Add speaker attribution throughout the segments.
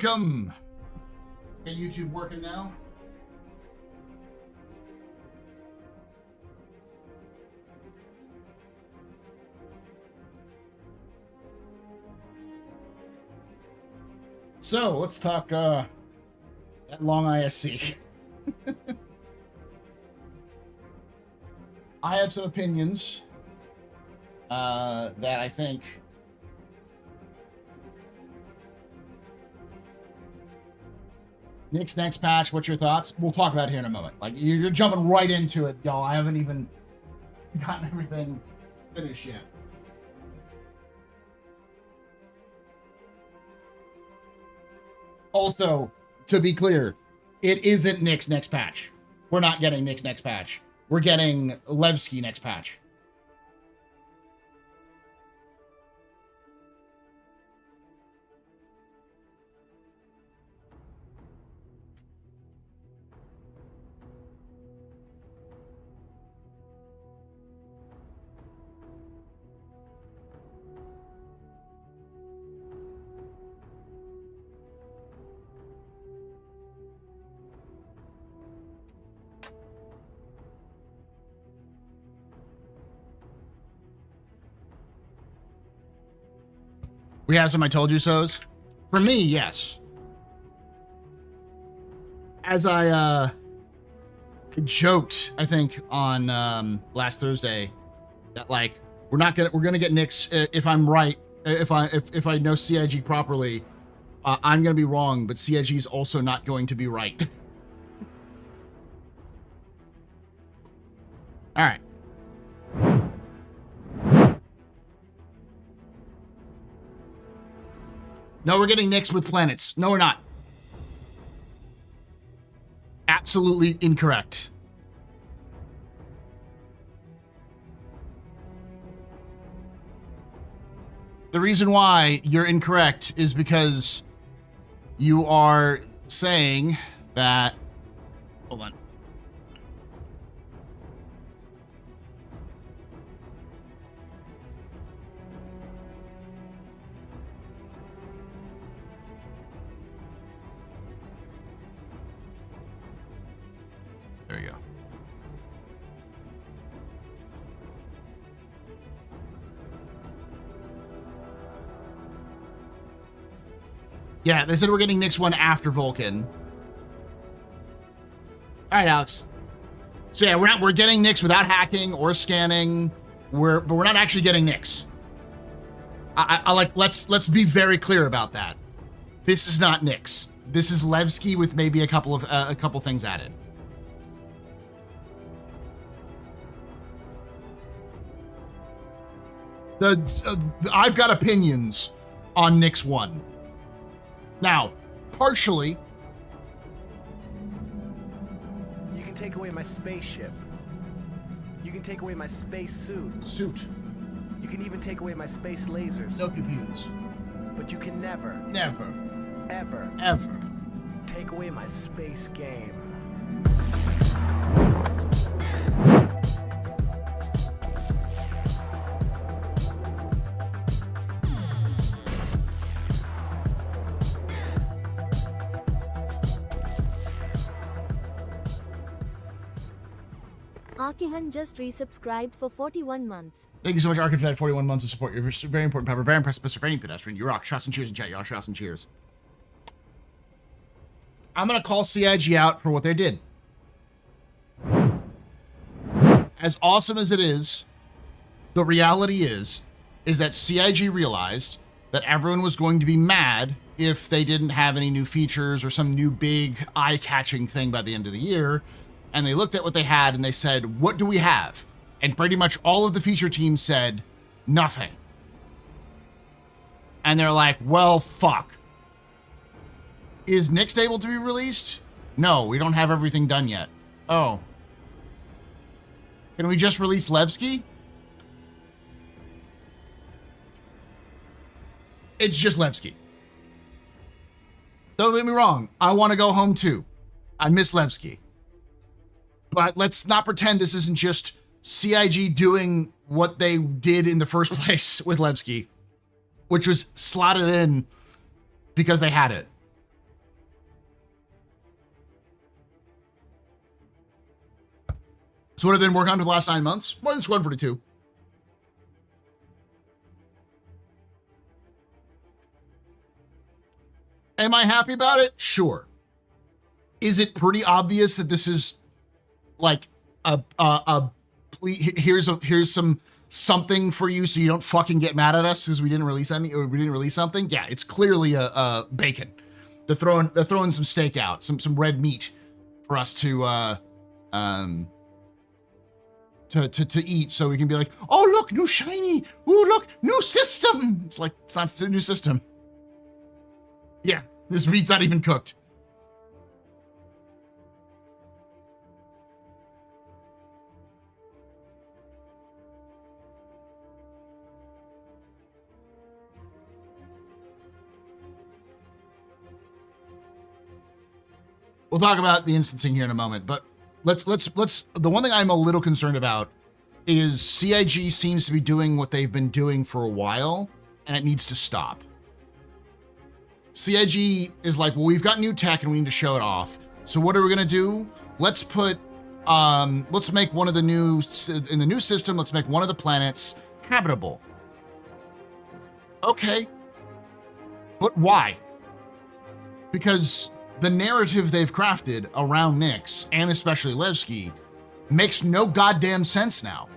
Speaker 1: welcome. Okay, YouTube working now? So let's talk that long ISC. I have some opinions that I think Nick's next patch. What's your thoughts? We'll talk about it here in a moment. Like you're jumping right into it, y'all. I haven't even gotten everything finished yet. Also, to be clear, it isn't Nick's next patch. We're not getting Nick's next patch. We're getting Levski next patch. We have some I told you so's. For me, yes. As I joked, I think on last Thursday, that like we're gonna get Nyx if I'm right. If I know CIG properly, I'm gonna be wrong, but CIG is also not going to be right. All right. No, we're getting Nyx with planets. No, we're not. Absolutely incorrect. The reason why you're incorrect is because you are saying that... Hold on. There you go. Yeah, they said we're getting Nyx one after Vulcan. All right, Alex. So yeah, we're getting Nyx without hacking or scanning. But we're not actually getting Nyx. I like let's be very clear about that. This is not Nyx. This is Levski with maybe a couple things added. I've got opinions on Nyx 1. Now, partially...
Speaker 2: You can take away my spaceship. You can take away my space suit. You can even take away my space lasers.
Speaker 1: No computers.
Speaker 2: But you can never...
Speaker 1: Never.
Speaker 2: Ever... take away my space game.
Speaker 3: Arkihan just resubscribed for 41 months.
Speaker 1: Thank you so much, Arkin, for that 41 months of support. You're very important, Pepper. Very impressive, Mr. Framing Pedestrian. You rock. Shots and cheers in chat, y'all. Shots and cheers. I'm going to call CIG out for what they did. As awesome as it is, the reality is that CIG realized that everyone was going to be mad if they didn't have any new features or some new big eye-catching thing by the end of the year. And they looked at what they had and they said, what do we have? And pretty much all of the feature teams said, nothing. And they're like, well, fuck. Is Nyx able to be released? No, we don't have everything done yet. Oh. Can we just release Levski? It's just Levski. Don't get me wrong. I want to go home too. I miss Levski. But let's not pretend this isn't just CIG doing what they did in the first place with Levski, which was slotted in because they had it. So what I've been working on for the last 9 months? More than Squad 42. Am I happy about it? Sure. Is it pretty obvious that this is like here's something for you so you don't fucking get mad at us because we didn't release something? Yeah, it's clearly a bacon. They're throwing some steak out, some red meat for us to eat, so we can be like, oh look, new shiny, ooh look, new system. It's like, it's not a new system. Yeah, this meat's not even cooked. We'll talk about the instancing here in a moment, but let's the one thing I'm a little concerned about is CIG seems to be doing what they've been doing for a while, and it needs to stop. CIG is like, well, we've got new tech and we need to show it off. So what are we gonna do? Let's put let's make one of the in the new system, let's make one of the planets habitable. Okay. But why? Because the narrative they've crafted around Nyx, and especially Levski, makes no goddamn sense now.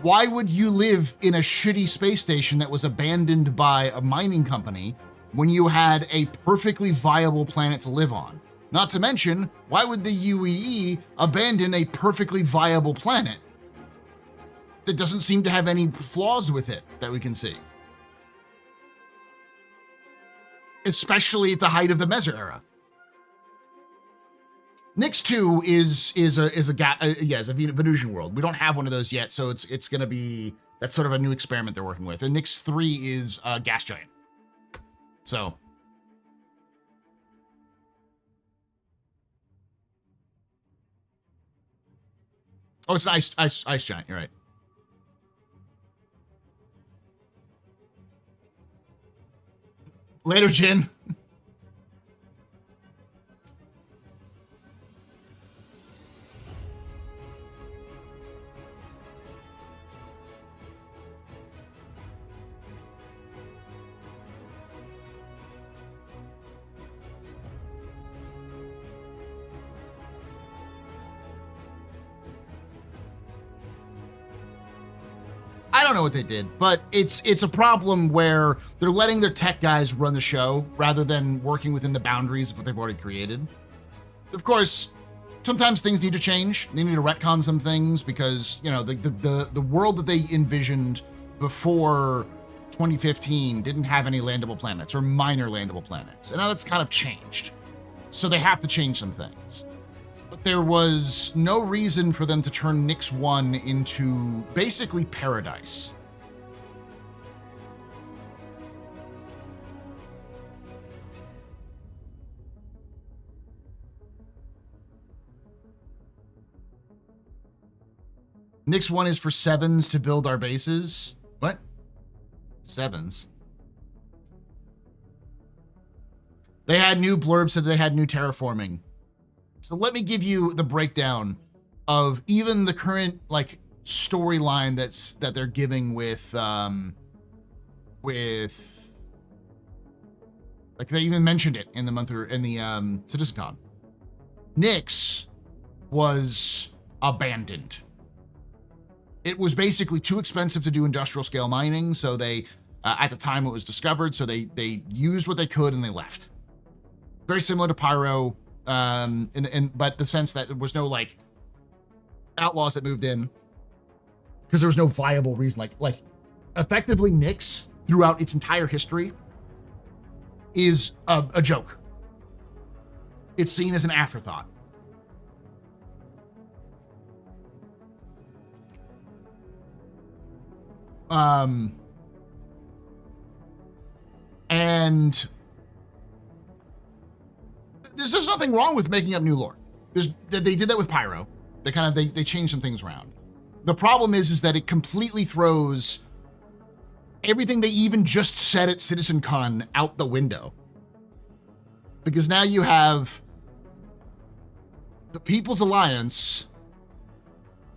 Speaker 1: Why would you live in a shitty space station that was abandoned by a mining company when you had a perfectly viable planet to live on? Not to mention, why would the UEE abandon a perfectly viable planet that doesn't seem to have any flaws with it that we can see? Especially at the height of the Mezzer era. Nyx 2 is a Venusian world. We don't have one of those yet, so it's gonna be, that's sort of a new experiment they're working with. And Nyx 3 is a gas giant. So oh, it's an ice giant, you're right. Later, Jin. I don't know what they did, but it's a problem where they're letting their tech guys run the show rather than working within the boundaries of what they've already created. Of course, sometimes things need to change. They need to retcon some things because, you know, the world that they envisioned before 2015 didn't have any landable planets or minor landable planets. And now that's kind of changed. So they have to change some things. But there was no reason for them to turn Nyx 1 into basically paradise. Nyx 1 is for sevens to build our bases. What? Sevens? They had new blurbs, said they had new terraforming. So let me give you the breakdown of even the current like storyline that they're giving with like they even mentioned it in the Citcon. Nyx was abandoned. It was basically too expensive to do industrial scale mining, so they at the time it was discovered, so they used what they could and they left. Very similar to Pyro. But the sense that there was no like outlaws that moved in because there was no viable reason. Like effectively Nyx throughout its entire history is a joke. It's seen as an afterthought. And there's nothing wrong with making up new lore. They did that with Pyro. They changed some things around. The problem is that it completely throws everything they even just said at Citcon out the window. Because now you have the People's Alliance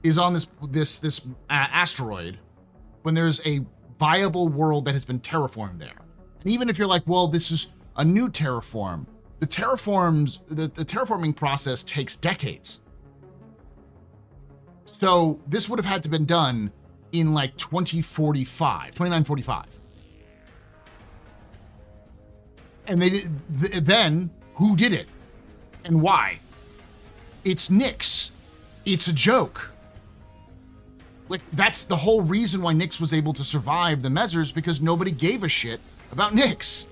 Speaker 1: is on this asteroid when there's a viable world that has been terraformed there. And even if you're like, well, this is a new terraform, the terraforming process takes decades. So this would have had to been done in like 2945. And they did, then who did it and why? It's Nyx. It's a joke. Like, that's the whole reason why Nyx was able to survive the Mezzers, because nobody gave a shit about Nyx.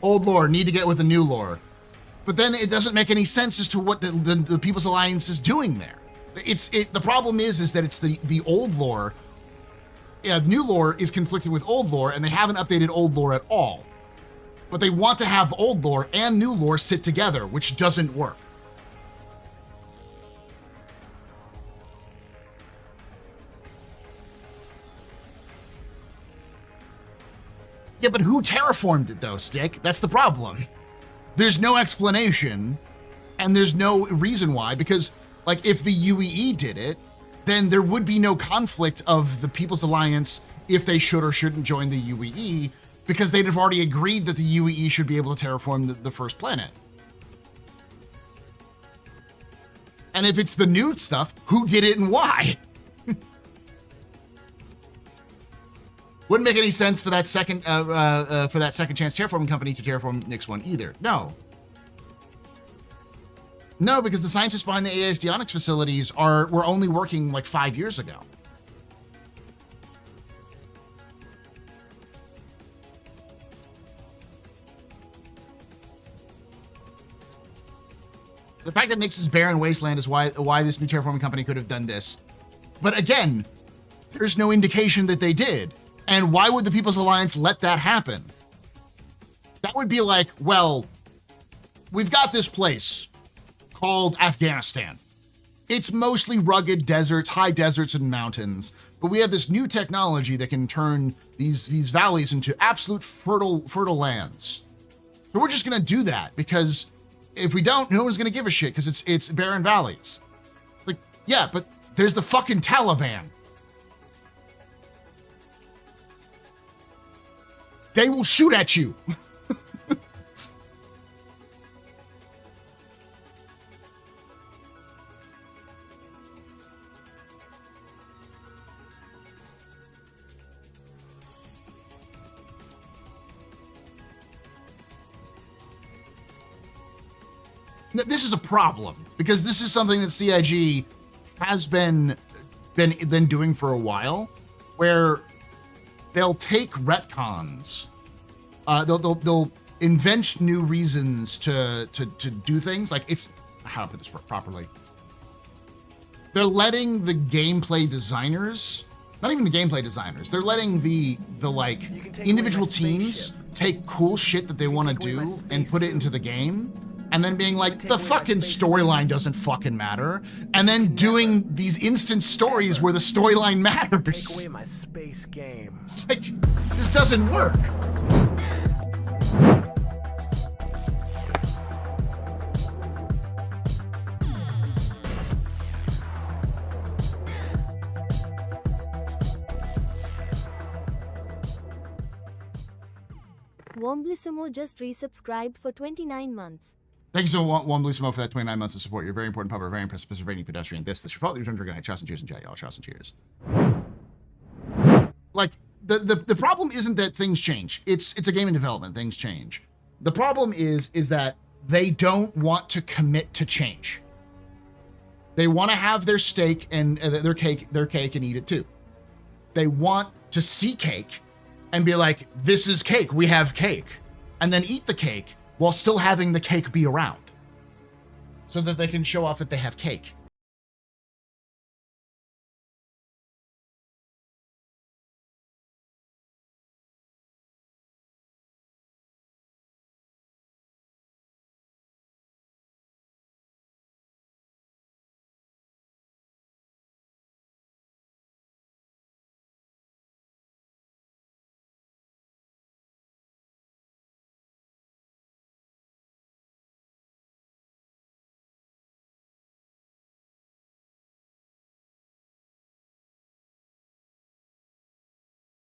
Speaker 1: Old lore, need to get with the new lore. But then it doesn't make any sense as to what the People's Alliance is doing there. The problem is that it's the old lore. Yeah, new lore is conflicting with old lore, and they haven't updated old lore at all. But they want to have old lore and new lore sit together, which doesn't work. Yeah, but who terraformed it though, Stick? That's the problem. There's no explanation, and there's no reason why, because like if the UEE did it, then there would be no conflict of the People's Alliance if they should or shouldn't join the UEE, because they'd have already agreed that the UEE should be able to terraform the first planet. And if it's the new stuff, who did it and why? Wouldn't make any sense for that second chance terraforming company to terraform Nyx 1 either. No, because the scientists behind the ASDionics facilities were only working like 5 years ago. The fact that Nyx is barren wasteland is why this new terraforming company could have done this. But again, there's no indication that they did. And why would the People's Alliance let that happen? That would be like, well, we've got this place called Afghanistan. It's mostly rugged deserts, high deserts and mountains, but we have this new technology that can turn these valleys into absolute fertile lands. So we're just gonna do that, because if we don't, no one's gonna give a shit, because it's barren valleys. It's like, yeah, but there's the fucking Taliban. They will shoot at you. This is a problem, because this is something that CIG has been doing for a while, where they'll take retcons, they'll invent new reasons to do things. Like, it's, how to put this properly, they're letting the gameplay designers, not even the gameplay designers, they're letting the like individual teams take cool shit that they want to do and put it into the game, and then being like, the fucking storyline doesn't fucking matter, and then doing these instant stories where the storyline matters.
Speaker 2: Take away my space game.
Speaker 1: It's like, this doesn't work.
Speaker 3: Womblissimo just resubscribed for 29 months.
Speaker 1: Thank you so much, One Blue Smoke, for that 29 months of support. You're a very important pub, a very impressive, perseverant pedestrian. This your fault. You're going to trust and cheers and chat, y'all. Trust and cheers. Like, the problem isn't that things change. It's a game in development. Things change. The problem is that they don't want to commit to change. They want to have their steak and their cake and eat it too. They want to see cake and be like, this is cake. We have cake. And then eat the cake while still having the cake be around, so that they can show off that they have cake.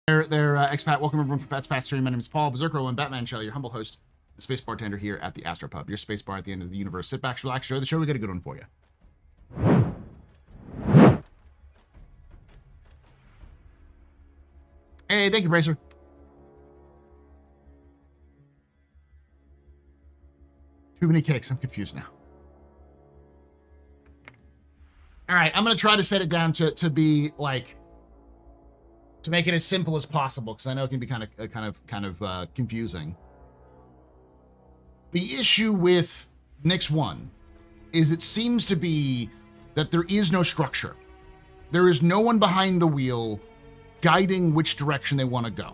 Speaker 1: Expat. Welcome everyone for Pat's Past Stream. My name is Paul Berserker and Batman Shell, your humble host, the space bartender here at the AstroPub, your space bar at the end of the universe. Sit back, relax, enjoy the show. We got a good one for you. Hey, thank you, Bracer. Too many cakes. I'm confused now. All right, I'm gonna try to set it down to be like, to make it as simple as possible, because I know it can be kind of confusing. The issue with Nyx 1 is it seems to be that there is no structure. There is no one behind the wheel guiding which direction they want to go.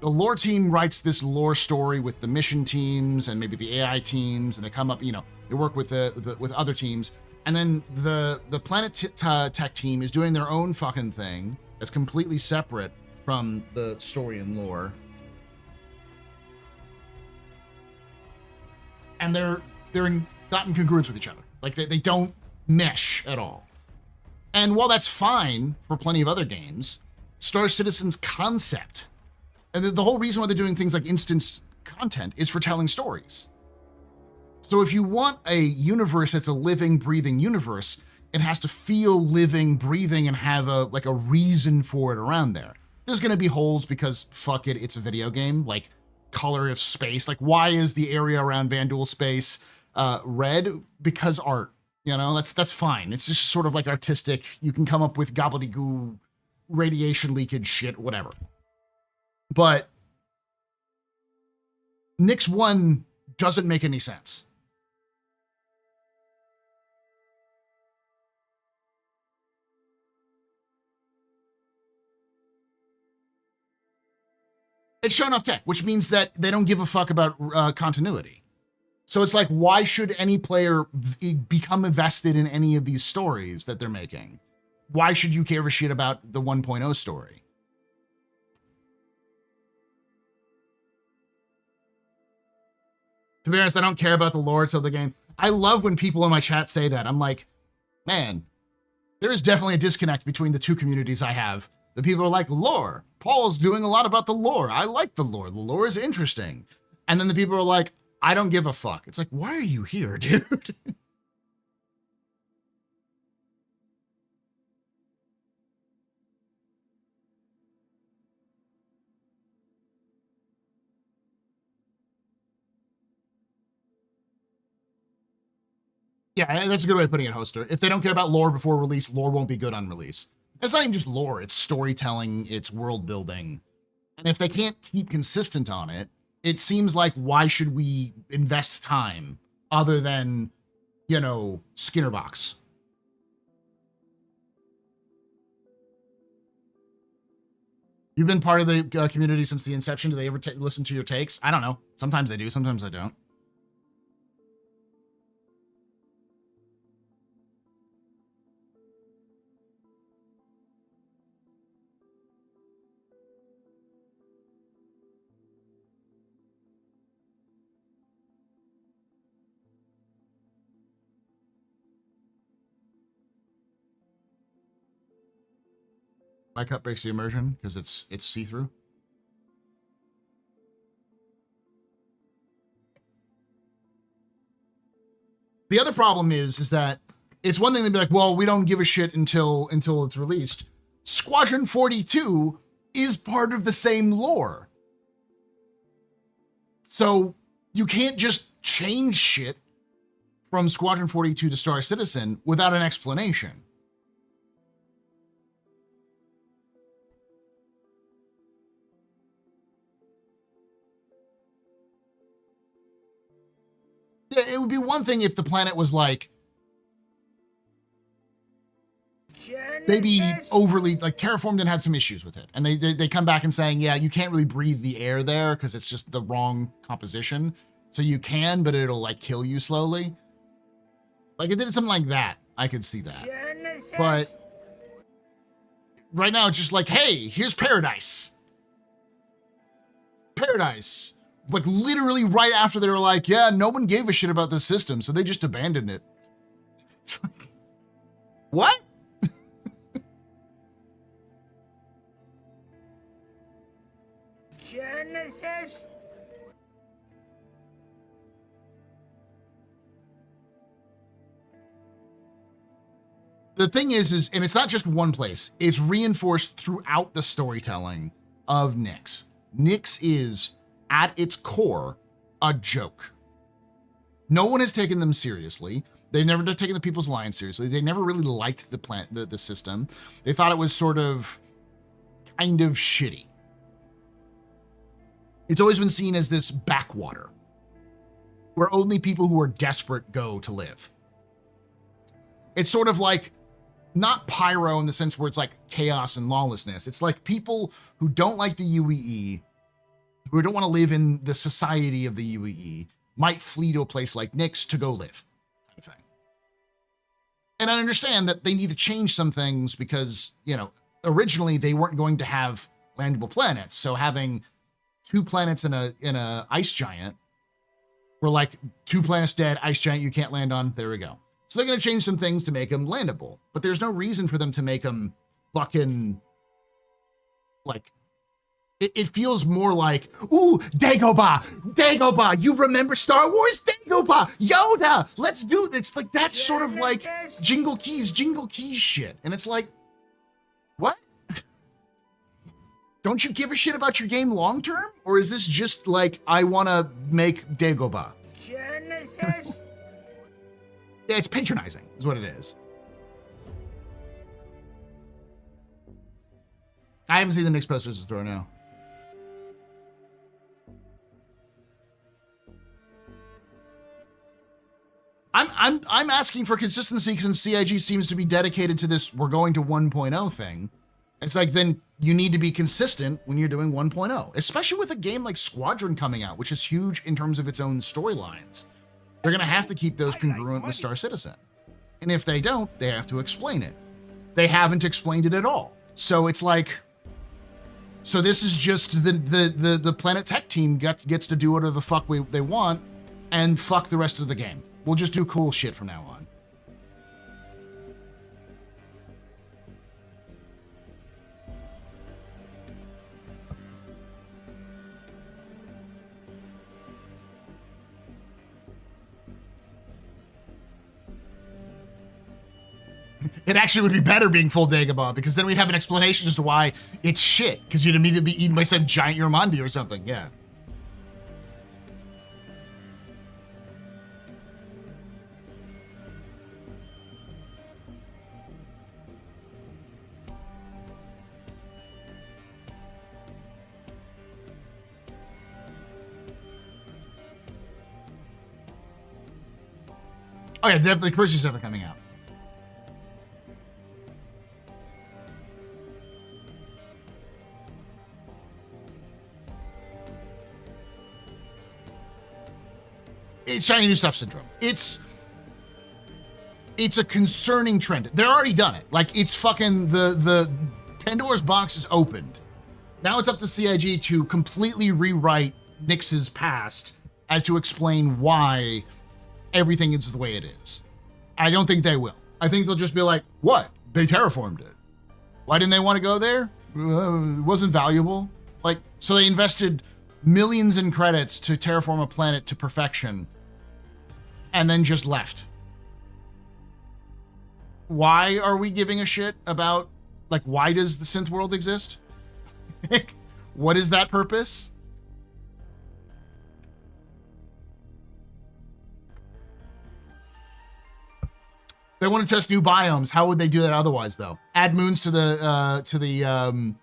Speaker 1: The lore team writes this lore story with the mission teams and maybe the AI teams, and they come up, they work with with other teams. And then the Planet Tech team is doing their own fucking thing that's completely separate from the story and lore. And they're not in congruence with each other. Like they don't mesh at all. And while that's fine for plenty of other games, Star Citizen's concept, and the whole reason why they're doing things like instance content is for telling stories. So if you want a universe that's a living, breathing universe, it has to feel living, breathing, and have a reason for it around there. There's going to be holes because, fuck it, it's a video game. Like, color of space. Like, why is the area around Vanduul space red? Because art. That's fine. It's just sort of like artistic. You can come up with gobbledygoo, radiation leakage shit, whatever. But Nyx 1 doesn't make any sense. It's shown off tech, which means that they don't give a fuck about continuity. So it's like, why should any player become invested in any of these stories that they're making? Why should you care a shit about the 1.0 story? To be honest, I don't care about the lore of the game. I love when people in my chat say that. I'm like, man, there is definitely a disconnect between the two communities I have. The people are like, lore. Paul's doing a lot about the lore. I like the lore. The lore is interesting. And then the people are like, I don't give a fuck. It's like, why are you here, dude? Yeah, that's a good way of putting it, Hoster. If they don't care about lore before release, lore won't be good on release. It's not even just lore, it's storytelling, it's world building. And if they can't keep consistent on it, it seems like, why should we invest time other than, Skinner box? You've been part of the community since the inception. Do they ever listen to your takes? I don't know. Sometimes they do, sometimes I don't. My cup breaks the immersion because it's see-through. The other problem is that it's one thing to be like, well, we don't give a shit until it's released. Squadron 42 is part of the same lore. So you can't just change shit from Squadron 42 to Star Citizen without an explanation. Yeah, it would be one thing if the planet was like, maybe overly, like, terraformed and had some issues with it. And they come back and saying, yeah, you can't really breathe the air there because it's just the wrong composition. So you can, but it'll like kill you slowly. Like, if it did something like that, I could see that. But right now it's just like, hey, here's paradise. Paradise. Like, literally right after they were like, yeah, no one gave a shit about this system, so they just abandoned it. It's like, what?
Speaker 4: Genesis.
Speaker 1: The thing is, and it's not just one place, it's reinforced throughout the storytelling of Nyx. Nyx is, at its core, a joke. No one has taken them seriously. They've never taken the People's Alliance seriously. They never really liked the system. They thought it was sort of kind of shitty. It's always been seen as this backwater where only people who are desperate go to live. It's sort of like not pyro in the sense where it's like chaos and lawlessness. It's like people who don't like the UEE, who don't want to live in the society of the UEE, might flee to a place like Nyx to go live, kind of thing. And I understand that they need to change some things because, you know, originally they weren't going to have landable planets. So having 2 planets in a ice giant, we're like 2 planets dead, ice giant you can't land on. There we go. So they're going to change some things to make them landable, but there's no reason for them to make them fucking like, it feels more like, ooh, Dagobah, you remember Star Wars? Dagobah, Yoda, let's do this. It's like that sort of like jingle keys shit. And it's like, what? Don't you give a shit about your game long term? Or is this just like, I want to make Dagobah?
Speaker 4: Genesis.
Speaker 1: Yeah, it's patronizing, is what it is. I haven't seen the next posters to throw now. I'm asking for consistency since CIG seems to be dedicated to this we're going to 1.0 thing. It's like, then you need to be consistent when you're doing 1.0, especially with a game like Squadron coming out, which is huge in terms of its own storylines. They're going to have to keep those congruent with Star Citizen. And if they don't, they have to explain it. They haven't explained it at all. So it's like, so this is just the Planet Tech team gets to do whatever the fuck they want and fuck the rest of the game. We'll just do cool shit from now on. It actually would be better being full Dagobah, because then we'd have an explanation as to why it's shit, because you'd immediately be eaten by some giant Yormandi or something. Yeah. Oh yeah, definitely Christian stuff coming out. It's shiny new stuff syndrome. It's a concerning trend. They're already done it. Like, it's fucking the Pandora's box is opened. Now it's up to CIG to completely rewrite Nyx's past as to explain why everything is the way it is. I don't think they will. I think they'll just be like, what? They terraformed it. Why didn't they want to go there? It wasn't valuable. Like, so they invested millions in credits to terraform a planet to perfection and then just left. Why are we giving a shit about, like, why does the synth world exist? What is that purpose? They want to test new biomes. How would they do that otherwise, though? Add moons to the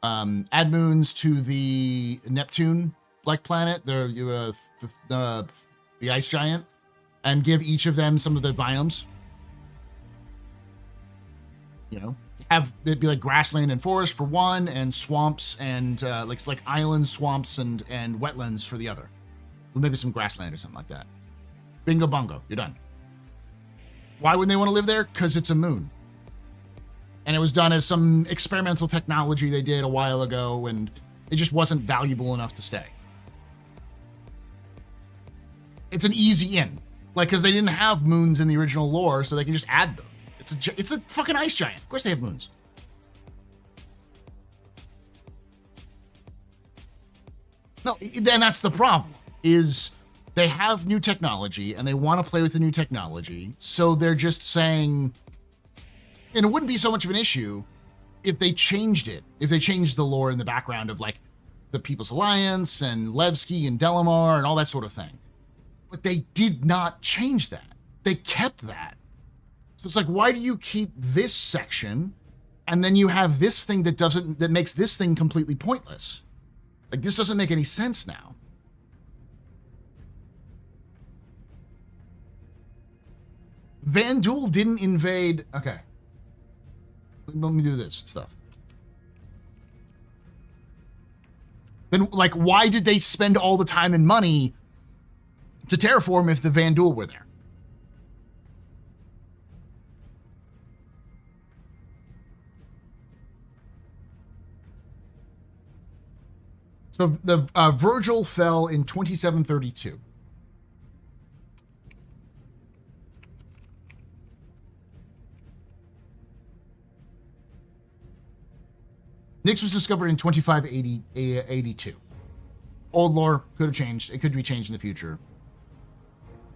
Speaker 1: add moons to the Neptune-like planet, the ice giant, and give each of them some of the biomes. You know, have it be like grassland and forest for one, and swamps and like islands, swamps, and wetlands for the other. Or maybe some grassland or something like that. Bingo bongo, you're done. Why wouldn't they want to live there? Because it's a moon. And it was done as some experimental technology they did a while ago, and it just wasn't valuable enough to stay. It's an easy in. Like, because they didn't have moons in the original lore, so they can just add them. It's a fucking ice giant. Of course they have moons. No, and that's the problem, is they have new technology and they want to play with the new technology. So they're just saying, and it wouldn't be so much of an issue if they changed it, if they changed the lore in the background of like the People's Alliance and Levski and Delamar and all that sort of thing. But they did not change that. They kept that. So it's like, why do you keep this section and then you have this thing that makes this thing completely pointless? Like, this doesn't make any sense now. Vandul didn't invade. Okay. Let me do this stuff. Then, like, why did they spend all the time and money to terraform if the Vandul were there? So the Virgil fell in 2732. Nyx was discovered in 2582. Old lore could have changed. It could be changed in the future.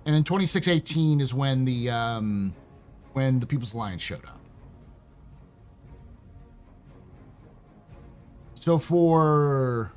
Speaker 1: And in 2618 is when the People's Alliance showed up. So for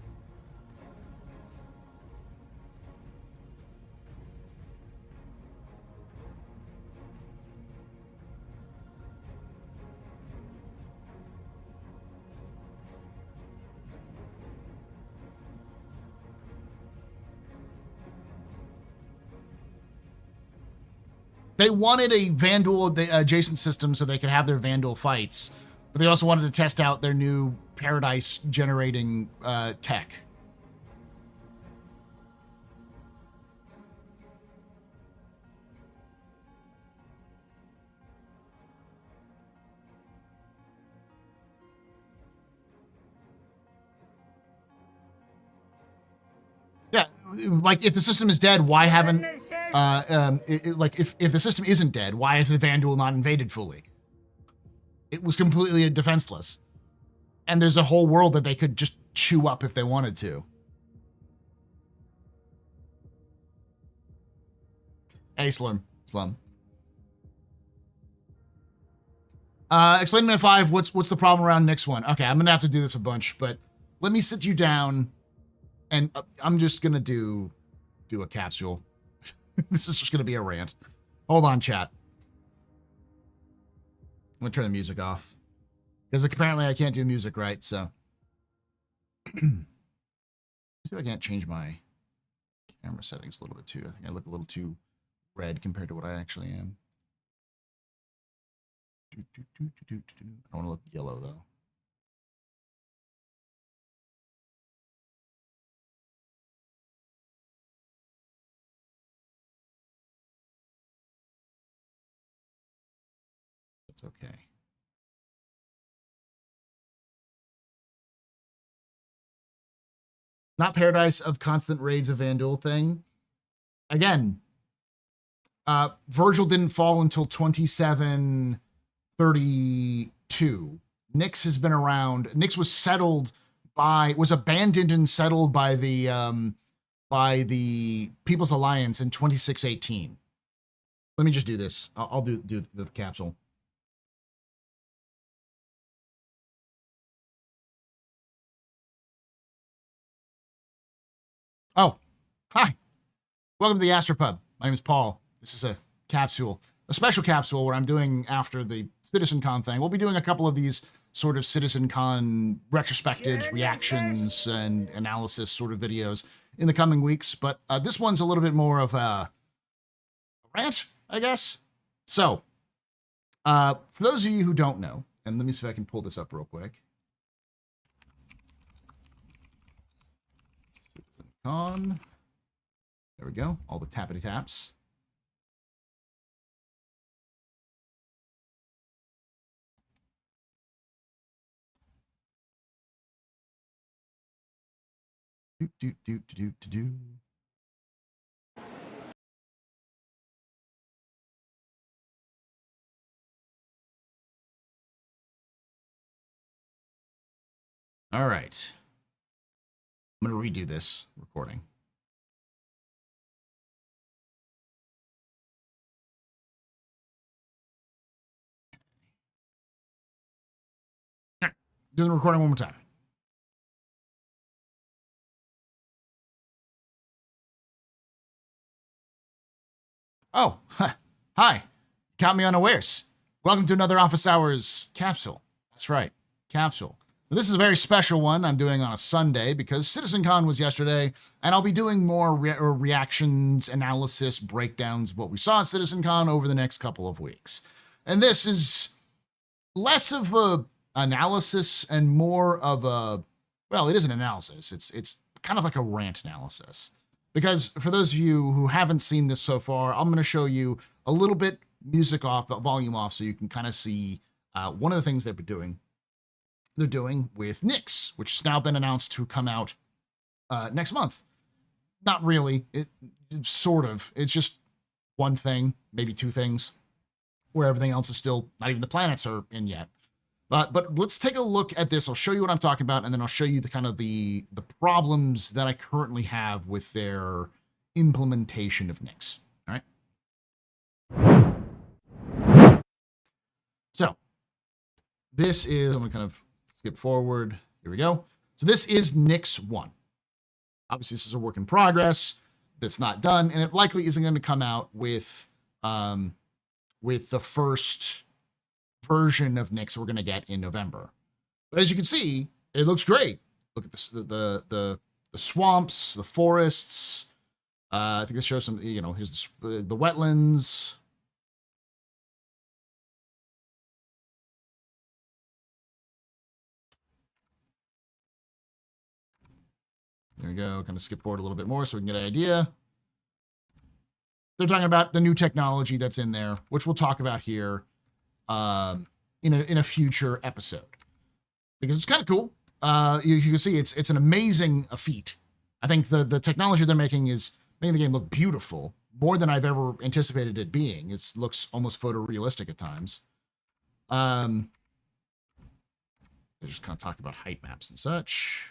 Speaker 1: they wanted a Vandal adjacent system so they could have their Vandal fights, but they also wanted to test out their new Paradise generating tech. Yeah, like if the system is dead, why haven't like if the system isn't dead, why has the Vandal not invaded fully? It was completely defenseless, and there's a whole world that they could just chew up if they wanted to. Hey, Slum. Explain to me 5. What's the problem around Nyx 1? Okay, I'm gonna have to do this a bunch, but let me sit you down, and I'm just gonna do a capsule. This is just gonna be a rant. Hold on, chat. I'm gonna turn the music off because apparently I can't do music right. So, see if I can't change my camera settings a little bit too. I think I look a little too red compared to what I actually am. I don't want to look yellow though. That's okay. Not Paradise of Constant Raids of Vandal thing. Again, Virgil didn't fall until 2732. Nyx has been around. Nyx was abandoned and settled by the People's Alliance in 2618. Let me just do this. I'll do the capsule. Oh, hi. Welcome to the AstroPub. My name is Paul. This is a special capsule where I'm doing after the Citcon thing. We'll be doing a couple of these sort of Citcon retrospectives, reactions, and analysis sort of videos in the coming weeks. But this one's a little bit more of a rant, I guess. So, for those of you who don't know, and let me see if I can pull this up real quick. Citcon. There we go. All the tappity taps. Do. All right. I'm going to redo this recording. All right, doing the recording one more time. Oh, hi. Caught me unawares. Welcome to another Office Hours capsule. That's right, capsule. This is a very special one I'm doing on a Sunday because Citcon was yesterday, and I'll be doing more reactions, analysis, breakdowns of what we saw at Citcon over the next couple of weeks. And this is less of a analysis and more of a, well, it is an analysis. It's kind of like a rant analysis. Because for those of you who haven't seen this so far, I'm going to show you a little bit music off, volume off, so you can kind of see one of the things they've been doing. They're doing with Nyx, which has now been announced to come out next month. Not really. It sort of. It's just one thing, maybe two things, where everything else is still, not even the planets are in yet. But let's take a look at this. I'll show you what I'm talking about, and then I'll show you the kind of the problems that I currently have with their implementation of Nyx. All right. So this is, I'm going to kind of skip forward. Here we go. So this is Nyx 1. Obviously, this is a work in progress that's not done, and it likely isn't going to come out with the first version of Nyx we're going to get in November. But as you can see, it looks great. Look at this, the swamps, the forests. I think this shows some, here's the wetlands. There we go. Kind of skip forward a little bit more so we can get an idea. They're talking about the new technology that's in there, which we'll talk about here in a future episode, because it's kind of cool. You can see it's an amazing feat. I think the technology they're making is making the game look beautiful, more than I've ever anticipated it being. It looks almost photorealistic at times. They just kind of talk about height maps and such.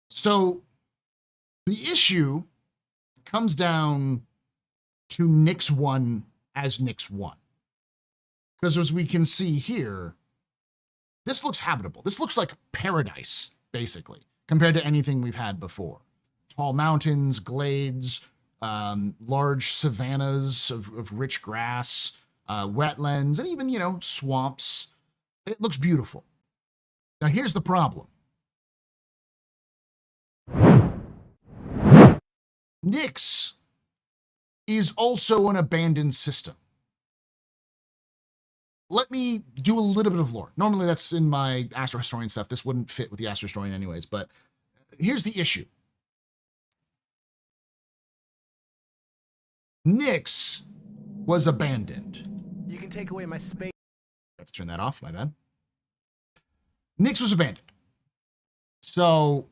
Speaker 1: So the issue comes down to Nyx 1 as Nyx 1. Because as we can see here, this looks habitable. This looks like paradise, basically, compared to anything we've had before. Tall mountains, glades, large savannas of rich grass, wetlands, and even, swamps. It looks beautiful. Now, here's the problem. Nyx is also an abandoned system. Let me do a little bit of lore. Normally that's in my Astro Historian stuff. This wouldn't fit with the Astro Historian anyways, but here's the issue. Nyx was abandoned.
Speaker 2: You can take away my space.
Speaker 1: I have to turn that off, my bad. Nyx was abandoned. So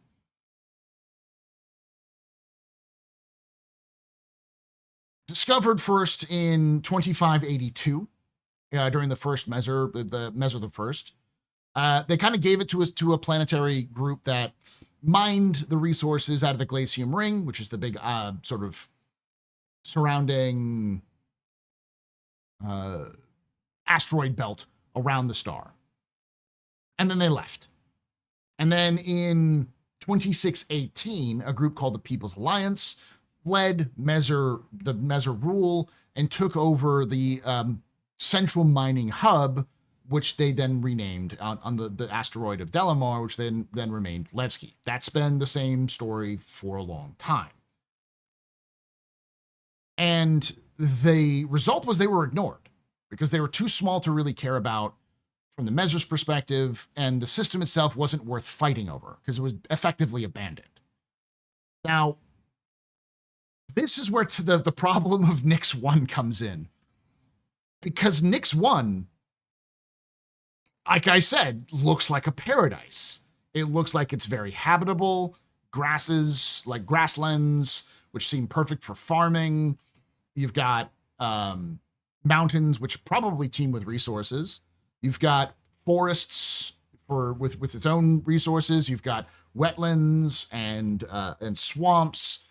Speaker 1: discovered first in 2582 during the first the the First. They kind of gave it to a planetary group that mined the resources out of the Glacium Ring, which is the big sort of surrounding asteroid belt around the star. And then they left. And then in 2618, a group called the People's Alliance fled the Mezzer rule and took over the central mining hub, which they then renamed on the asteroid of Delamar, which then remained Levski. That's been the same story for a long time. And the result was they were ignored because they were too small to really care about from the Mezzer's perspective, and the system itself wasn't worth fighting over because it was effectively abandoned. Now, this is where the problem of Nyx 1 comes in. Because Nyx 1, like I said, looks like a paradise. It looks like it's very habitable. Grasses, like grasslands, which seem perfect for farming. You've got mountains, which probably teem with resources. You've got forests with its own resources. You've got wetlands and swamps.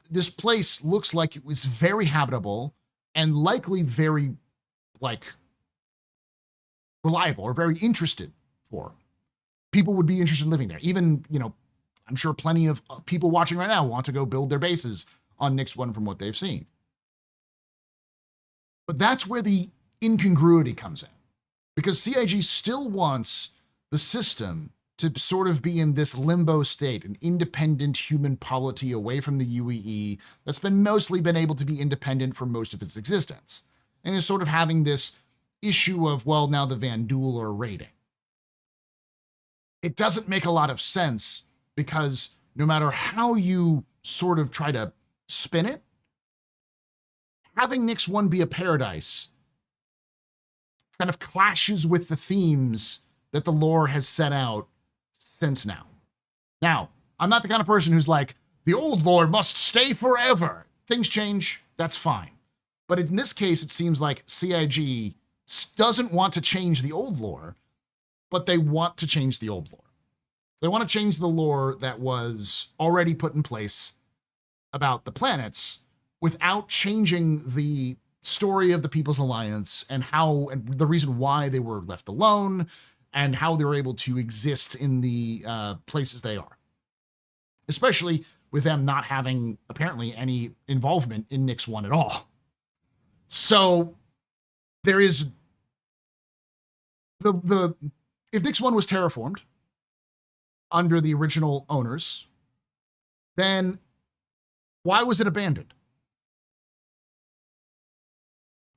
Speaker 1: This place looks like it was very habitable and likely very like reliable or very interested for. People would be interested in living there. Even, I'm sure plenty of people watching right now want to go build their bases on Nix 1 from what they've seen. But that's where the incongruity comes in, because CIG still wants the system to sort of be in this limbo state, an independent human polity away from the UEE that's mostly been able to be independent for most of its existence, and is sort of having this issue of, well, now the Vanduul are raiding. It doesn't make a lot of sense, because no matter how you sort of try to spin it, having Nix 1 be a paradise kind of clashes with the themes that the lore has set out since now. Now, I'm not the kind of person who's like, the old lore must stay forever. Things change, that's fine. But in this case, it seems like CIG doesn't want to change the old lore, but they want to change the old lore. They want to change the lore that was already put in place about the planets without changing the story of the People's Alliance and the reason why they were left alone and how they were able to exist in the places they are. Especially with them not having apparently any involvement in Nix 1 at all. So there is if Nix 1 was terraformed under the original owners, then why was it abandoned?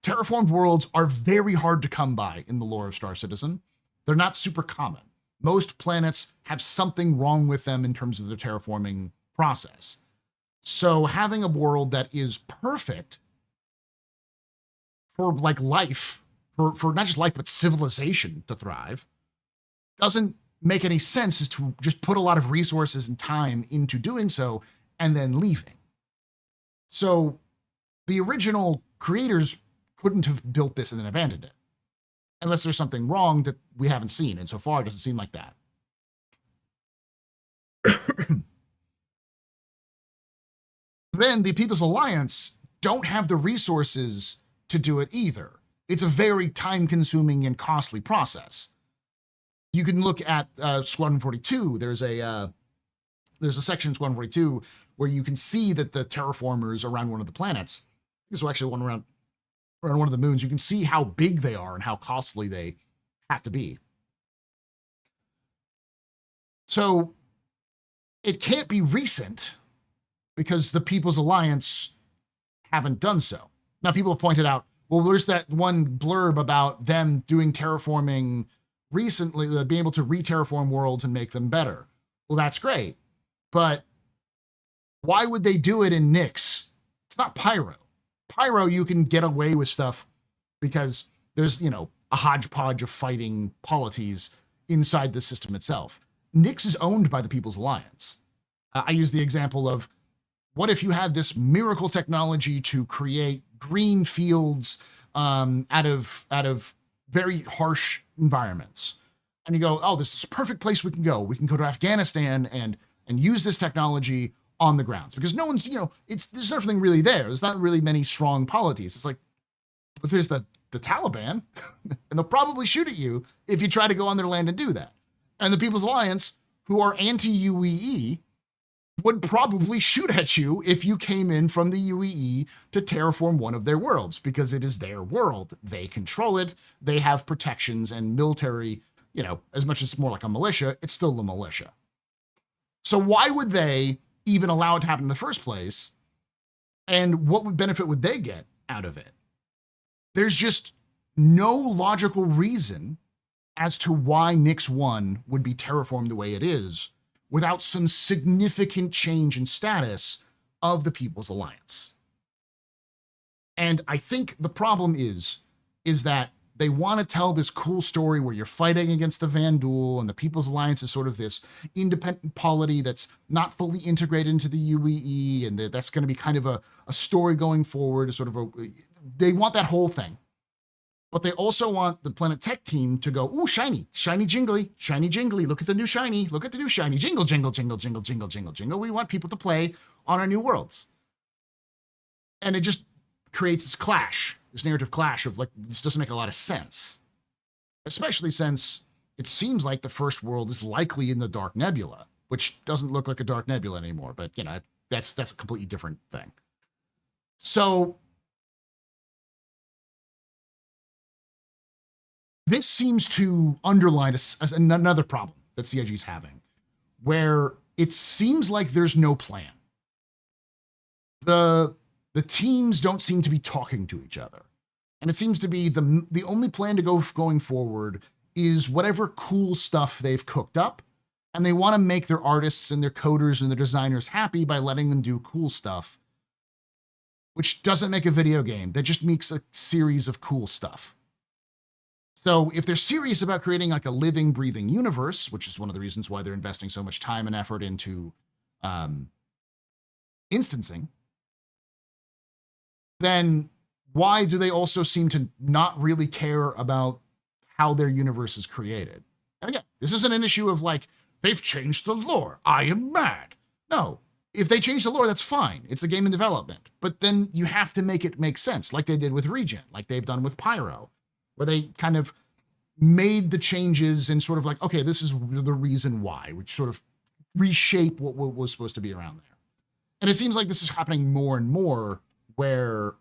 Speaker 1: Terraformed worlds are very hard to come by in the lore of Star Citizen. They're not super common. Most planets have something wrong with them in terms of their terraforming process. So having a world that is perfect for like life, for not just life, but civilization to thrive, doesn't make any sense, is to just put a lot of resources and time into doing so and then leaving. So the original creators couldn't have built this and then abandoned it, unless there's something wrong that we haven't seen. And so far, it doesn't seem like that. Then the People's Alliance don't have the resources to do it either. It's a very time-consuming and costly process. You can look at Squadron 42. There's a section in Squadron 42 where you can see that the terraformers around one of the planets, this is actually one around one of the moons, you can see how big they are and how costly they have to be. So it can't be recent because the People's Alliance haven't done so. Now, people have pointed out, well, there's that one blurb about them doing terraforming recently, being able to re-terraform worlds and make them better. Well, that's great. But why would they do it in Nix? It's not Pyro. Pyro, you can get away with stuff because there's, a hodgepodge of fighting polities inside the system itself. Nix is owned by the People's Alliance. I use the example of, what if you had this miracle technology to create green fields out of very harsh environments? And you go, oh, this is a perfect place we can go. We can go to Afghanistan and use this technology on the grounds, because no one's, there's nothing really there. There's not really many strong polities. It's like, but there's the Taliban, and they'll probably shoot at you if you try to go on their land and do that. And the People's Alliance, who are anti-UEE, would probably shoot at you if you came in from the UEE to terraform one of their worlds, because it is their world. They control it. They have protections and military, as much as it's more like a militia, it's still a militia. So why would they even allow it to happen in the first place? And what benefit would they get out of it? There's just no logical reason as to why Nix 1 would be terraformed the way it is without some significant change in status of the People's Alliance. And I think the problem is that they want to tell this cool story where you're fighting against the Vanduul and the People's Alliance is sort of this independent polity that's not fully integrated into the UEE, and that's going to be kind of a story going forward, they want that whole thing. but they also want the Planet Tech team to go, ooh, shiny, shiny jingly. Look at the new shiny. Look at the new shiny. Jingle, jingle, jingle, jingle, jingle, jingle, jingle. We want people to play on our new worlds. And it just creates this clash, this narrative clash of like, this doesn't make a lot of sense. Especially since it seems like the first world is likely in the Dark Nebula, which doesn't look like a Dark Nebula anymore, but you know, that's a completely different thing. So this seems to underline another problem that CIG is having, where it seems like there's no plan. The teams don't seem to be talking to each other. And it seems to be the only plan to going forward is whatever cool stuff they've cooked up. And they want to make their artists and their coders and their designers happy by letting them do cool stuff, which doesn't make a video game. That just makes a series of cool stuff. So if they're serious about creating like a living, breathing universe, which is one of the reasons why they're investing so much time and effort into instancing, then why do they also seem to not really care about how their universe is created? And again, this isn't an issue of like, they've changed the lore, I am mad. No, if they change the lore, that's fine. It's a game in development. But then you have to make it make sense, like they did with Regen, like they've done with Pyro, where they kind of made the changes and sort of like, okay, this is the reason why, which sort of reshape what was supposed to be around there. And it seems like this is happening more and more, where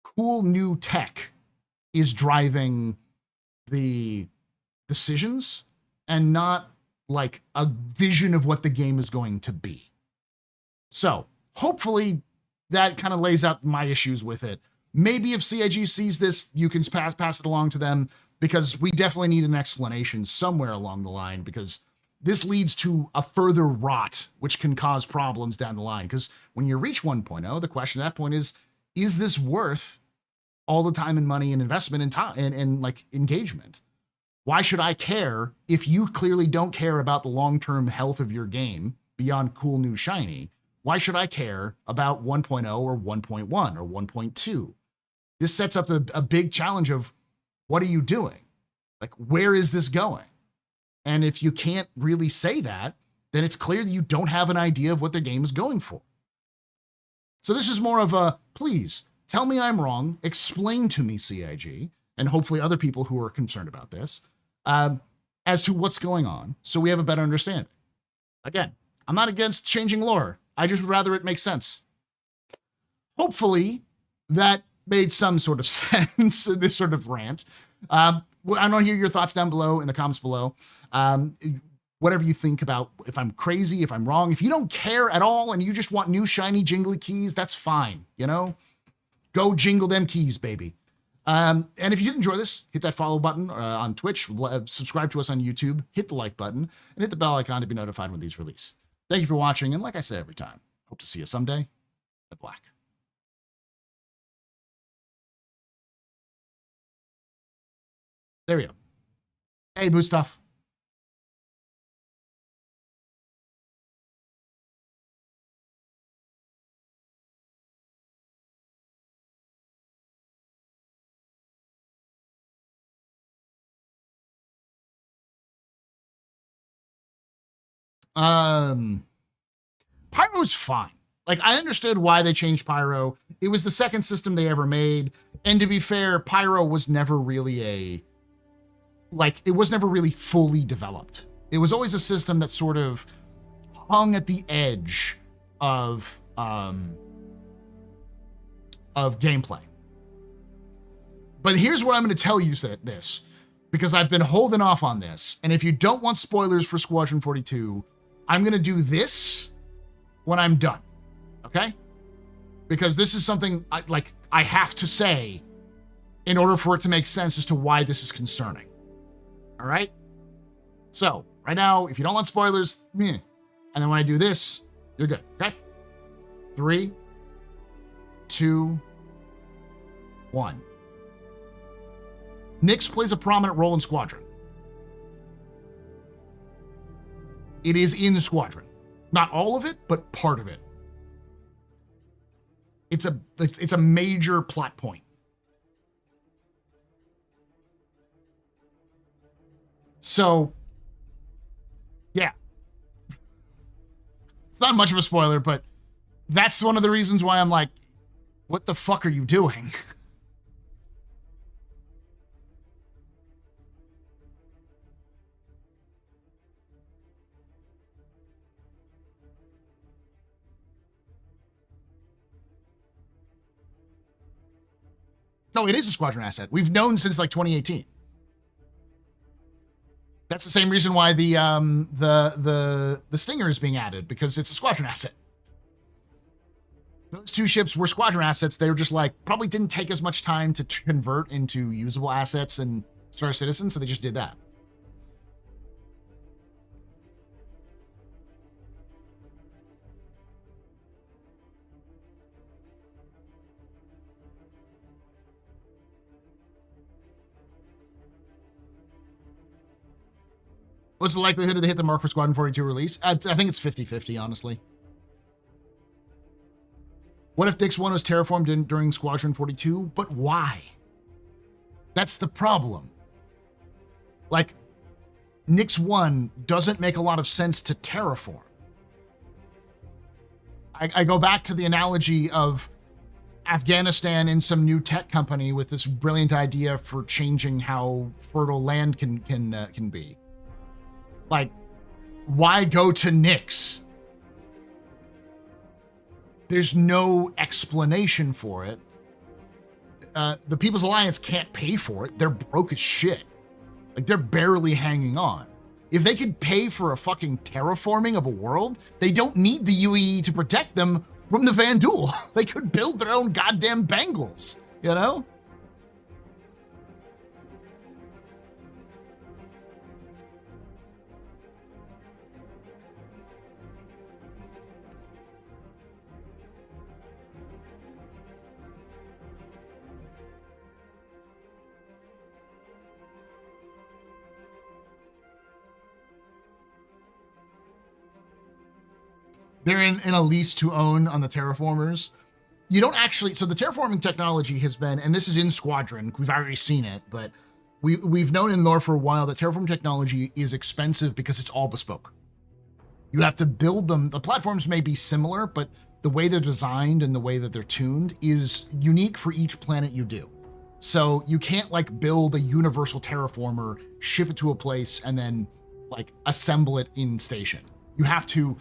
Speaker 1: cool new tech is driving the decisions and not like a vision of what the game is going to be. So hopefully that kind of lays out my issues with it. Maybe if CIG sees this, you can pass it along to them, because we definitely need an explanation somewhere along the line, because this leads to a further rot, which can cause problems down the line. Because when you reach 1.0, the question at that point is this worth all the time and money and investment and time and like engagement? Why should I care if you clearly don't care about the long-term health of your game beyond cool new shiny? Why should I care about 1.0 or 1.1 or 1.2? This sets up a big challenge of, what are you doing? Like, where is this going? And if you can't really say that, then it's clear that you don't have an idea of what the game is going for. So this is more of a, please, tell me I'm wrong, explain to me, CIG, and hopefully other people who are concerned about this, as to what's going on, so we have a better understanding. Again, I'm not against changing lore. I just would rather it make sense. Hopefully that made some sort of sense, this sort of rant. I want to hear your thoughts down below in the comments below. Whatever you think about, if I'm crazy, if I'm wrong, if you don't care at all and you just want new shiny jingly keys, that's fine. You know, go jingle them keys, baby. And if you did enjoy this, hit that follow button on Twitch, subscribe to us on YouTube, hit the like button, and hit the bell icon to be notified when these release. Thank you for watching, and like I say every time, hope to see you someday at Black. There we go. Hey, Boo Stuff. Pyro's fine. Like, I understood why they changed Pyro. It was the second system they ever made. And to be fair, Pyro was never really it was never really fully developed. It was always a system that sort of hung at the edge of gameplay. But here's what I'm going to tell you this, because I've been holding off on this. And if you don't want spoilers for Squadron 42, I'm going to do this when I'm done. Okay? Because this is something I have to say in order for it to make sense as to why this is concerning. All right? So, right now, if you don't want spoilers, meh. And then when I do this, you're good. Okay? 3, 2, 1. Nyx plays a prominent role in Squadron. It is in Squadron. Not all of it, but part of it. It's a major plot point. So, yeah. It's not much of a spoiler, but that's one of the reasons why I'm like, what the fuck are you doing? No, it is a squadron asset. We've known since like 2018. That's the same reason why the Stinger is being added, because it's a squadron asset. Those two ships were squadron assets. They were just like, probably didn't take as much time to convert into usable assets and Star Citizen, so they just did that. What's the likelihood of they hit the mark for Squadron 42 release? I think it's 50-50, honestly. What if Dix 1 was terraformed during Squadron 42? But why? That's the problem. Like, Nix 1 doesn't make a lot of sense to terraform. I go back to the analogy of Afghanistan and some new tech company with this brilliant idea for changing how fertile land can be. Like, why go to Nix? There's no explanation for it. The People's Alliance can't pay for it. They're broke as shit. Like, they're barely hanging on. If they could pay for a fucking terraforming of a world, they don't need the UAE to protect them from the Vandul. They could build their own goddamn Bengals, you know? They're in a lease to own on the terraformers. You don't actually, so the terraforming technology has been, and this is in Squadron, we've already seen it, but we've known in lore for a while that terraforming technology is expensive because it's all bespoke. You have to build them. The platforms may be similar, but the way they're designed and the way that they're tuned is unique for each planet you do. So you can't like build a universal terraformer, ship it to a place, and then like assemble it in station. You have to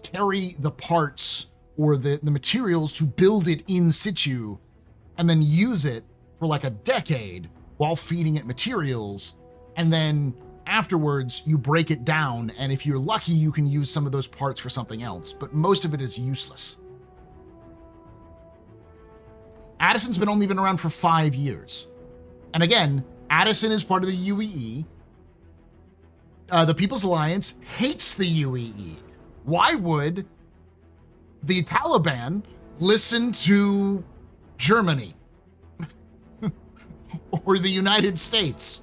Speaker 1: carry the parts or the materials to build it in situ and then use it for like a decade while feeding it materials. And then afterwards you break it down. And if you're lucky, you can use some of those parts for something else, but most of it is useless. Addison's only been around for 5 years. And again, Addison is part of the UEE. The People's Alliance hates the UEE. Why would the Taliban listen to Germany or the United States?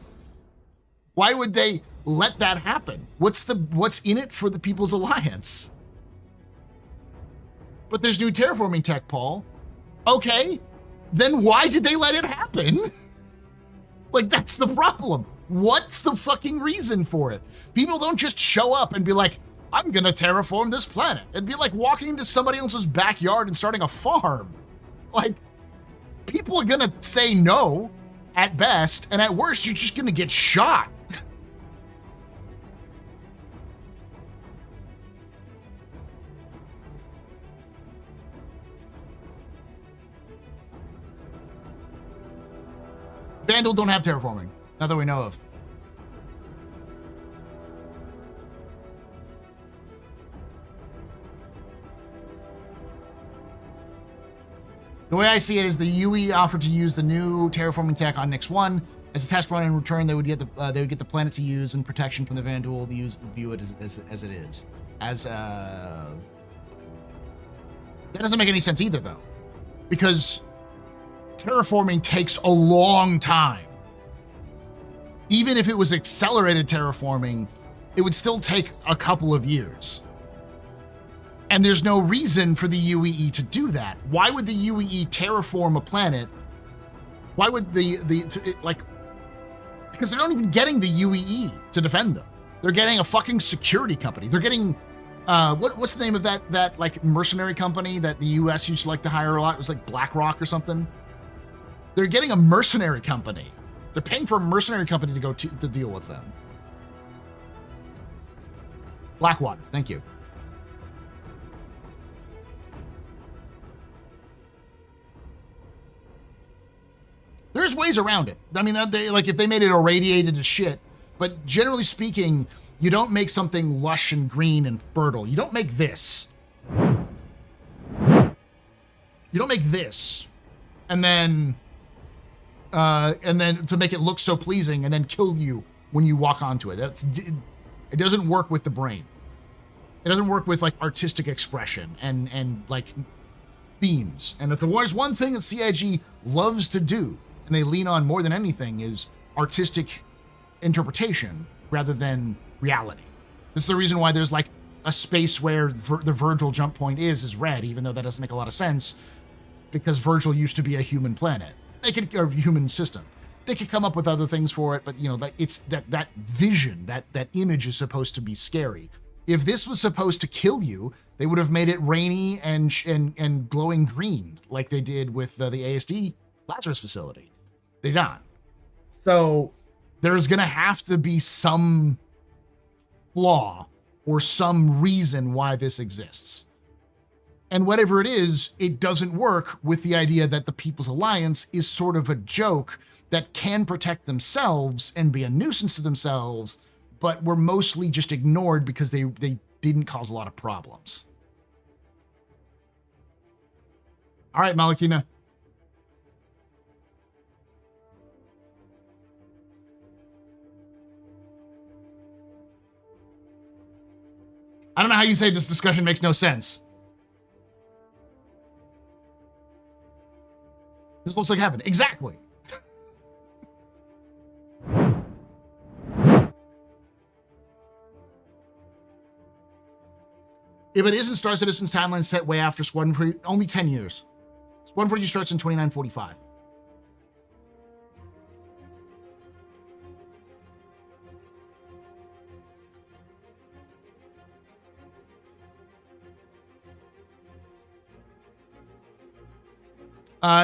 Speaker 1: Why would they let that happen? What's in it for the People's Alliance? But there's new terraforming tech, Paul. Okay, then why did they let it happen? Like, that's the problem. What's the fucking reason for it? People don't just show up and be like, I'm gonna terraform this planet. It'd be like walking into somebody else's backyard and starting a farm. Like, people are gonna say no at best, and at worst, you're just gonna get shot. Vandal don't have terraforming, not that we know of. The way I see it is the UE offered to use the new terraforming tech on Nix 1 as a test run. In return, they would get the planet to use and protection from the Vandal. View it as it is. That doesn't make any sense either, though, because terraforming takes a long time. Even if it was accelerated terraforming, it would still take a couple of years. And there's no reason for the UEE to do that. Why would the UEE terraform a planet? Why would Because they're not even getting the UEE to defend them. They're getting a fucking security company. They're getting, what's the name of that like mercenary company that the US used to like to hire a lot? It was like BlackRock or something. They're getting a mercenary company. They're paying for a mercenary company to go to deal with them. Blackwater, thank you. There's ways around it. I mean, they, like if they made it irradiated as shit, but generally speaking, you don't make something lush and green and fertile. You don't make this. You don't make this, and then to make it look so pleasing, and then kill you when you walk onto it. It doesn't work with the brain. It doesn't work with like artistic expression and like themes. And if there was one thing that CIG loves to do, and they lean on more than anything, is artistic interpretation rather than reality. This is the reason why there's like a space where the Virgil jump point is red, even though that doesn't make a lot of sense, because Virgil used to be a human planet. They could, or human system. They could come up with other things for it, but you know, that it's that vision, that image is supposed to be scary. If this was supposed to kill you, they would have made it rainy and glowing green, like they did with the ASD Lazarus facility. They don't. So there's gonna have to be some flaw or some reason why this exists. And whatever it is, it doesn't work with the idea that the People's Alliance is sort of a joke that can protect themselves and be a nuisance to themselves, but were mostly just ignored because they didn't cause a lot of problems. All right, Malakina. I don't know how you say this discussion makes no sense. This looks like heaven. Exactly. If it isn't Star Citizen's timeline set way after Squadron 3, only 10 years. Squadron 42 starts in 2945.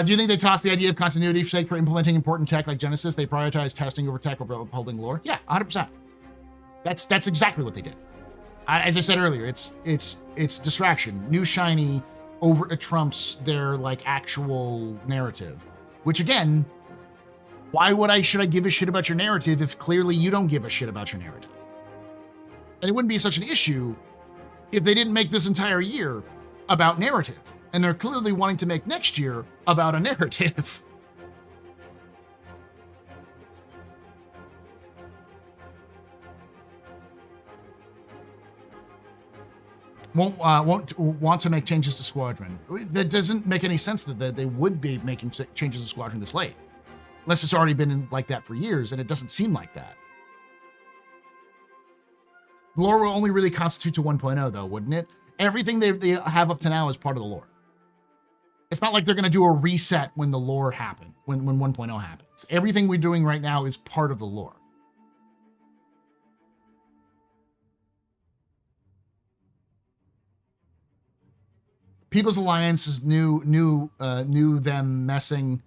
Speaker 1: Do you think they tossed the idea of continuity for sake for implementing important tech like Genesis? They prioritize testing over tech over upholding lore? Yeah, 100%. That's exactly what they did. As I said earlier, it's distraction. New shiny over trumps their like actual narrative. Which again, why should I give a shit about your narrative if clearly you don't give a shit about your narrative? And it wouldn't be such an issue if they didn't make this entire year about narrative. And they're clearly wanting to make next year about a narrative. Won't want to make changes to Squadron. That doesn't make any sense that they would be making changes to Squadron this late. Unless it's already been like that for years, and it doesn't seem like that. The lore will only really constitute to 1.0, though, wouldn't it? Everything they have up to now is part of the lore. It's not like they're going to do a reset when the lore happens, when 1.0 happens. Everything we're doing right now is part of the lore. People's Alliance is new them messing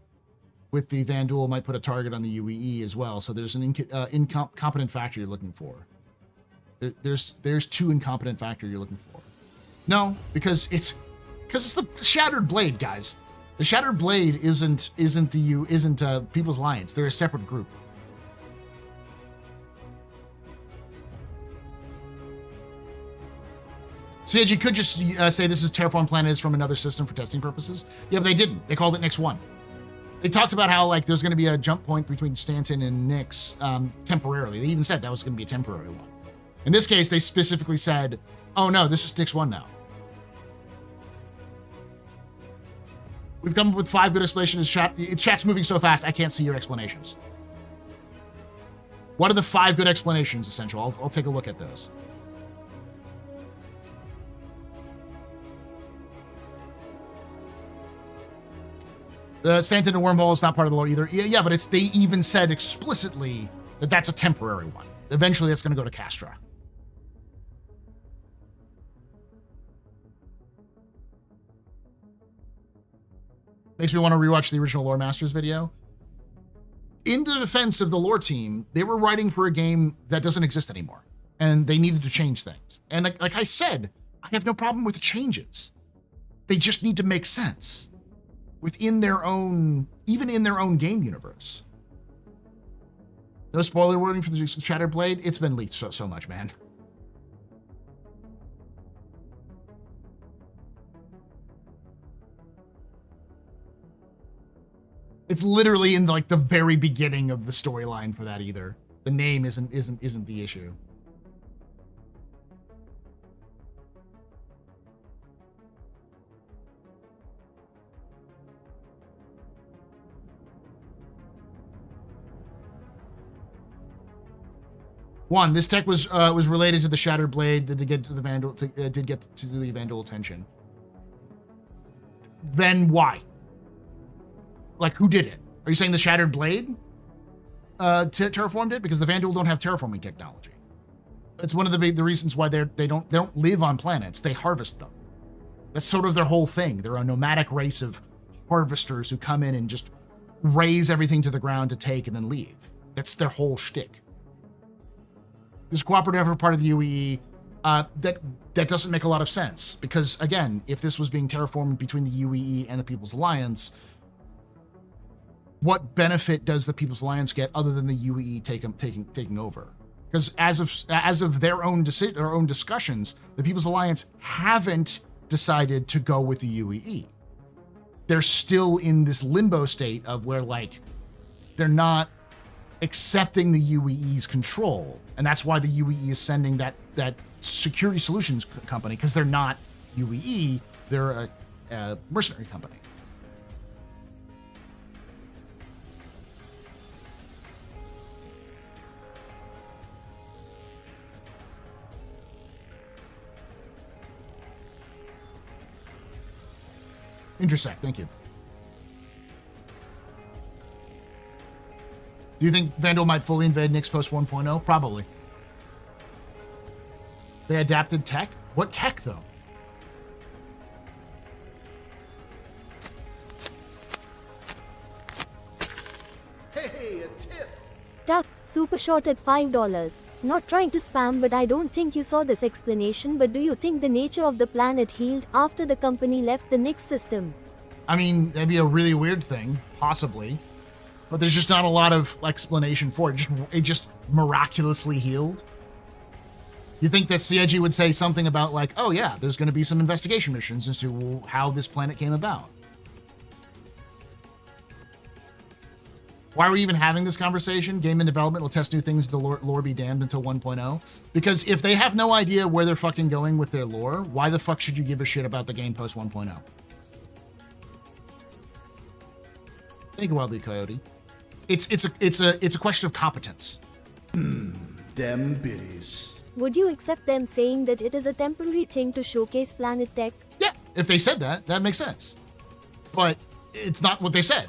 Speaker 1: with the Vandal might put a target on the UEE as well. So there's an incompetent factor you're looking for. There's two incompetent factor you're looking for. No, because it's the Shattered Blade, guys. The Shattered Blade isn't People's Alliance. They're a separate group. CIG could just say this is terraform planets from another system for testing purposes. Yeah, but they didn't. They called it Nix 1. They talked about how like there's going to be a jump point between Stanton and Nix temporarily. They even said that was going to be a temporary one. In this case, they specifically said, oh no, this is Nix 1 now. We've come up with 5 good explanations. Chat's moving so fast, I can't see your explanations. What are the 5 good explanations, Essential? I'll take a look at those. The Stanton and Wormhole is not part of the lore either. Yeah, but they even said explicitly That's a temporary one. Eventually, that's going to go to Castra. Makes me want to rewatch the original Lore Masters video. In the defense of the lore team, they were writing for a game that doesn't exist anymore, and they needed to change things. And like I said, I have no problem with the changes. They just need to make sense within their own, even in their own game universe. No spoiler warning for the Shattered Blade. It's been leaked so much, man. It's literally in like the very beginning of the storyline for that either. The name isn't the issue. One, this tech was related to the Shattered Blade that did get to the Vandal did get to the Vandal attention. Then why? Like, who did it? Are you saying the Shattered Blade terraformed it? Because the Vandal don't have terraforming technology. It's one of the reasons why they don't live on planets. They harvest them. That's sort of their whole thing. They're a nomadic race of harvesters who come in and just raze everything to the ground to take and then leave. That's their whole shtick. This cooperative effort part of the UEE, that doesn't make a lot of sense. Because, again, if this was being terraformed between the UEE and the People's Alliance, what benefit does the People's Alliance get other than the UEE taking over? Because as of their own discussions, the People's Alliance haven't decided to go with the UEE. They're still in this limbo state of where, like, they're not accepting the UEE's control, and that's why the UEE is sending that security solutions company, because they're not UEE, they're a mercenary company. Intersect, thank you. Do you think Vandal might fully invade Nyx post 1.0? Probably. They adapted tech? What tech, though?
Speaker 2: Hey, a tip!
Speaker 3: Tuck, super short at $5. Not trying to spam, but I don't think you saw this explanation. But do you think the nature of the planet healed after the company left the Nyx system?
Speaker 1: I mean, that'd be a really weird thing, possibly. But there's just not a lot of explanation for it. It just miraculously healed. You think that CIG would say something about like, oh yeah, there's going to be some investigation missions as to how this planet came about. Why are we even having this conversation? Game in development will test new things to lore be damned until 1.0. Because if they have no idea where they're fucking going with their lore, why the fuck should you give a shit about the game post 1.0? Thank you, Wildly Coyote. It's a question of competence.
Speaker 2: Dem biddies.
Speaker 3: Would you accept them saying that it is a temporary thing to showcase planet tech?
Speaker 1: Yeah, if they said that, that makes sense. But it's not what they said.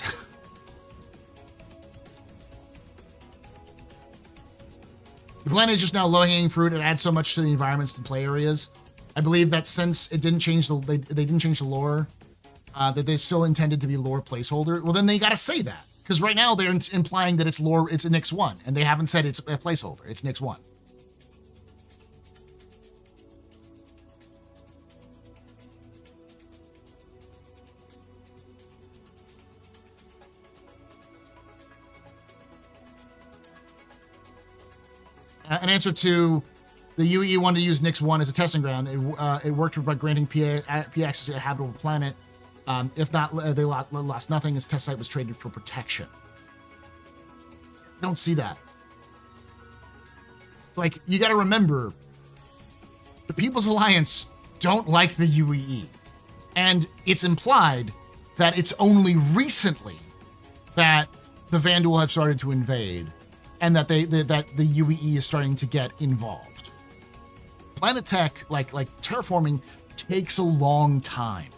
Speaker 1: The planet is just now low-hanging fruit. It adds so much to the environments and play areas. I believe that since it didn't change they didn't change the lore, that they still intended to be lore placeholder. Well, then they got to say that, because right now they're implying that it's lore. It's a Nyx 1, and they haven't said it's a placeholder. It's Nyx 1. An answer to the UEE wanted to use Nyx 1 as a testing ground. It worked by granting PA access to a habitable planet. If not, they lost nothing. His test site was traded for protection. I don't see that. Like, you got to remember, the People's Alliance don't like the UEE. And it's implied that it's only recently that the Vandal have started to invade, and that that the UEE is starting to get involved. Planet tech, like terraforming, takes a long time.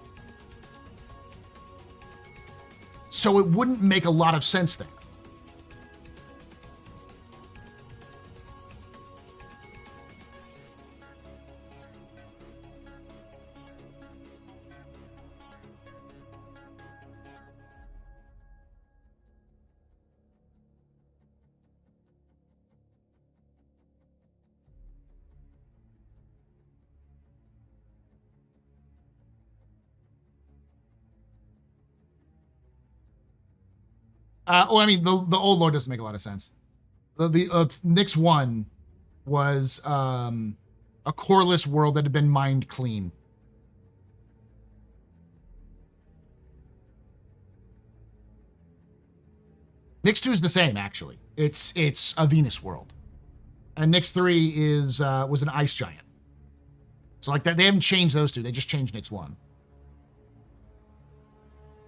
Speaker 1: So it wouldn't make a lot of sense there. I mean, the old lore doesn't make a lot of sense. The Nyx 1 was a coreless world that had been mined clean. Nyx 2 is the same, actually. It's a Venus world. And Nyx 3 is was an ice giant. So like that, they haven't changed those two. They just changed Nyx 1.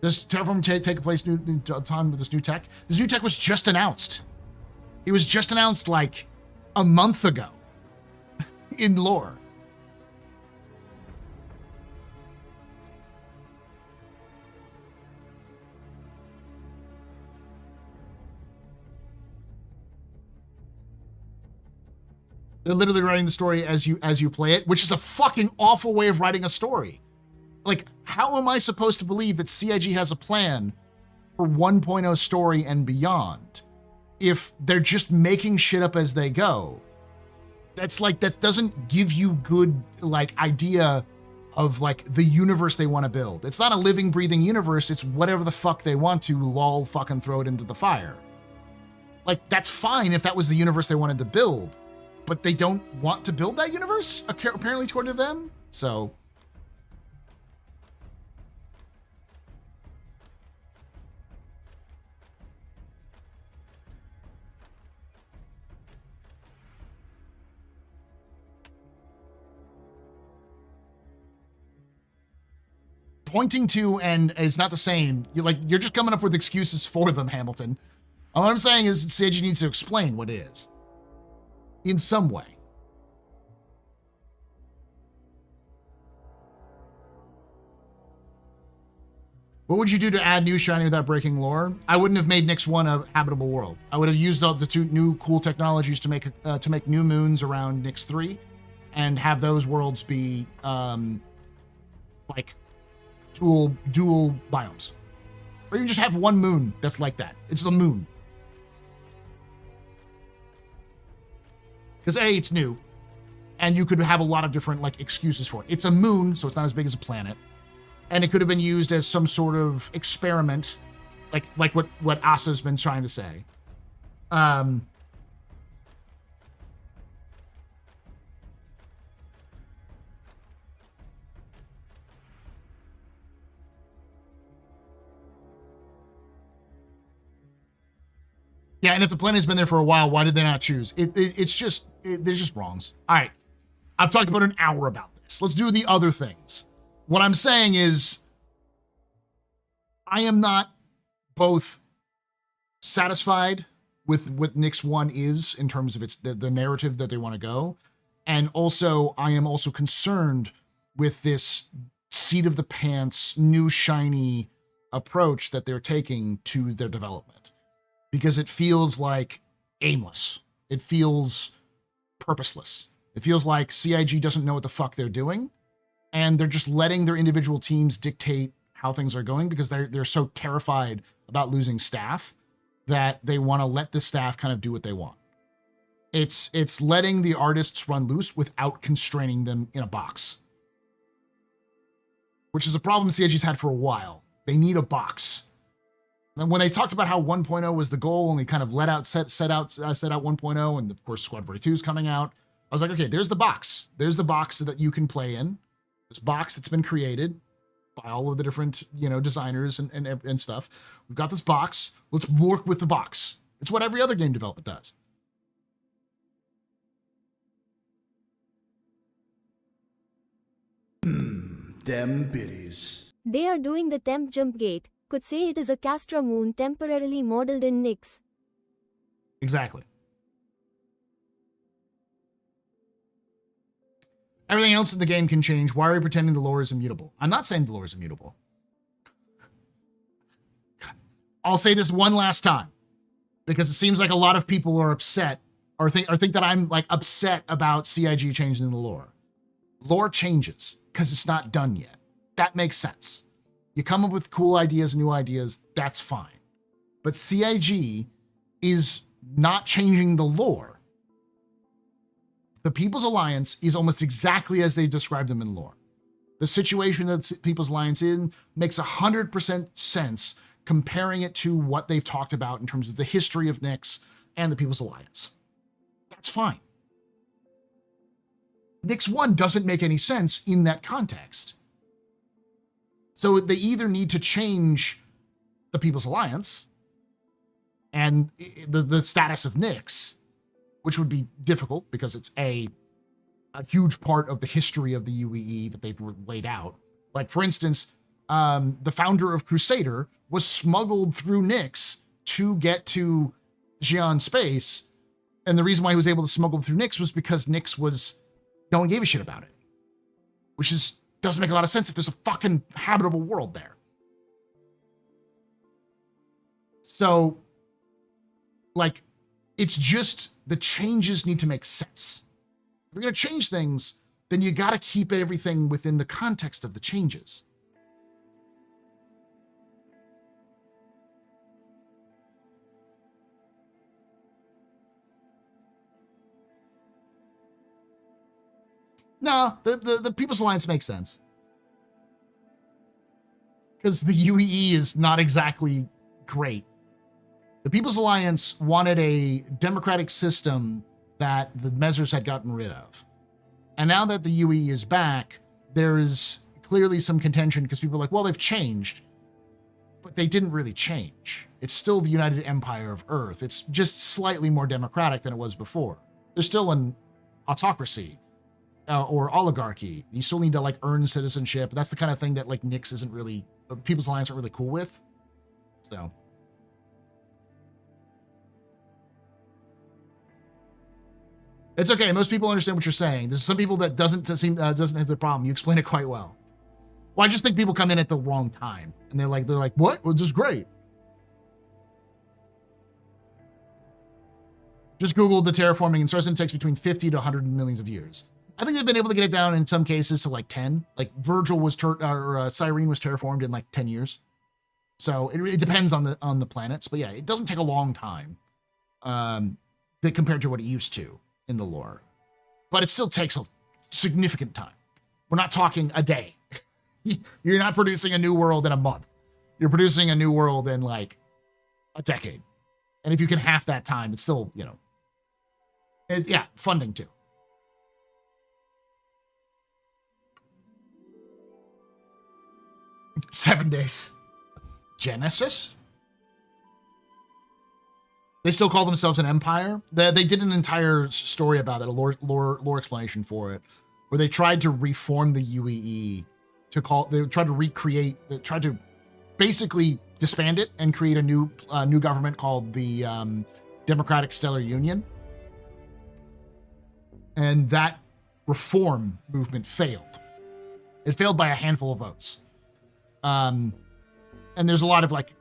Speaker 1: Does Terraform take place new time with this new tech? This new tech was just announced. It was just announced like a month ago in lore. They're literally writing the story as you play it, which is a fucking awful way of writing a story. Like, how am I supposed to believe that CIG has a plan for 1.0 story and beyond if they're just making shit up as they go? That's like, that doesn't give you good, like, idea of, like, the universe they want to build. It's not a living, breathing universe. It's whatever the fuck they want to, lol, fucking throw it into the fire. Like, that's fine if that was the universe they wanted to build. But they don't want to build that universe, apparently, toward them. So, pointing to and is not the same. You're just coming up with excuses for them, Hamilton. All I'm saying is CIG needs to explain what it is. In some way. What would you do to add new shiny without breaking lore? I wouldn't have made Nyx 1 a habitable world. I would have used all the two new cool technologies to make new moons around Nyx 3 and have those worlds be like dual biomes. Or even just have one moon that's like that. It's the moon. Because A, it's new, and you could have a lot of different like excuses for it. It's a moon, so it's not as big as a planet, and it could have been used as some sort of experiment, like what Asa's been trying to say. Yeah, and if the planet's been there for a while, why did they not choose? There's just wrongs. All right, I've talked about an hour about this. Let's do the other things. What I'm saying is, I am not both satisfied with what Nyx 1 is in terms of its the narrative that they want to go, and also I am also concerned with this seat of the pants, new shiny approach that they're taking to their development. Because it feels like aimless. It feels purposeless. It feels like CIG doesn't know what the fuck they're doing, and they're just letting their individual teams dictate how things are going because they're so terrified about losing staff that they want to let the staff kind of do what they want. It's letting the artists run loose without constraining them in a box, which is a problem CIG's had for a while. They need a box. And when they talked about how 1.0 was the goal and they kind of set out 1.0, and of course Squad 42 is coming out, I was like, okay, there's the box. There's the box that you can play in. This box that's been created by all of the different, designers and stuff. We've got this box. Let's work with the box. It's what every other game development does.
Speaker 2: Dem biddies.
Speaker 3: They are doing the temp jump gate. Could say it is a Castra moon temporarily modeled in Nyx.
Speaker 1: Exactly. Everything else in the game can change. Why are we pretending the lore is immutable? I'm not saying the lore is immutable. I'll say this one last time, because it seems like a lot of people are upset or think that I'm like upset about CIG changing the lore. Lore changes because it's not done yet. That makes sense. You come up with cool ideas, new ideas, that's fine. But CIG is not changing the lore. The People's Alliance is almost exactly as they described them in lore. The situation that People's Alliance in makes 100% sense comparing it to what they've talked about in terms of the history of Nyx and the People's Alliance. That's fine. Nyx 1 doesn't make any sense in that context. So they either need to change the People's Alliance and the status of Nyx, which would be difficult because it's a huge part of the history of the UEE that they've laid out. Like, for instance, the founder of Crusader was smuggled through Nyx to get to Xi'an space. And the reason why he was able to smuggle through Nyx was because Nyx was, no one gave a shit about it. Which doesn't make a lot of sense if there's a fucking habitable world there. So, like, it's just the changes need to make sense. If you're going to change things, then you got to keep everything within the context of the changes. No, the People's Alliance makes sense. Because the UEE is not exactly great. The People's Alliance wanted a democratic system that the Mezzers had gotten rid of. And now that the UEE is back, there is clearly some contention because people are like, well, they've changed. But they didn't really change. It's still the United Empire of Earth. It's just slightly more democratic than it was before. There's still an autocracy. Or oligarchy. You still need to like earn citizenship. That's the kind of thing that like Nyx isn't really, People's Alliance aren't really cool with. So. It's okay. Most people understand what you're saying. There's some people that doesn't have the problem. You explain it quite well. Well, I just think people come in at the wrong time and they're like, what? Well, this is great. Just Google the terraforming and Sarsen takes between 50 to 100 millions of years. I think they've been able to get it down in some cases to like 10. Like Virgil was, Cyrene was terraformed in like 10 years. So it depends on the planets, but yeah, it doesn't take a long time compared to what it used to in the lore. But it still takes a significant time. We're not talking a day. You're not producing a new world in a month. You're producing a new world in like a decade. And if you can half that time, it's still, funding too. 7 days. Genesis? They still call themselves an empire. They did an entire story about it, a lore explanation for it, where they tried to reform the UEE they tried to basically disband it and create a new government called the Democratic Stellar Union. And that reform movement failed. It failed by a handful of votes. And there's a lot of like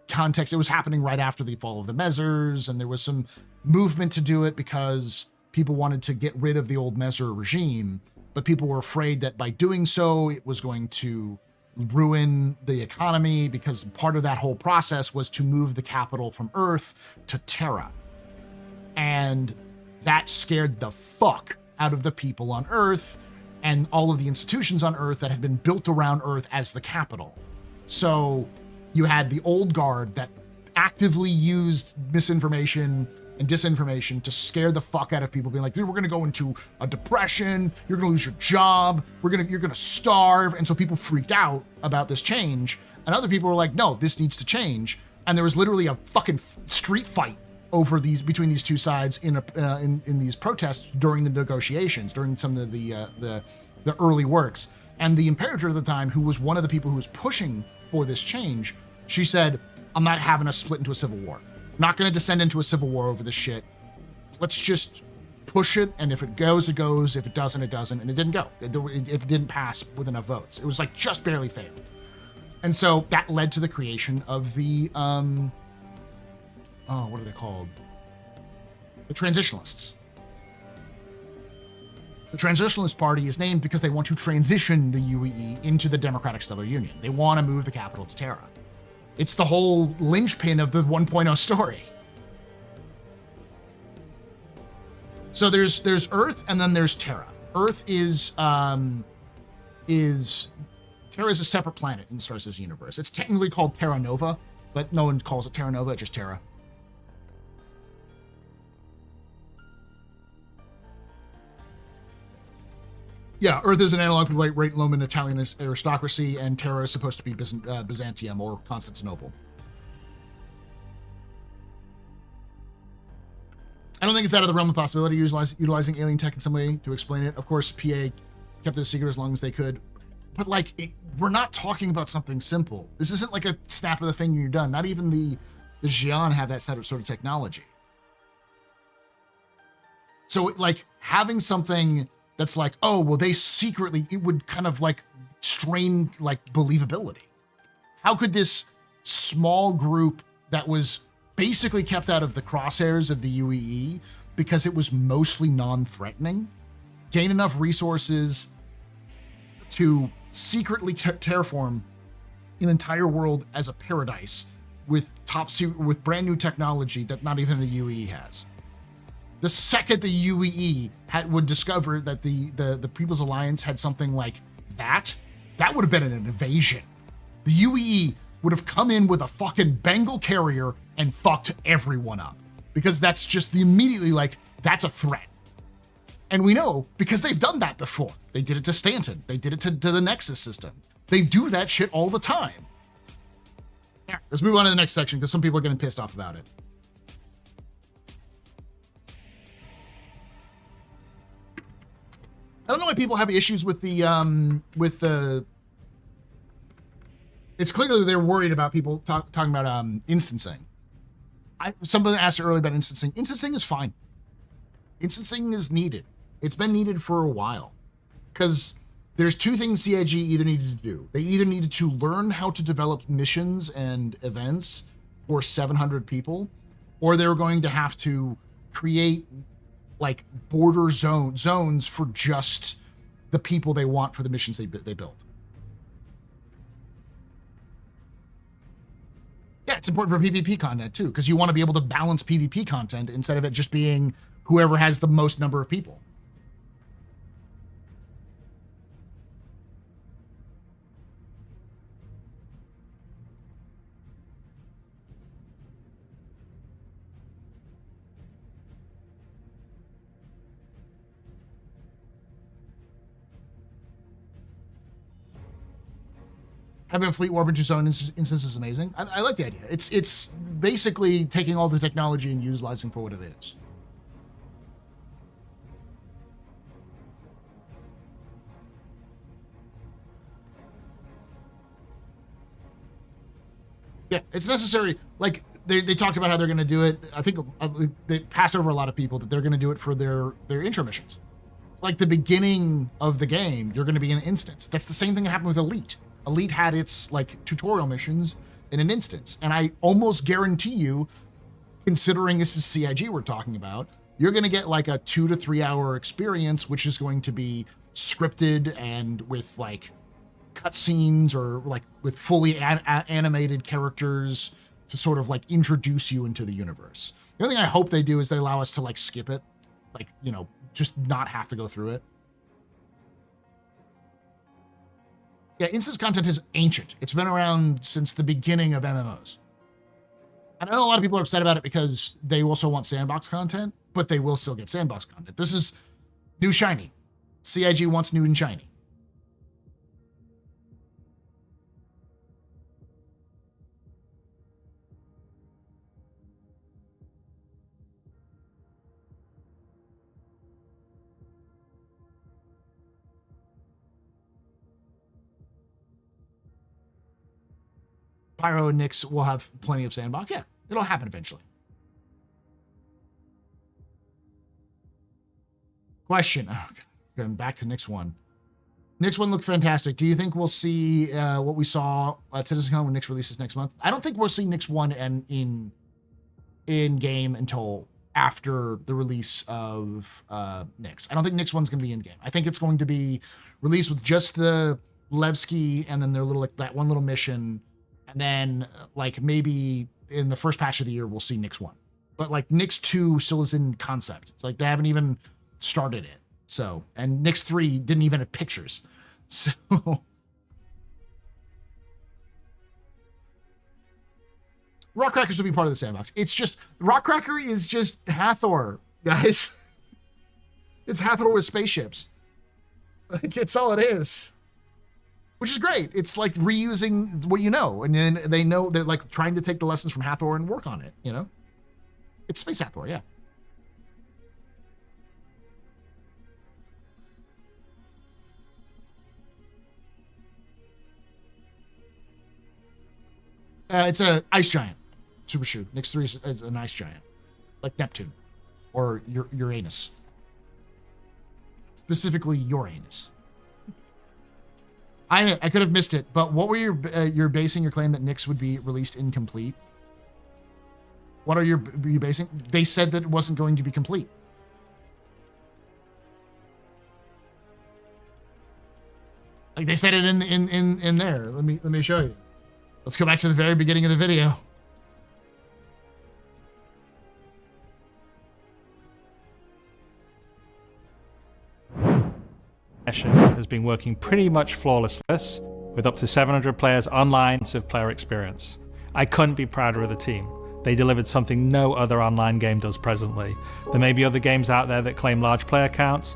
Speaker 1: context. It was happening right after the fall of the Mezzers, and there was some movement to do it because people wanted to get rid of the old Mezzer regime, but people were afraid that by doing so, it was going to ruin the economy because part of that whole process was to move the capital from Earth to Terra. And that scared the fuck out of the people on Earth and all of the institutions on Earth that had been built around Earth as the capital. So you had the old guard that actively used misinformation and disinformation to scare the fuck out of people, being like, dude, we're going to go into a depression. You're going to lose your job. You're going to starve. And so people freaked out about this change. And other people were like, no, this needs to change. And there was literally a fucking street fight over between these two sides in these protests during the negotiations, during some of the early works. And the Imperator at the time, who was one of the people who was pushing for this change, she said, I'm not having us split into a civil war. Not going to descend into a civil war over this shit. Let's just push it, and if it goes, it goes. If it doesn't, it doesn't. And it didn't go. It didn't pass with enough votes. It was like just barely failed. And so that led to the creation of the, what are they called? The Transitionalists. The Transitionalist Party is named because they want to transition the UEE into the Democratic Stellar Union. They want to move the capital to Terra. It's the whole linchpin of the 1.0 story. So there's Earth and then there's Terra. Earth is Terra is a separate planet in the Star System universe. It's technically called Terra Nova, but no one calls it Terra Nova, just Terra. Yeah, Earth is an analog for the late Roman Italian aristocracy, and Terra is supposed to be Byzantium or Constantinople. I don't think it's out of the realm of possibility utilizing alien tech in some way to explain it. Of course, PA kept it a secret as long as they could. But, like, we're not talking about something simple. This isn't like a snap of the finger and you're done. Not even the Xi'an have that sort of technology. So, like, having something that's like, oh, well, they secretly, it would kind of, like, strain, like, believability. How could this small group that was basically kept out of the crosshairs of the UEE because it was mostly non-threatening, gain enough resources to secretly terraform an entire world as a paradise with with brand new technology that not even the UEE has? The second the UEE would discover that the People's Alliance had something like that would have been an invasion. The UEE would have come in with a fucking Bengal carrier and fucked everyone up, because that's just immediately like, that's a threat. And we know because they've done that before. They did it to Stanton. They did it to the Nexus system. They do that shit all the time. Yeah, let's move on to the next section because some people are getting pissed off about it. I don't know why people have issues with the it's clearly they're worried about people talking about instancing. Somebody asked earlier about instancing. Instancing is fine. Instancing is needed. It's been needed for a while. Because there's two things CIG either needed to do. They either needed to learn how to develop missions and events for 700 people, or they were going to have to create like border zones for just the people they want for the missions they build. Yeah, it's important for PvP content too, because you want to be able to balance PvP content instead of it just being whoever has the most number of people. Having a fleet warp into its own instance is amazing. I like the idea. It's basically taking all the technology and utilizing for what it is. Yeah, it's necessary. Like they talked about how they're going to do it. I think they passed over a lot of people that they're going to do it for their intro missions. Like the beginning of the game, you're going to be in an instance. That's the same thing that happened with Elite. Elite had its like tutorial missions in an instance. And I almost guarantee you, considering this is CIG we're talking about, you're going to get like a 2 to 3 hour experience, which is going to be scripted and with like cutscenes or like with fully animated characters to sort of like introduce you into the universe. The only thing I hope they do is they allow us to like skip it, like, you know, just not have to go through it. Yeah, instance content is ancient. It's been around since the beginning of MMOs. And I know a lot of people are upset about it because they also want sandbox content, but they will still get sandbox content. This is new shiny. CIG wants new and shiny. Pyro and Nyx will have plenty of sandbox. Yeah, it'll happen eventually. Question. Oh, God. Going back to Nyx 1. Nyx 1 looked fantastic. Do you think we'll see what we saw at Citcon when Nyx releases next month? I don't think we'll see Nyx 1 in game until after the release of Nyx. I don't think Nyx 1's going to be in game. I think it's going to be released with just the Levski and then their little, like, that one little mission. And then, like, maybe in the first patch of the year, we'll see Nyx 1. But, like, Nyx 2 still is in concept. It's like, they haven't even started it. So, and Nyx 3 didn't even have pictures. So... Rockcrackers would be part of the sandbox. It's just, Rockcracker is just Hathor, guys. It's Hathor with spaceships. Like, it's all it is. Which is great. It's like reusing what you know. And then they know, they're like trying to take the lessons from Hathor and work on it, you know? It's Space Hathor, yeah. It's a ice giant. Super shoot. Nyx 3 is an ice giant. Like Neptune. Or Uranus. Specifically Uranus. I could have missed it, but what were you're basing your claim that Nyx would be released incomplete? What are you basing? They said that it wasn't going to be complete. Like they said it in there. Let me show you. Let's go back to the very beginning of the video.
Speaker 5: Has been working pretty much flawlessly with up to 700 players online of player experience. I couldn't be prouder of the team. They delivered something no other online game does presently. There may be other games out there that claim large player counts.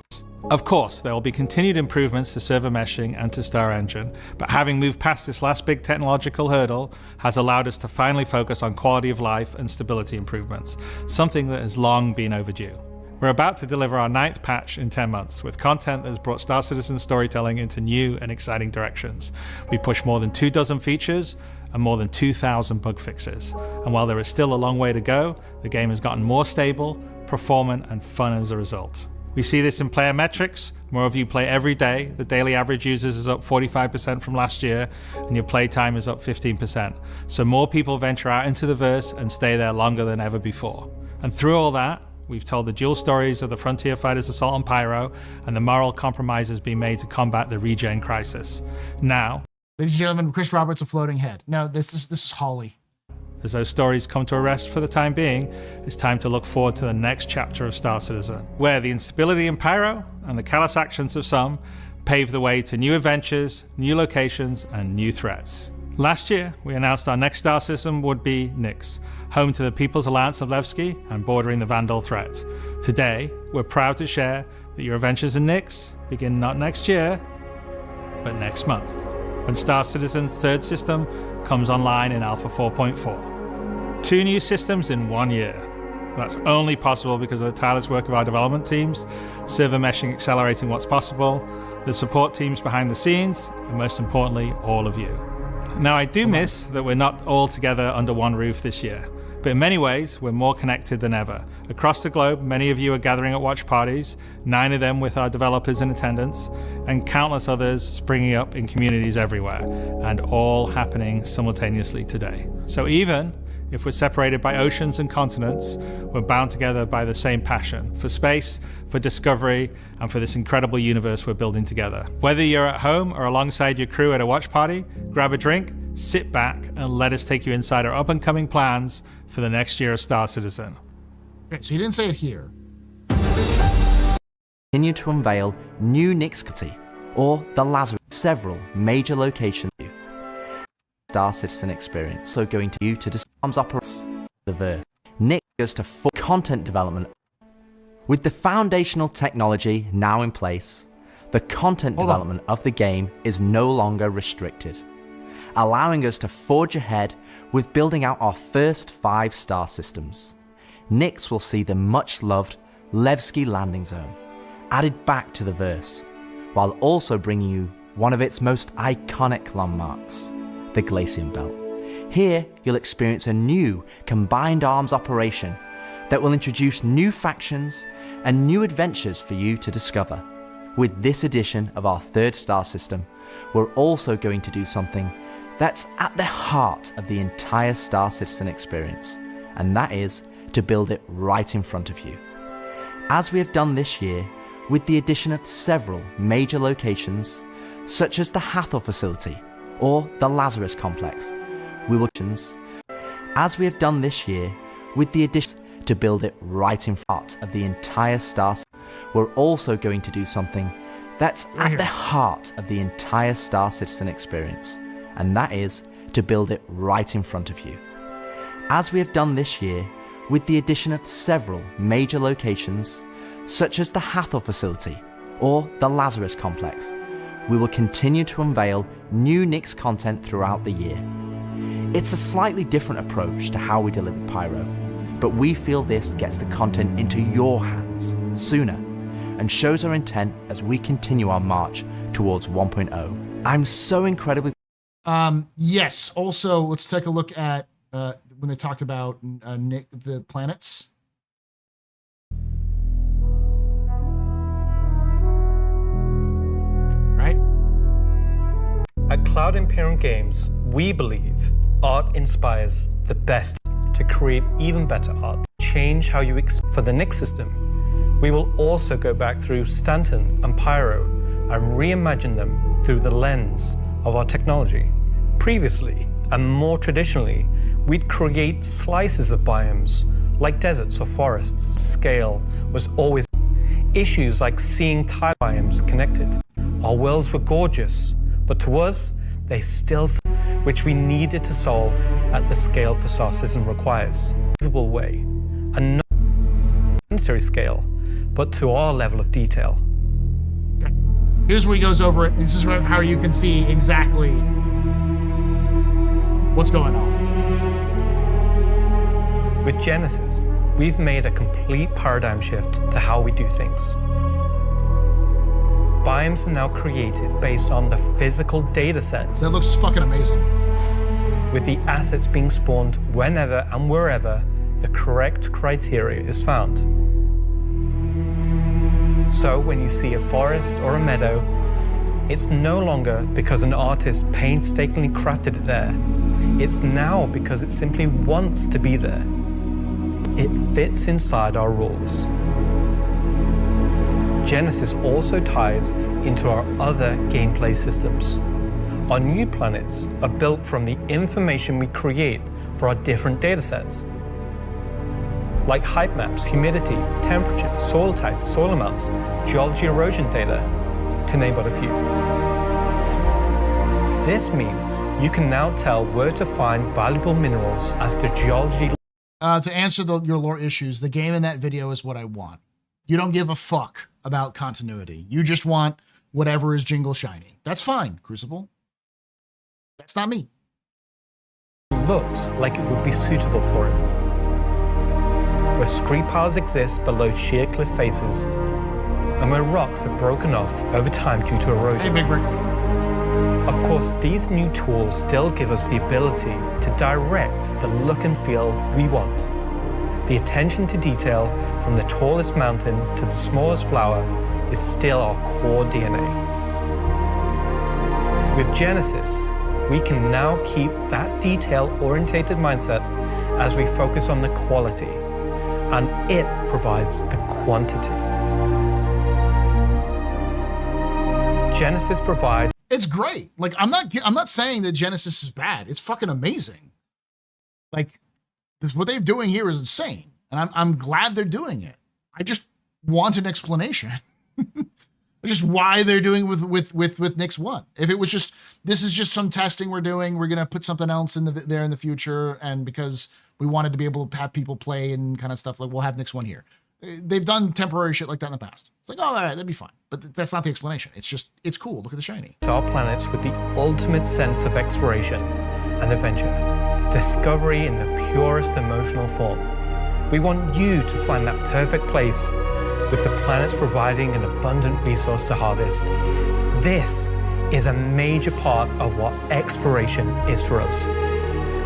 Speaker 5: Of course, there will be continued improvements to server meshing and to Star Engine, but having moved past this last big technological hurdle has allowed us to finally focus on quality of life and stability improvements, something that has long been overdue. We're about to deliver our 9th patch in 10 months, with content that has brought Star Citizen storytelling into new and exciting directions. We pushed more than 24 features and more than 2,000 bug fixes. And while there is still a long way to go, the game has gotten more stable, performant, and fun as a result. We see this in player metrics. More of you play every day. The daily average users is up 45% from last year, and your play time is up 15%. So more people venture out into the verse and stay there longer than ever before. And through all that, we've told the dual stories of the Frontier Fighters Assault on Pyro and the moral compromises being made to combat the regen crisis. Now,
Speaker 1: ladies and gentlemen, Chris Roberts, a floating head. No, this is Holly.
Speaker 5: As those stories come to a rest for the time being, it's time to look forward to the next chapter of Star Citizen, where the instability in Pyro and the callous actions of some pave the way to new adventures, new locations, and new threats. Last year, we announced our next star system would be Nyx, home to the People's Alliance of Levski and bordering the Vandal threat. Today, we're proud to share that your adventures in Nyx begin not next year, but next month, when Star Citizen's 3rd system comes online in Alpha 4.4. 2 new systems in 1 year. That's only possible because of the tireless work of our development teams, server meshing accelerating what's possible, the support teams behind the scenes, and most importantly, all of you. Now, I do miss that we're not all together under one roof this year, but in many ways, we're more connected than ever. Across the globe, many of you are gathering at watch parties, 9 of them with our developers in attendance, and countless others springing up in communities everywhere, and all happening simultaneously today. So even if we're separated by oceans and continents, we're bound together by the same passion for space, for discovery, and for this incredible universe we're building together. Whether you're at home or alongside your crew at a watch party, grab a drink, sit back, and let us take you inside our up-and-coming plans for the next year of Star Citizen.
Speaker 1: Okay, so you didn't say it here.
Speaker 6: Continue to unveil new Nyx or the Lazarus, several major locations. Star Citizen experience, so going to you to disarms operates the verse. Nyx goes to full content development. With the foundational technology now in place, the content development of the game is no longer restricted, allowing us to forge ahead with building out our first 5 star systems. Nyx will see the much-loved Levski landing zone added back to the verse, while also bringing you one of its most iconic landmarks, the Glacium Belt. Here, you'll experience a new combined arms operation that will introduce new factions and new adventures for you to discover. With this edition of our 3rd star system, we're also going to do something that's at the heart of the entire Star Citizen experience, and that is to build it right in front of you. As we have done this year, with the addition of several major locations, such as the Hathor facility or the Lazarus complex, we will as we have done this year, with the addition to build it right in front of the entire Star Citizen, we're also going to do something that's at the heart of the entire Star Citizen experience, and that is to build it right in front of you. as we have done this year with the addition of several major locations, such as the Hathor facility or the Lazarus complex. We will continue to unveil new Nyx content throughout the year. It's a slightly different approach to how we deliver Pyro, but we feel this gets the content into your hands sooner and shows our intent as we continue our march towards 1.0. I'm so incredibly...
Speaker 1: Yes, also, let's take a look at when they talked about the planets. Right?
Speaker 7: At Cloud Imperium Games, we believe art inspires the best to create even better art. Change how you for the Nyx system. We will also go back through Stanton and Pyro and reimagine them through the lens of our technology. Previously, and more traditionally, we'd create slices of biomes, like deserts or forests. Scale was always issues like seeing tile biomes connected. Our worlds were gorgeous, but to us, they still, which we needed to solve at the scale the Star System requires. Achievable way, and not planetary scale, but to our level of detail.
Speaker 1: Here's where he goes over it. This is how you can see exactly what's going on.
Speaker 7: With Genesis, we've made a complete paradigm shift to how we do things. Biomes are now created based on the physical data sets.
Speaker 1: That looks fucking amazing.
Speaker 7: With the assets being spawned whenever and wherever the correct criteria is found. So when you see a forest or a meadow, it's no longer because an artist painstakingly crafted it there. It's now because it simply wants to be there. It fits inside our rules. Genesis also ties into our other gameplay systems. Our new planets are built from the information we create for our different datasets, like height maps, humidity, temperature, soil type, soil amounts, geology erosion data, to name but a few. This means you can now tell where to find valuable minerals as the geology.
Speaker 1: To answer your lore issues, the game in that video is what I want. You don't give a fuck about continuity. You just want whatever is jingle shiny. That's fine, Crucible. That's not me.
Speaker 7: Looks like it would be suitable for it. Where scree piles exist below sheer cliff faces, and where rocks have broken off over time due to erosion.
Speaker 1: Hey, Big Brick.
Speaker 7: Of course, these new tools still give us the ability to direct the look and feel we want. The attention to detail from the tallest mountain to the smallest flower is still our core DNA. With Genesis, we can now keep that detail-orientated mindset as we focus on the quality, and it provides the quantity. Genesis provides.
Speaker 1: It's great. Like, I'm not saying that Genesis is bad. It's fucking amazing. Like, what they're doing here is insane, and I'm glad they're doing it. I just want an explanation. Just why they're doing with Nyx 1. If it was just, this is just some testing we're doing, we're gonna put something else there in the future, and because we wanted to be able to have people play and kind of stuff, like we'll have Nyx 1 here. They've done temporary shit like that in the past. It's like, oh, all right, that'd be fine. But that's not the explanation. It's just, it's cool. Look at the shiny.
Speaker 7: Our planets with the ultimate sense of exploration and adventure. Discovery in the purest emotional form. We want you to find that perfect place with the planets providing an abundant resource to harvest. This is a major part of what exploration is for us.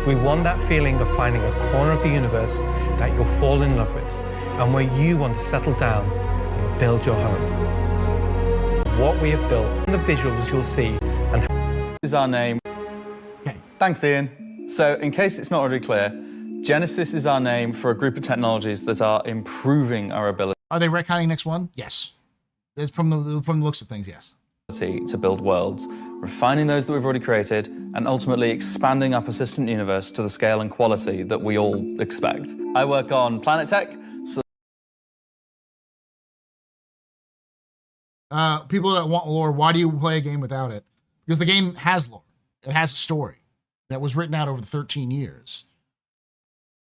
Speaker 7: We want that feeling of finding a corner of the universe that you'll fall in love with, and where you want to settle down and build your home. What we have built, and the visuals you'll see, and
Speaker 8: this is our name.
Speaker 1: Okay.
Speaker 8: Thanks, Ian. So, in case it's not already clear, Genesis is our name for a group of technologies that are improving our ability
Speaker 1: Are they retconning Nyx 1? Yes. It's from the looks of things, yes.
Speaker 8: to build worlds, refining those that we've already created, and ultimately expanding our persistent universe to the scale and quality that we all expect. I work on planet tech, so
Speaker 1: people that want lore, why do you play a game without it? Because the game has lore. It has a story that was written out over the 13 years.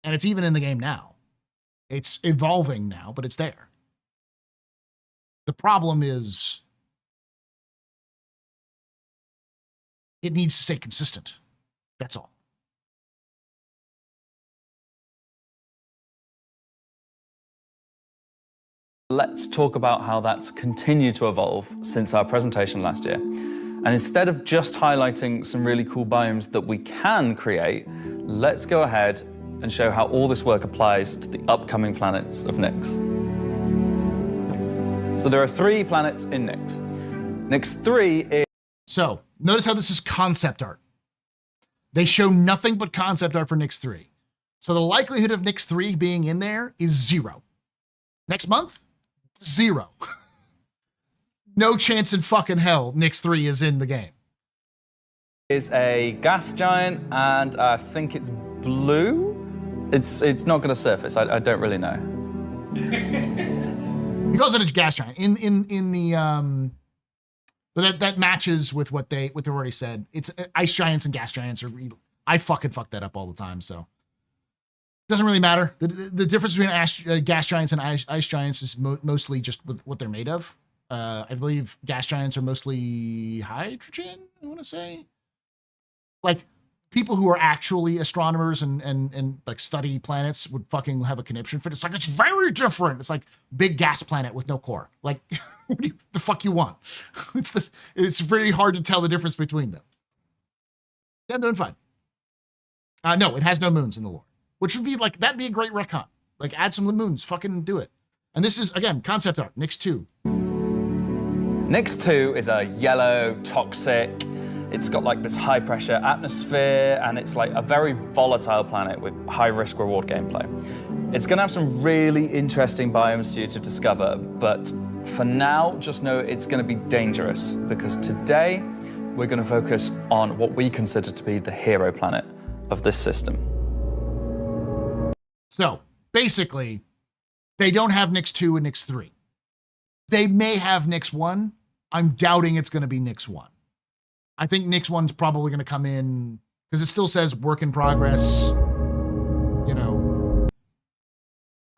Speaker 1: And it's even in the game now. It's evolving now, but it's there. The problem is it needs to stay consistent. That's all.
Speaker 8: Let's talk about how that's continued to evolve since our presentation last year. And instead of just highlighting some really cool biomes that we can create, let's go ahead and show how all this work applies to the upcoming planets of Nyx. So there are 3 planets in Nyx. Nyx 3 is...
Speaker 1: So, notice how this is concept art. They show nothing but concept art for Nyx 3. So the likelihood of Nyx 3 being in there is 0. Next month? 0. No chance in fucking hell Nyx 3 is in the game.
Speaker 8: Is a gas giant, and I think it's blue. It's not going to surface. I don't really know.
Speaker 1: He calls it a gas giant. In the but that matches with what they already said. It's ice giants and gas giants are. I fucking fuck that up all the time. So it doesn't really matter. The difference between gas giants and ice giants is mostly just with what they're made of. I believe gas giants are mostly hydrogen. I want to say, like, people who are actually astronomers and like study planets would fucking have a conniption for it. It's like, it's very different. It's like big gas planet with no core. Like, what the fuck you want? It's really hard to tell the difference between them. Yeah, I'm doing fine. No, it has no moons in the lore, which would be like, that'd be a great retcon. Like, add some moons, fucking do it. And this is, again, concept art, Nyx 2.
Speaker 8: Nyx 2 is a yellow, toxic, it's got like this high pressure atmosphere, and it's like a very volatile planet with high risk reward gameplay. It's gonna have some really interesting biomes for you to discover, but for now, just know it's gonna be dangerous, because today we're gonna focus on what we consider to be the hero planet of this system.
Speaker 1: So basically, they don't have Nyx 2 and Nyx 3. They may have Nyx 1. I'm doubting it's gonna be Nyx 1. I think Nyx 1's probably going to come in because it still says work in progress. You know,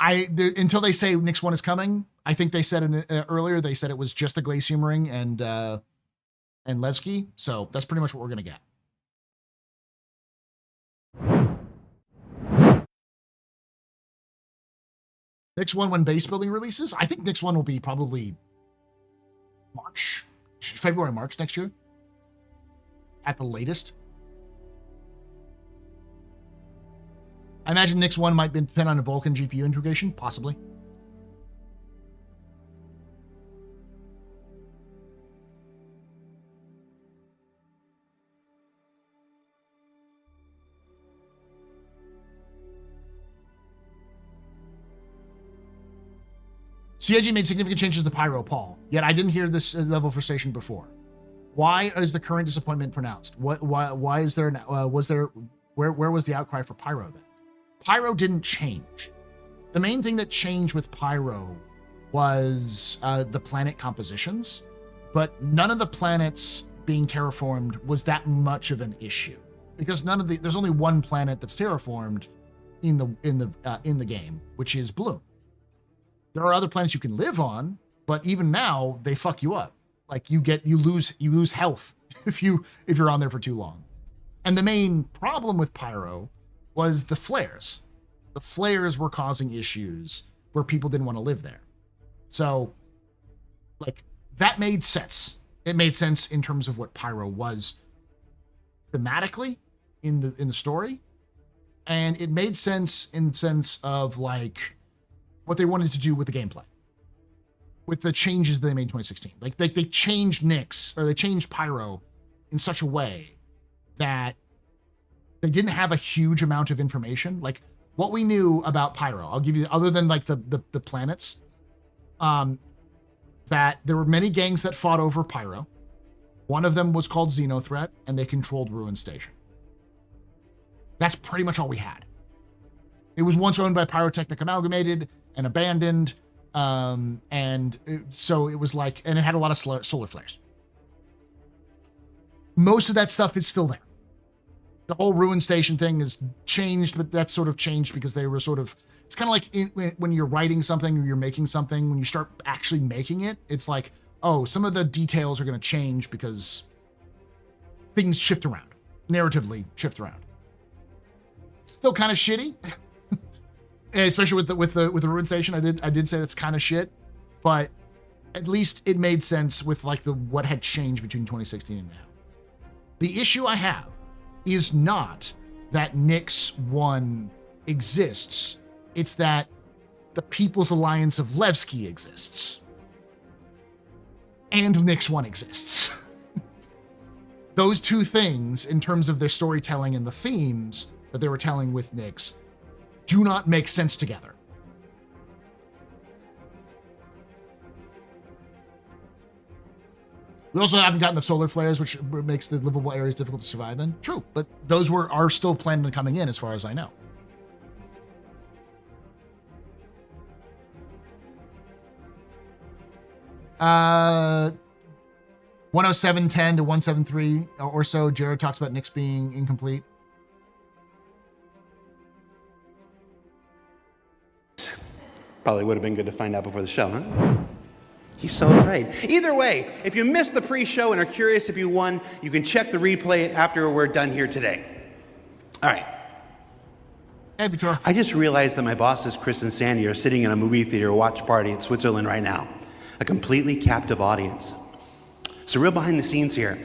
Speaker 1: until they say Nyx 1 is coming, I think they said earlier, they said it was just the Glacium Ring and Levski. So that's pretty much what we're going to get. Nyx 1 when base building releases. I think Nyx 1 will be probably February, March next year. At the latest. I imagine Nyx 1 might depend on a Vulkan GPU integration, possibly. CIG made significant changes to Pyro, Paul, yet I didn't hear this level for station before. Why is the current disappointment pronounced? Why is there, where was the outcry for Pyro then? Pyro didn't change. The main thing that changed with Pyro was the planet compositions, but none of the planets being terraformed was that much of an issue, because there's only one planet that's terraformed in the game, which is Bloom. There are other planets you can live on, but even now they fuck you up. Like you lose health if you're on there for too long. And the main problem with Pyro was the flares. The flares were causing issues where people didn't want to live there. So like that made sense. It made sense in terms of what Pyro was thematically in the story. And it made sense in the sense of like what they wanted to do with the gameplay. With the changes that they made in 2016. Like they changed Nyx, or they changed Pyro in such a way that they didn't have a huge amount of information. Like what we knew about Pyro, I'll give you, other than like the planets, that there were many gangs that fought over Pyro. One of them was called Xenothreat, and they controlled Ruin Station. That's pretty much all we had. It was once owned by Pyrotechnic Amalgamated and abandoned. So it was like, and it had a lot of solar flares. Most of that stuff is still there. The whole Ruin Station thing is changed, but that's sort of changed because they were sort of, it's kind of like when you're writing something or you're making something, when you start actually making it, it's like, oh, some of the details are going to change because things shift around, narratively shift around. Still kind of shitty, especially with the Ruin Station. I did say that's kind of shit, but at least it made sense with like what had changed between 2016 and now. The issue I have is not that Nyx 1 exists. It's that the People's Alliance of Levski exists. And Nyx 1 exists. Those two things, in terms of their storytelling and the themes that they were telling with Nyx, do not make sense together. We also haven't gotten the solar flares, which makes the livable areas difficult to survive in. True, but those are still planned on coming in, as far as I know. Uh, 107.10 to 173 or so. Jared talks about Nyx being incomplete.
Speaker 9: Probably would have been good to find out before the show, huh? He's so afraid. Either way, if you missed the pre-show and are curious if you won, you can check the replay after we're done here today. All right.
Speaker 1: Hey, Victor.
Speaker 9: I just realized that my bosses, Chris and Sandy, are sitting in a movie theater watch party in Switzerland right now. A completely captive audience. So real behind the scenes here.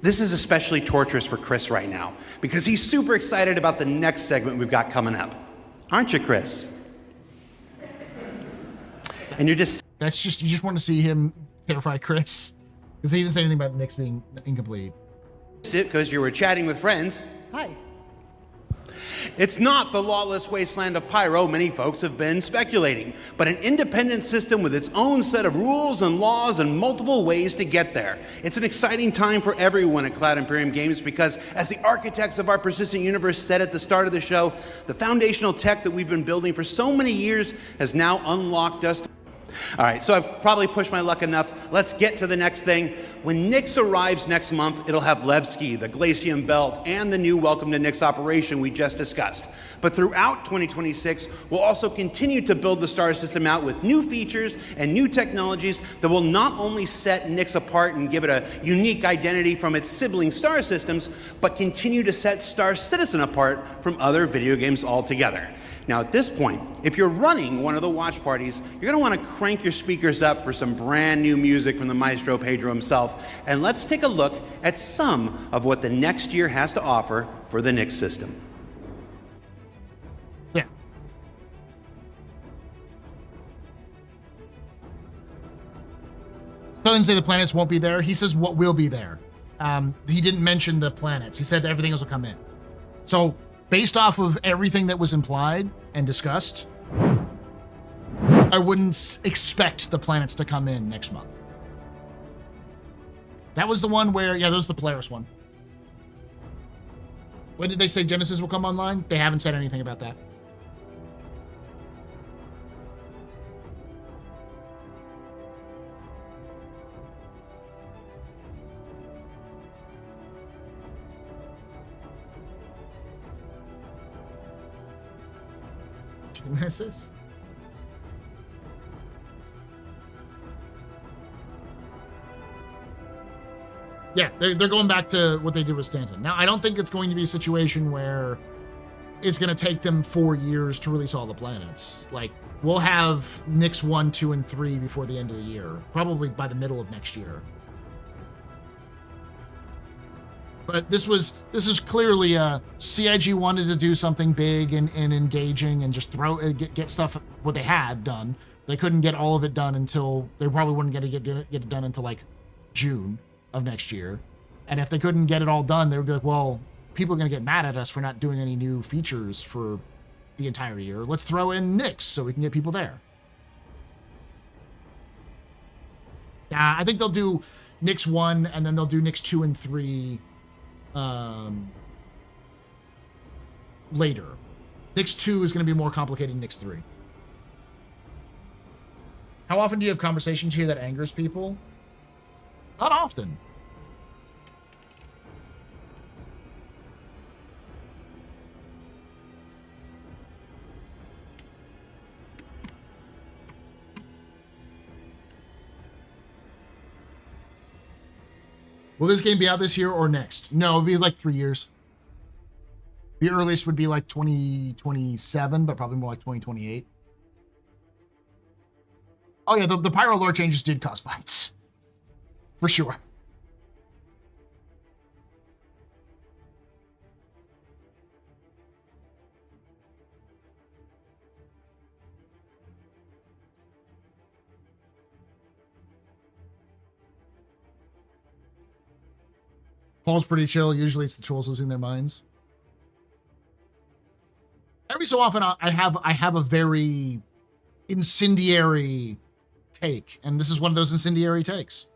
Speaker 9: This is especially torturous for Chris right now because he's super excited about the next segment we've got coming up. Aren't you, Chris? And you're just...
Speaker 1: You just want to see him terrify Chris. Because he didn't say anything about Nyx being incomplete.
Speaker 9: Because you were chatting with friends.
Speaker 1: Hi.
Speaker 9: It's not the lawless wasteland of Pyro many folks have been speculating, but an independent system with its own set of rules and laws and multiple ways to get there. It's an exciting time for everyone at Cloud Imperium Games because, as the architects of our persistent universe said at the start of the show, the foundational tech that we've been building for so many years has now unlocked us. All right, so I've probably pushed my luck enough. Let's get to the next thing. When Nyx arrives next month, it'll have Levski, the Glacium Belt, and the new Welcome to Nyx operation we just discussed. But throughout 2026, we'll also continue to build the star system out with new features and new technologies that will not only set Nyx apart and give it a unique identity from its sibling star systems, but continue to set Star Citizen apart from other video games altogether. Now at this point, if you're running one of the watch parties, you're going to want to crank your speakers up for some brand new music from the maestro Pedro himself, and let's take a look at some of what the next year has to offer for the Nyx system.
Speaker 1: Yeah. Still didn't say the planets won't be there. He says what will be there. He didn't mention the planets. He said everything else will come in. So, based off of everything that was implied and discussed, I wouldn't expect the planets to come in next month. That was the one where, yeah, that was the Polaris one. When did they say Genesis will come online? They haven't said anything about that. Genesis? Yeah, they're going back to what they did with Stanton. Now, I don't think it's going to be a situation where it's going to take them 4 years to release all the planets. Like, we'll have Nyx 1, 2, and 3 before the end of the year. Probably by the middle of next year. But this is clearly CIG wanted to do something big and engaging and just get stuff, what they had done. They couldn't get all of it done until, they probably wouldn't get it done until like June of next year. And if they couldn't get it all done, they would be like, well, people are going to get mad at us for not doing any new features for the entire year. Let's throw in Nyx so we can get people there. Yeah, I think they'll do Nyx 1 and then they'll do Nyx 2 and 3 later. Nyx 2 is going to be more complicated than Nyx 3. How often do you have conversations here that angers people? Not often. Will this game be out this year or next? No, it'll be like 3 years. The earliest would be like 2027, but probably more like 2028. Oh yeah, the pyro lore changes did cause fights. For sure. Paul's pretty chill. Usually it's the trolls losing their minds. Every so often I have a very incendiary take, and this is one of those incendiary takes.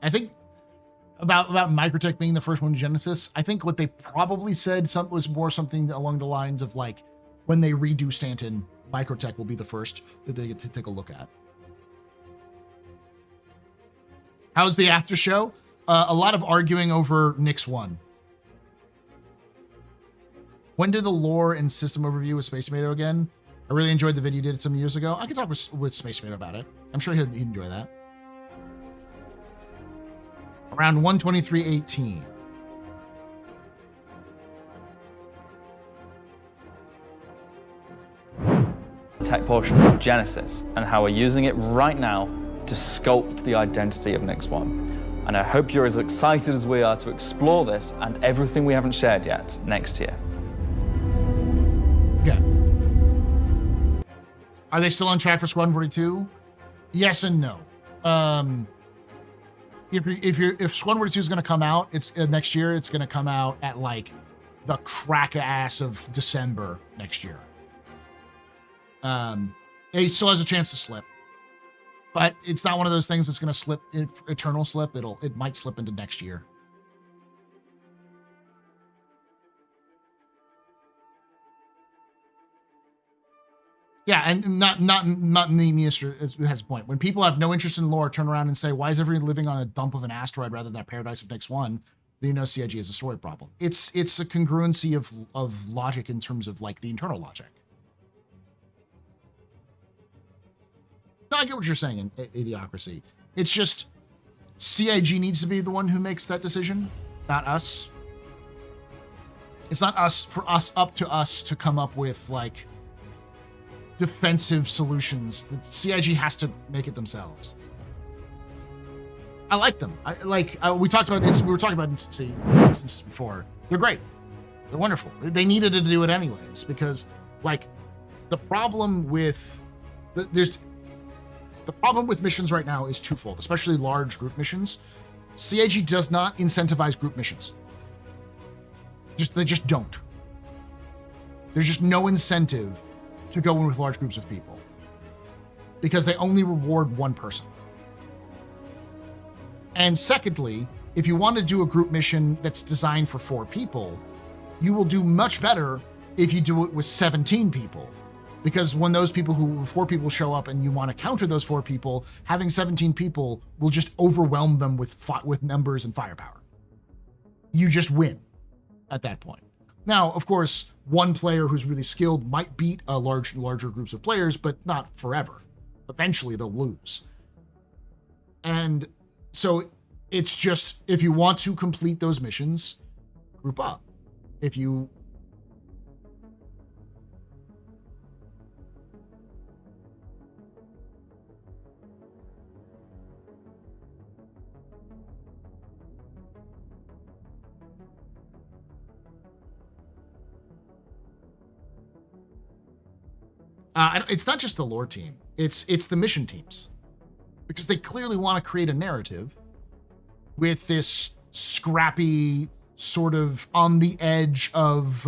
Speaker 1: I think about Microtech being the first one to Genesis. I think what they probably said was more something along the lines of like, when they redo Stanton, Microtech will be the first that they get to take a look at. How's the after show? A lot of arguing over Nyx 1. When did the lore and system overview with Space Tomato again? I really enjoyed the video you did some years ago. I could talk with Space Tomato about it. I'm sure he'd enjoy that. Around 123.18.
Speaker 8: Tech portion of Genesis and how we're using it right now to sculpt the identity of Nyx 1. And I hope you're as excited as we are to explore this and everything we haven't shared yet next year.
Speaker 1: Yeah. Are they still on track for Squadron 42? Yes and no. If Squadron 42 is going to come out, it's next year. It's going to come out at like the crack ass of December next year. It still has a chance to slip, but it's not one of those things that's going to slip. Eternal slip. It might slip into next year. Yeah, and not Mr. has a point. When people have no interest in lore, turn around and say, "Why is everyone living on a dump of an asteroid rather than a paradise of Nyx 1?" Then you know CIG is a story problem. It's a congruency of logic in terms of like the internal logic. No, I get what you're saying in Idiocracy. It's just CIG needs to be the one who makes that decision, not us. It's not up to us to come up with like defensive solutions. The CIG has to make it themselves. I like them. We talked about we were talking about instances before. They're great. They're wonderful. They needed to do it anyways because like the problem with the problem with missions right now is twofold, especially large group missions. CIG does not incentivize group missions. They just don't. There's just no incentive to go in with large groups of people because they only reward one person. And secondly, if you want to do a group mission that's designed for 4 people, you will do much better if you do it with 17 people. Because when those 4 people show up and you want to counter those 4 people, having 17 people will just overwhelm them with numbers and firepower. You just win at that point. Now, of course, one player who's really skilled might beat larger groups of players, but not forever. Eventually, they'll lose. And so it's just, if you want to complete those missions, group up. If you... it's not just the lore team. It's the mission teams, because they clearly want to create a narrative with this scrappy sort of on the edge of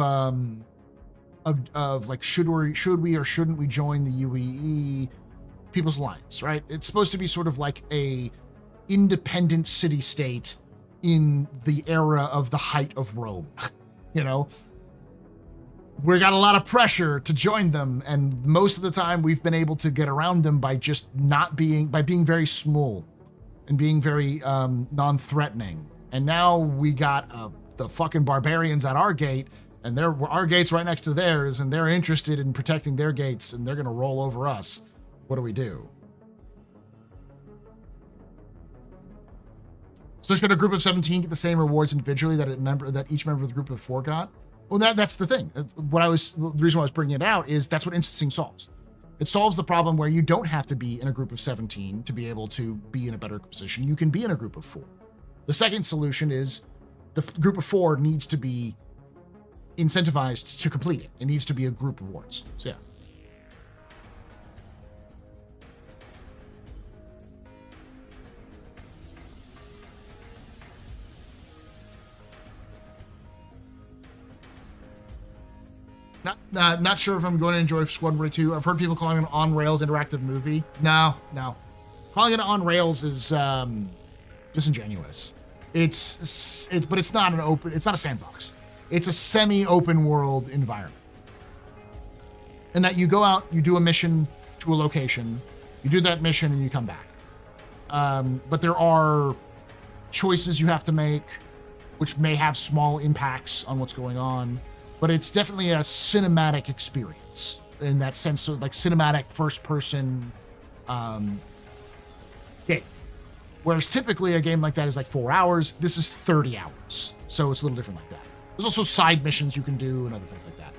Speaker 1: like should we or shouldn't we join the UEE People's Alliance, right? It's supposed to be sort of like a independent city state in the era of the height of Rome, you know. we got a lot of pressure to join them, and most of the time we've been able to get around them by just being very small and being very non-threatening. And now we got the fucking barbarians at our gate, and our gate's right next to theirs, and they're interested in protecting their gates, and they're gonna roll over us. What do we do? So should a group of 17 get the same rewards individually that each member of the group of 4 got? Well, that's the thing. The reason why I was bringing it out is that's what instancing solves. It solves the problem where you don't have to be in a group of 17 to be able to be in a better position. You can be in a group of 4. The second solution is the group of 4 needs to be incentivized to complete it. It needs to be a group rewards. So yeah. Not sure if I'm going to enjoy Squadron 42. I've heard people calling it an on-rails interactive movie. No. Calling it on rails is disingenuous. But it's not a sandbox. It's a semi-open world environment. And that you go out, you do a mission to a location, you do that mission, and you come back. But there are choices you have to make, which may have small impacts on what's going on. But it's definitely a cinematic experience in that sense, so like cinematic first-person game. Whereas typically a game like that is like 4 hours. This is 30 hours, so it's a little different like that. There's also side missions you can do and other things like that.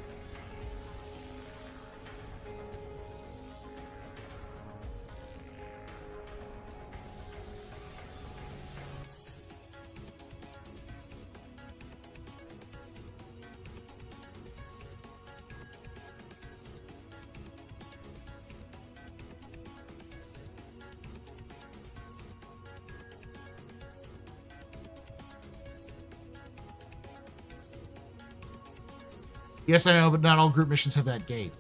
Speaker 1: Yes, I know, but not all group missions have that gate.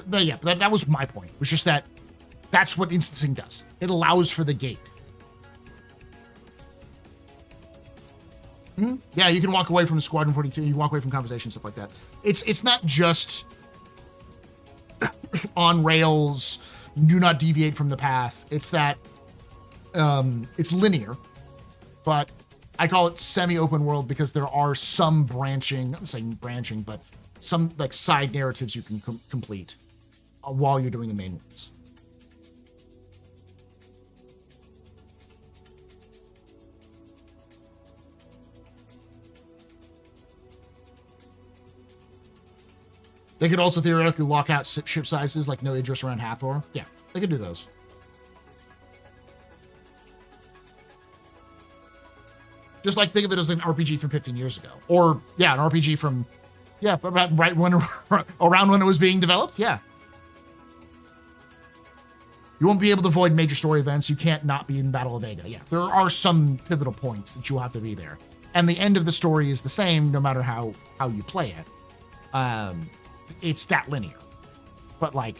Speaker 1: But yeah, that was my point. It was just that's what instancing does. It allows for the gate. Yeah, you can walk away from Squadron 42. You can walk away from conversation, stuff like that. It's not just on rails, do not deviate from the path. It's that it's linear, but I call it semi-open world because there are some branching, I'm saying branching, but some like side narratives you can complete while you're doing the main ones. They could also theoretically lock out ship sizes like no Idris around Hathor. Yeah, they could do those. Just like think of it as like an RPG from 15 years ago. Or, yeah, an RPG from, yeah, about right when, around when it was being developed. Yeah. You won't be able to avoid major story events. You can't not be in Battle of Vega. Yeah, there are some pivotal points that you'll have to be there. And the end of the story is the same no matter how you play it. It's that linear. But, like,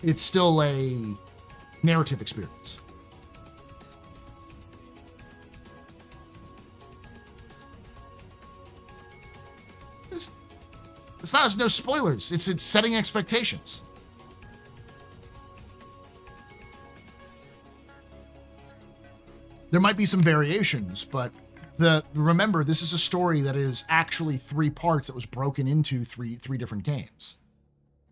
Speaker 1: it's still a narrative experience. It's not, no spoilers. It's setting expectations. There might be some variations, but remember, this is a story that is actually 3 parts that was broken into three different games.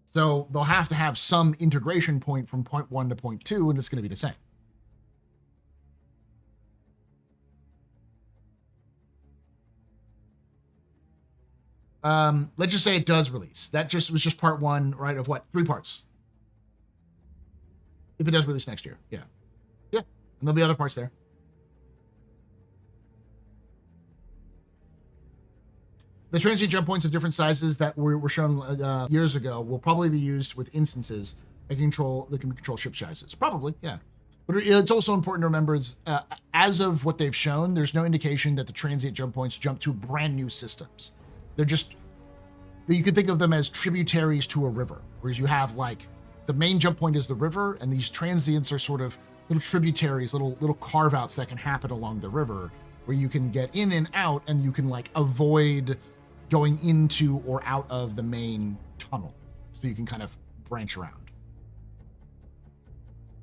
Speaker 1: So they'll have to have some integration point from point 1 to point 2, and it's going to be the same. Let's just say it does release. That was just part 1, right, of what? 3 parts. If it does release next year. Yeah. Yeah. And there'll be other parts there. The transient jump points of different sizes that were shown years ago will probably be used with instances that can control ship sizes. Probably, yeah. But it's also important to remember is, as of what they've shown, there's no indication that the transient jump points jump to brand new systems. They're just, you can think of them as tributaries to a river, whereas you have like, the main jump point is the river, and these transients are sort of little tributaries, little carve-outs that can happen along the river, where you can get in and out, and you can like avoid going into or out of the main tunnel, so you can kind of branch around.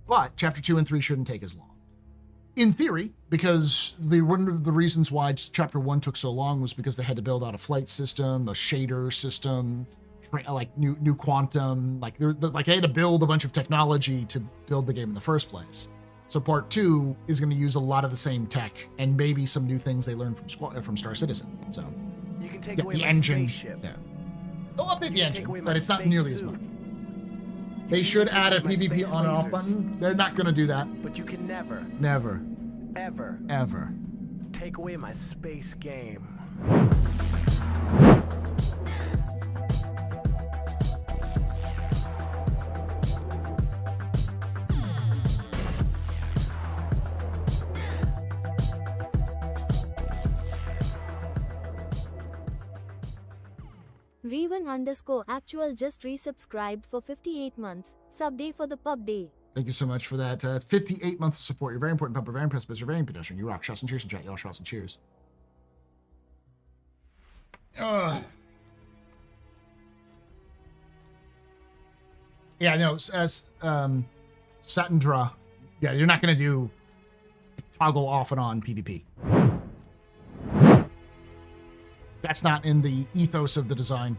Speaker 1: But chapter 2 and 3 shouldn't take as long. In theory, because one of the reasons why chapter 1 took so long was because they had to build out a flight system, a shader system, like new quantum, like they had to build a bunch of technology to build the game in the first place. So part 2 is going to use a lot of the same tech and maybe some new things they learned from Star Citizen. So
Speaker 2: You can take away
Speaker 1: the
Speaker 2: my
Speaker 1: engine,
Speaker 2: spaceship.
Speaker 1: yeah, they'll update the
Speaker 2: You can take
Speaker 1: engine,
Speaker 2: away
Speaker 1: but
Speaker 2: my
Speaker 1: it's not
Speaker 2: space
Speaker 1: nearly as
Speaker 2: suit.
Speaker 1: much.
Speaker 2: You
Speaker 1: They
Speaker 2: can
Speaker 1: should
Speaker 2: take
Speaker 1: add a
Speaker 2: away my
Speaker 1: PvP
Speaker 2: space
Speaker 1: on and off
Speaker 2: lasers.
Speaker 1: button. They're not going to do that.
Speaker 2: But you can never,
Speaker 1: Never,
Speaker 2: ever
Speaker 1: ever.
Speaker 2: take away my space game.
Speaker 3: Revan_actual just resubscribed for 58 months. Sub day for the pub day.
Speaker 1: Thank you so much for that. 58 months of support. You're very important, pumper, very impressive, you're very pedestrian. You rock. Shots and cheers in chat. Y'all shots and cheers. Yeah, no, as Satindra, yeah, you're not going to do toggle off and on PvP. That's not in the ethos of the design.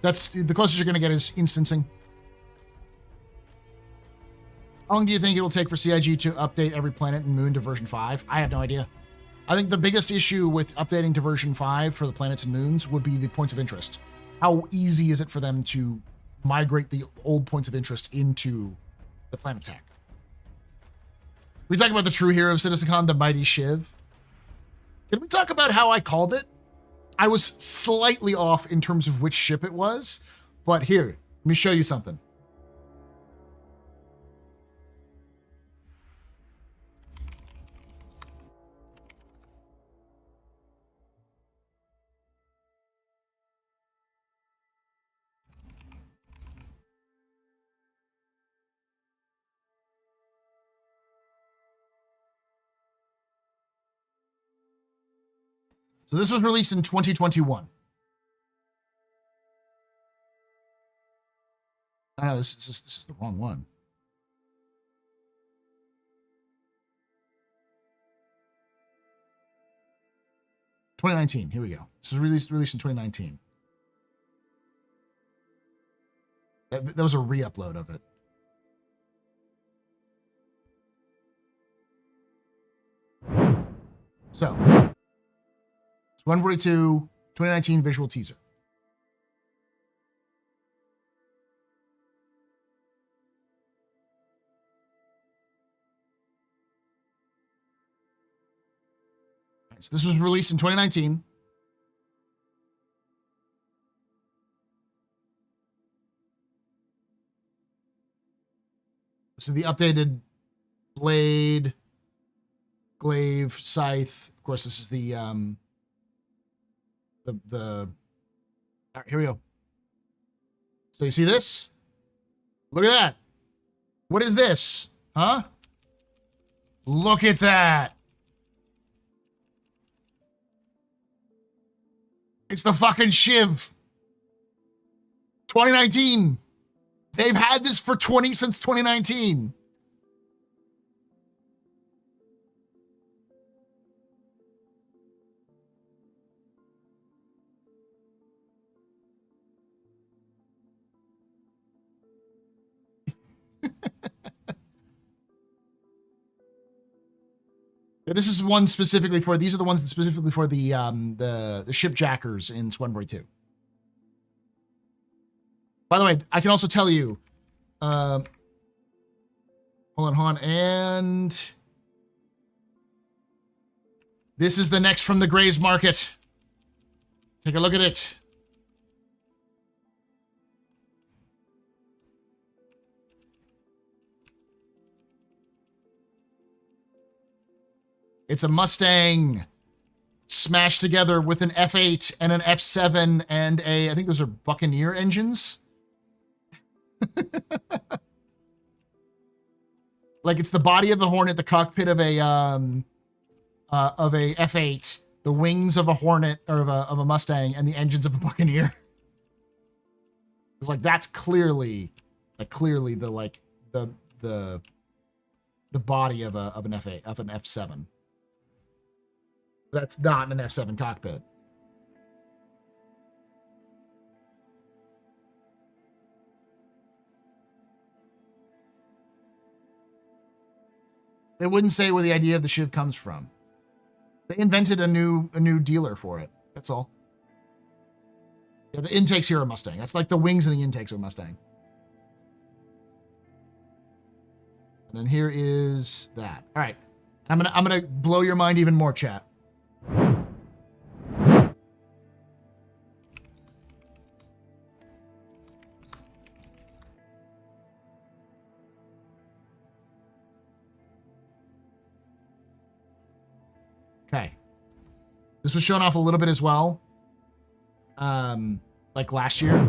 Speaker 1: That's the closest you're going to get is instancing. How long do you think it will take for CIG to update every planet and moon to version 5? I have no idea. I think the biggest issue with updating to version 5 for the planets and moons would be the points of interest. How easy is it for them to migrate the old points of interest into the planet tech? We talk about the true hero of Citcon, the mighty Shiv. Did we talk about how I called it? I was slightly off in terms of which ship it was, but here, let me show you something. So this was released in 2021. I know this is the wrong one. '19. Here we go. This was released in 2019. That was a re-upload of it. So, 142, 2019 visual teaser. So this was released in 2019. So the updated blade, glaive, scythe. Of course, this is the all right, here we go. So you see this? Look at that. What is this? Huh? Look at that. It's the fucking Shiv. 2019. They've had this for since 2019. This is one specifically for, these are the ones that specifically for the shipjackers in Swanbury 2. By the way, I can also tell you, hold on, and this is the next from the Grays Market. Take a look at it. It's a Mustang smashed together with an F8 and an F7 and I think those are Buccaneer engines. Like it's the body of the Hornet, the cockpit of a F8, the wings of a Hornet or of a Mustang and the engines of a Buccaneer. It's like that's clearly the body of an F8 of an F7. That's not an F7 cockpit. They wouldn't say where the idea of the Shiv comes from. They invented a new dealer for it. That's all. Yeah, the intakes here are Mustang. That's like the wings and the intakes are Mustang. And then here is that. All right. I'm gonna blow your mind even more, chat. Okay. This was shown off a little bit as well. Like last year.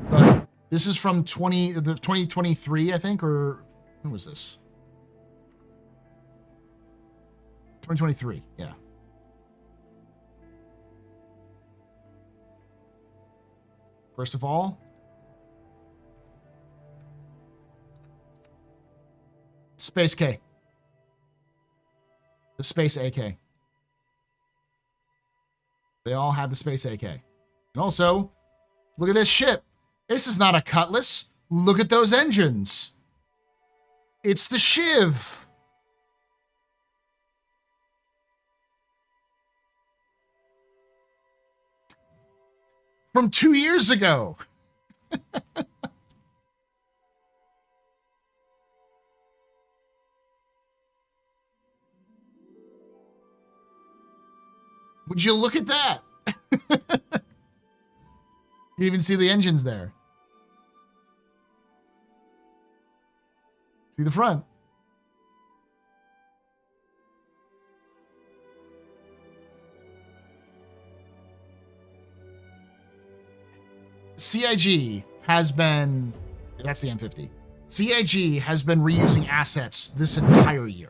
Speaker 1: But this is from 2023, I think, or when was this? 2023, yeah. First of all, Space K. The Space AK. They all have the Space AK. And also, look at this ship. This is not a Cutlass. Look at those engines. It's the Shiv. From 2 years ago. Would you look at that? You even see the engines there. See the front. CIG has been, that's the M50. CIG has been reusing assets this entire year.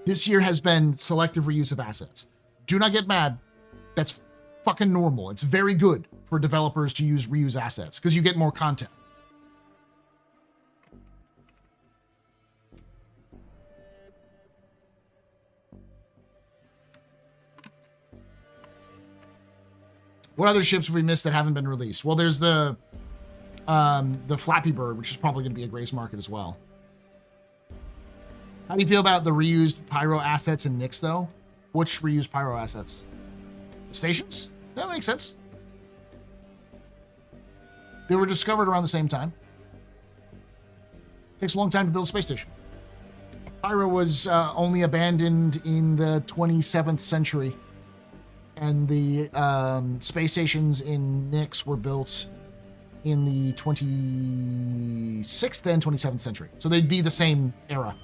Speaker 1: This year has been selective reuse of assets. Do not get mad. That's fucking normal. It's very good for developers to reuse assets because you get more content. What other ships have we missed that haven't been released? Well, there's the Flappy Bird, which is probably going to be a Grace Market as well. How do you feel about the reused pyro assets in Nyx, though? Which reused pyro assets? The stations? That makes sense. They were discovered around the same time. Takes a long time to build a space station. Pyro was only abandoned in the 27th century. And the space stations in Nyx were built in the 26th and 27th century. So they'd be the same era.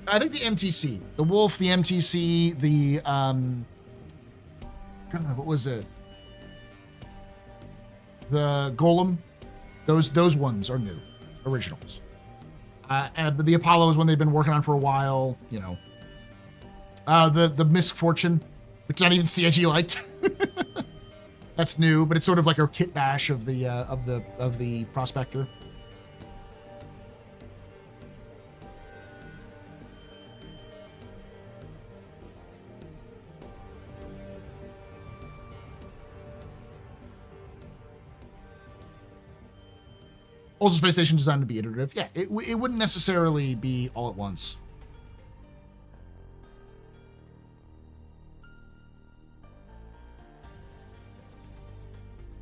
Speaker 1: I think the MTC, the Wolf, the MTC, the God, what was it? The Golem, those ones are new, originals. And the Apollo is one they've been working on for a while. You know, the Misfortune, which not even CIG liked. That's new, but it's sort of like a kit bash of the Prospector. Also, space station designed to be iterative. Yeah, it wouldn't necessarily be all at once.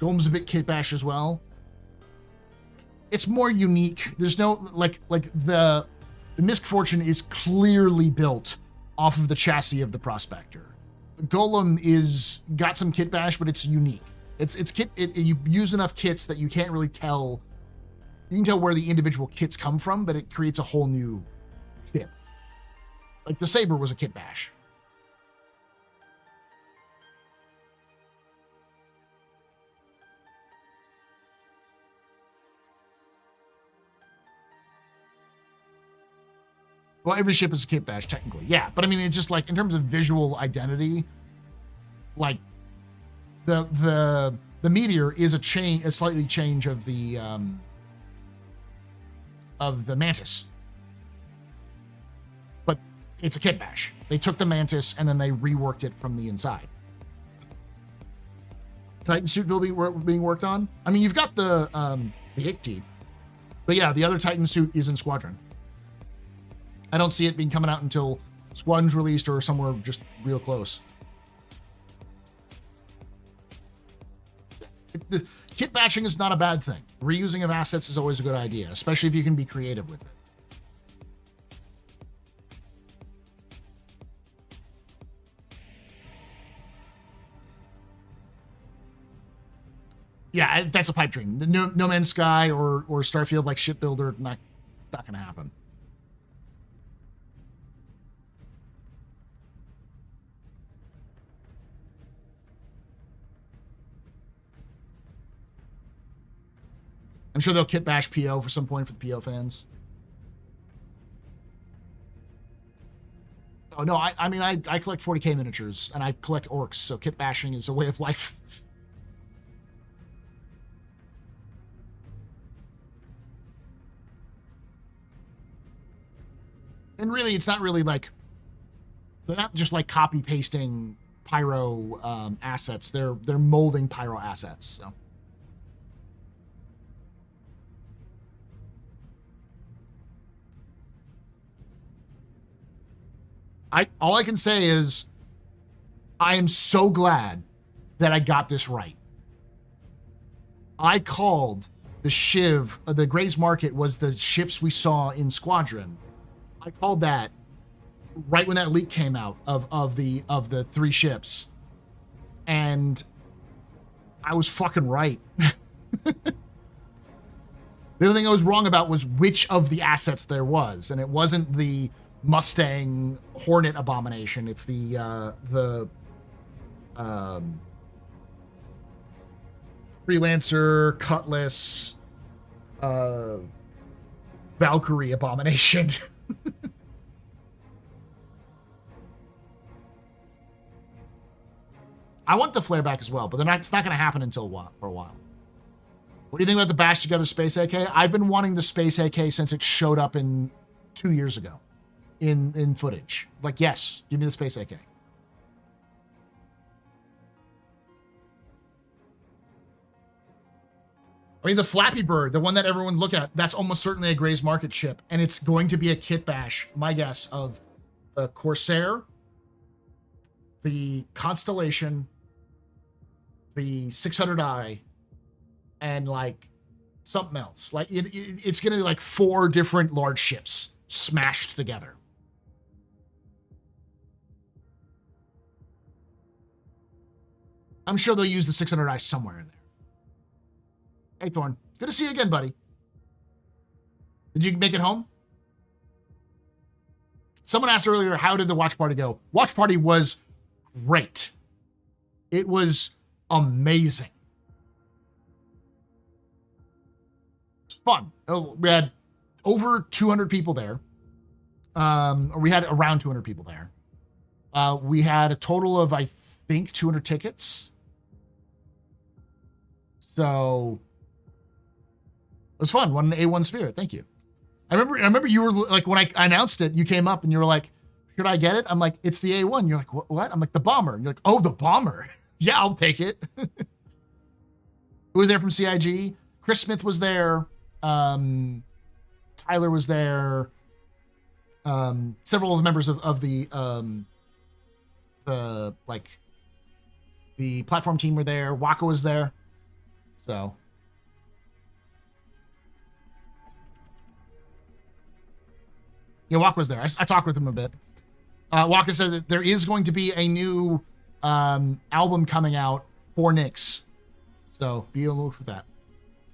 Speaker 1: Golem's a bit kit bash as well. It's more unique. There's no like the Misfortune is clearly built off of the chassis of the Prospector. The Golem is got some kit bash, but it's unique. It's kit. You use enough kits that you can't really tell. You can tell where the individual kits come from, but it creates a whole new ship. Like the Saber was a kit bash. Well, every ship is a kit bash, technically. Yeah, but I mean, it's just like, in terms of visual identity, like, the Meteor is a slightly change of the Mantis. But it's a kit bash. They took the Mantis and then they reworked it from the inside. Titan suit being worked on. I mean, you've got the Ichty, but yeah, the other Titan suit is in Squadron. I don't see it being coming out until Squadron's released or somewhere just real close. The kit batching is not a bad thing. Reusing of assets is always a good idea, especially if you can be creative with it. Yeah, that's a pipe dream. No Man's Sky or Starfield like Shipbuilder, not gonna happen. I'm sure they'll kit bash PO for some point for the PO fans. Oh no, I mean I collect 40k miniatures and I collect orcs, so kit bashing is a way of life. And really, it's not really like, they're not just like copy pasting Pyro assets. They're molding Pyro assets. So. All I can say is, I am so glad that I got this right. I called the Shiv, the Gray's Market was the ships we saw in Squadron. I called that right when that leak came out of the 3 ships, and I was fucking right. The only thing I was wrong about was which of the assets there was, and it wasn't the Mustang Hornet abomination. It's the Freelancer Cutlass Valkyrie abomination. I want the flare back as well, but it's not going to happen until for a while. What do you think about the Bash Together Space AK? I've been wanting the Space AK since it showed up 2 years ago in footage. Like, yes, give me the Space AK. I mean, the Flappy Bird, the one that everyone look at, that's almost certainly a Gray's Market ship, and it's going to be a kit bash, my guess, of the Corsair, the Constellation, the 600i, and like something else. Like it's going to be like 4 different large ships smashed together. I'm sure they'll use the 600i somewhere in there. Hey, Thorn. Good to see you again, buddy. Did you make it home? Someone asked earlier, how did the watch party go? Watch party was great. It was amazing. It's fun. Oh, we had over 200 people there. Or we had around 200 people there. We had a total of, I think, 200 tickets. So it was fun. Won an A1 Spirit. Thank you. I remember you were like, when I announced it, you came up and you were like, should I get it? I'm like, it's the A1. You're like, what? I'm like, the bomber. And you're like, oh, the bomber. Yeah, I'll take it. Who was there from CIG? Chris Smith was there. Tyler was there. Several of the members of the platform team were there. Waka was there. So. Yeah, Waka was there. I talked with him a bit. Waka said that there is going to be a new album coming out for Nyx. So be on the lookout for that.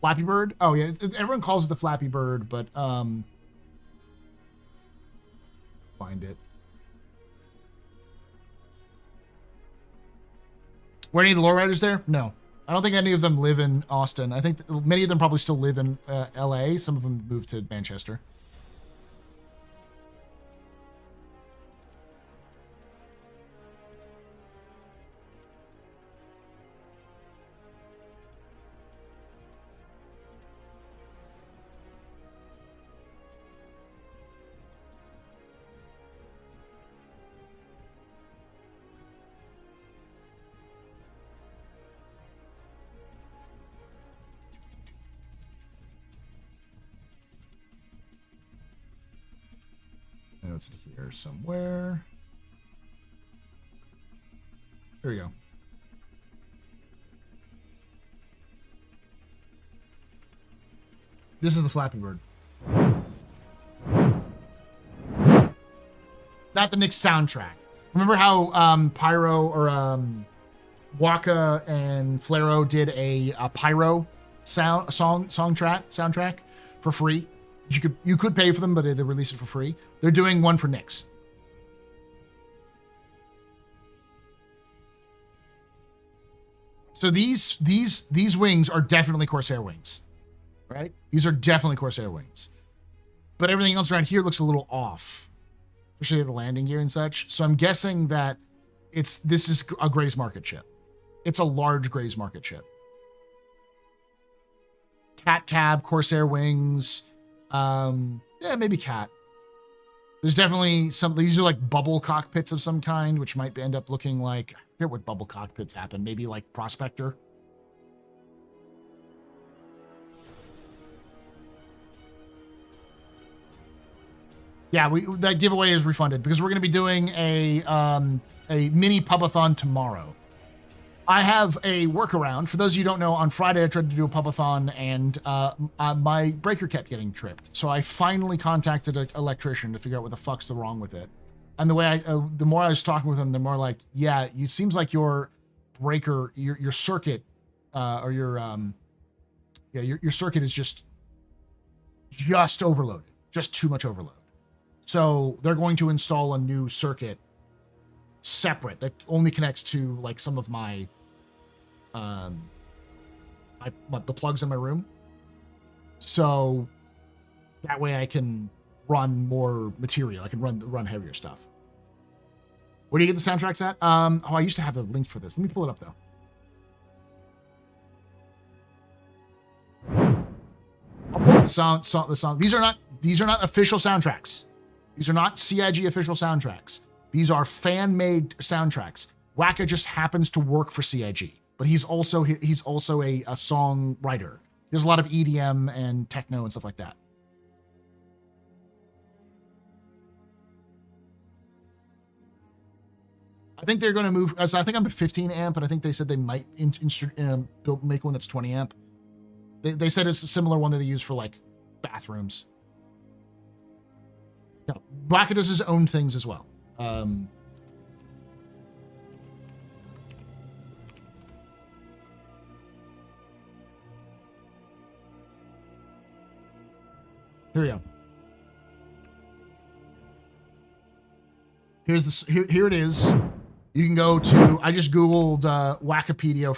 Speaker 1: Flappy Bird? Oh, yeah. Everyone calls it the Flappy Bird, but find it. Were any of the lowriders there? No. I don't think any of them live in Austin. I think many of them probably still live in LA. Some of them moved to Manchester. know it's in here somewhere. Here we go. This is the Flappy Bird. Not the Knicks soundtrack. Remember how Pyro or Waka and Flaro did a Pyro soundtrack for free? You could pay for them, but they release it for free. They're doing one for Knicks. So these wings are definitely Corsair wings, right? These are definitely Corsair wings. But everything else around here looks a little off, especially the landing gear and such. So I'm guessing that this is a Gray's Market ship. It's a large Gray's Market ship. Cat cab, Corsair wings. Yeah, maybe Cat. There's definitely some. These are like bubble cockpits of some kind, which might end up looking like. I forget what bubble cockpits happen. Maybe like Prospector. Yeah, that giveaway is refunded because we're going to be doing a mini pubathon tomorrow. I have a workaround. For those of you who don't know, on Friday I tried to do a pubathon and my breaker kept getting tripped. So I finally contacted an electrician to figure out what the fuck's wrong with it. And the more I was talking with him, the more like, yeah, it seems like your breaker, your circuit, or your circuit is just overloaded, just too much overload. So they're going to install a new circuit separate that only connects to like some of my the plugs in my room, so that way I can run more material. I can run heavier stuff. Where do you get the soundtracks at? I used to have a link for this. Let me pull it up though. I'll pull up the song. These are not official soundtracks. These are not CIG official soundtracks. These are fan-made soundtracks. Waka just happens to work for CIG, but he's also a songwriter. There's a lot of EDM and techno and stuff like that. I think they're going to move. So I think I'm a 15 amp, and I think they said they might make one that's 20 amp. They said it's a similar one that they use for like bathrooms. No, Waka does his own things as well. Here we go. Here it is. You can go to, I just Googled Wikipedia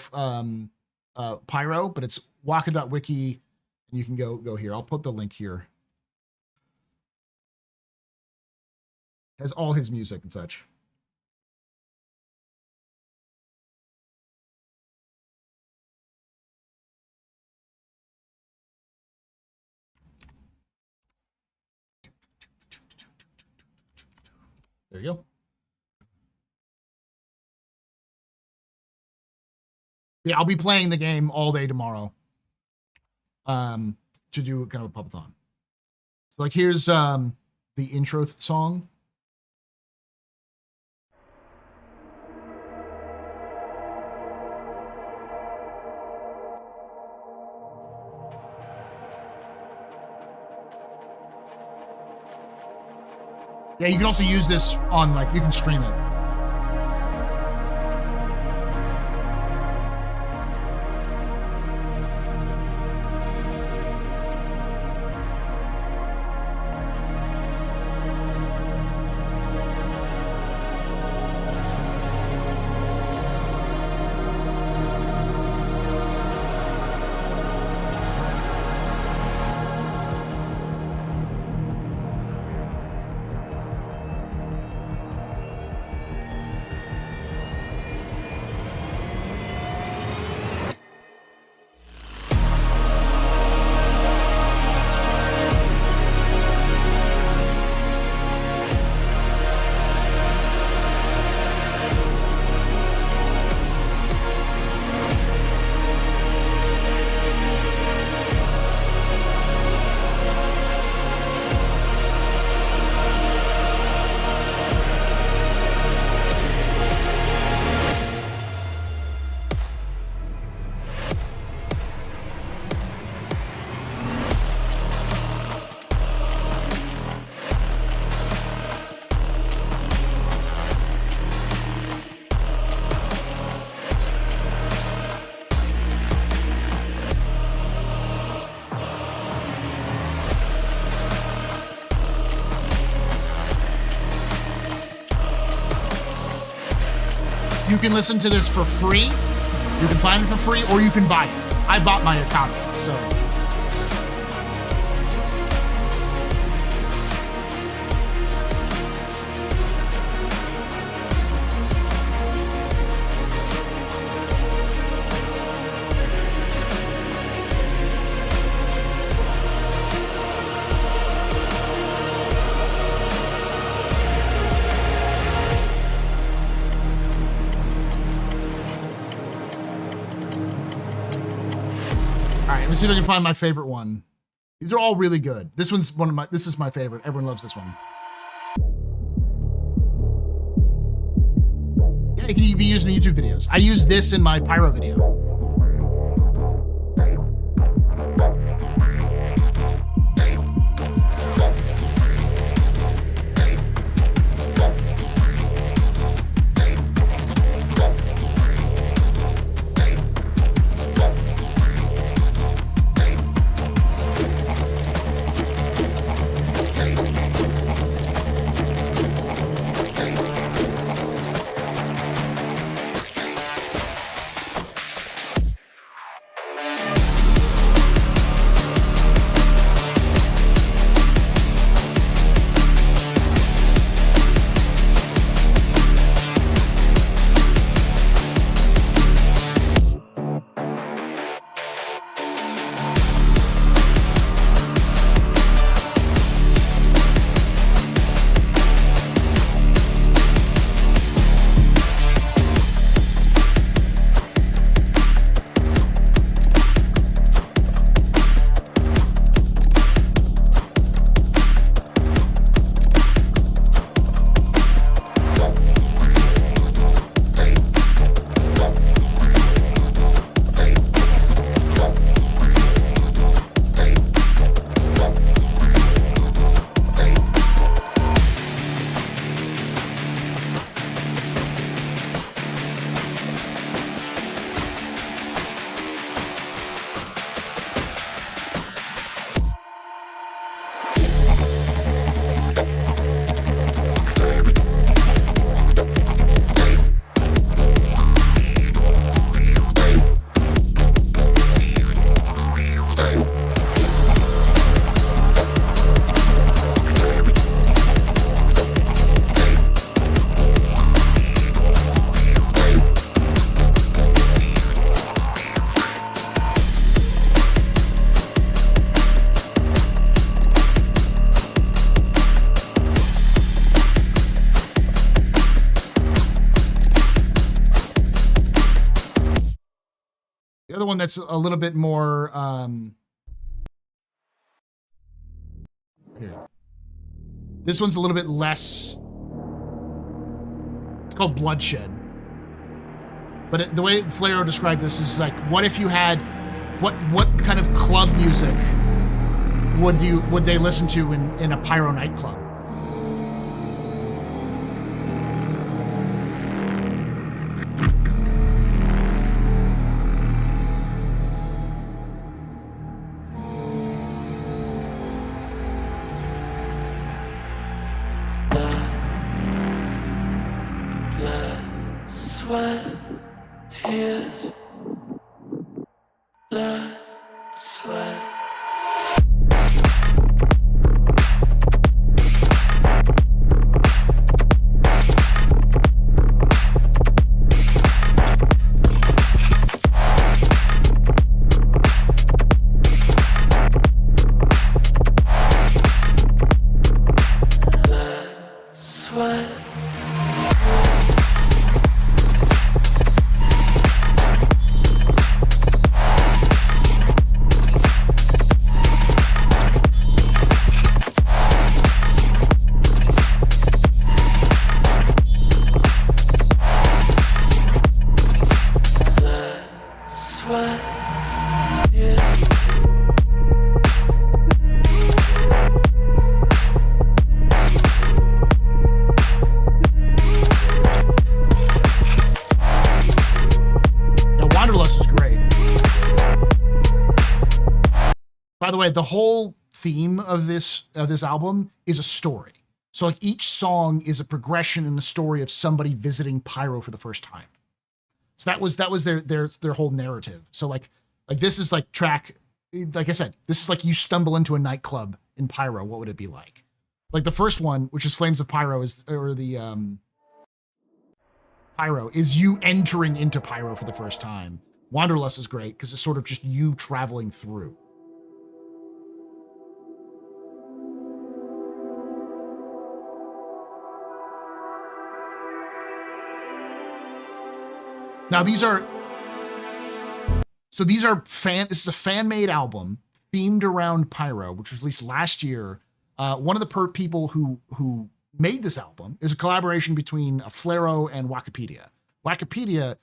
Speaker 1: Pyro, but it's waka.wiki, and you can go here. I'll put the link here. Has all his music and such. There you go. Yeah, I'll be playing the game all day tomorrow. To do kind of a pubathon. So like here's the intro song. Yeah, you can also use this on, like, you can stream it. You can listen to this for free. You can find it for free, or you can buy it. I bought my copy, so. Let me see if I can find my favorite one. These are all really good. This is my favorite. Everyone loves this one. Yeah, it can be used in YouTube videos. I use this in my pyro video. The other one that's a little bit more here. This one's a little bit less. It's called Bloodshed. But the way Flaro described this is like, what if you had, what kind of club music would they listen to in a pyro nightclub?
Speaker 10: Sweat, tears, blood, sweat. Blood, sweat.
Speaker 1: By the way, the whole theme of this album is a story. So like each song is a progression in the story of somebody visiting Pyro for the first time. So that was their whole narrative. So like this is like track, like I said, this is like you stumble into a nightclub in Pyro. What would it be like? Like the first one, which is Flames of Pyro, or the Pyro, is you entering into Pyro for the first time. Wanderlust is great because it's sort of just you traveling through. Now these are this is a fan-made album themed around Pyro, which was released last year. One of the people who made this album is a collaboration between Flaro and Wikipedia. Wikipedia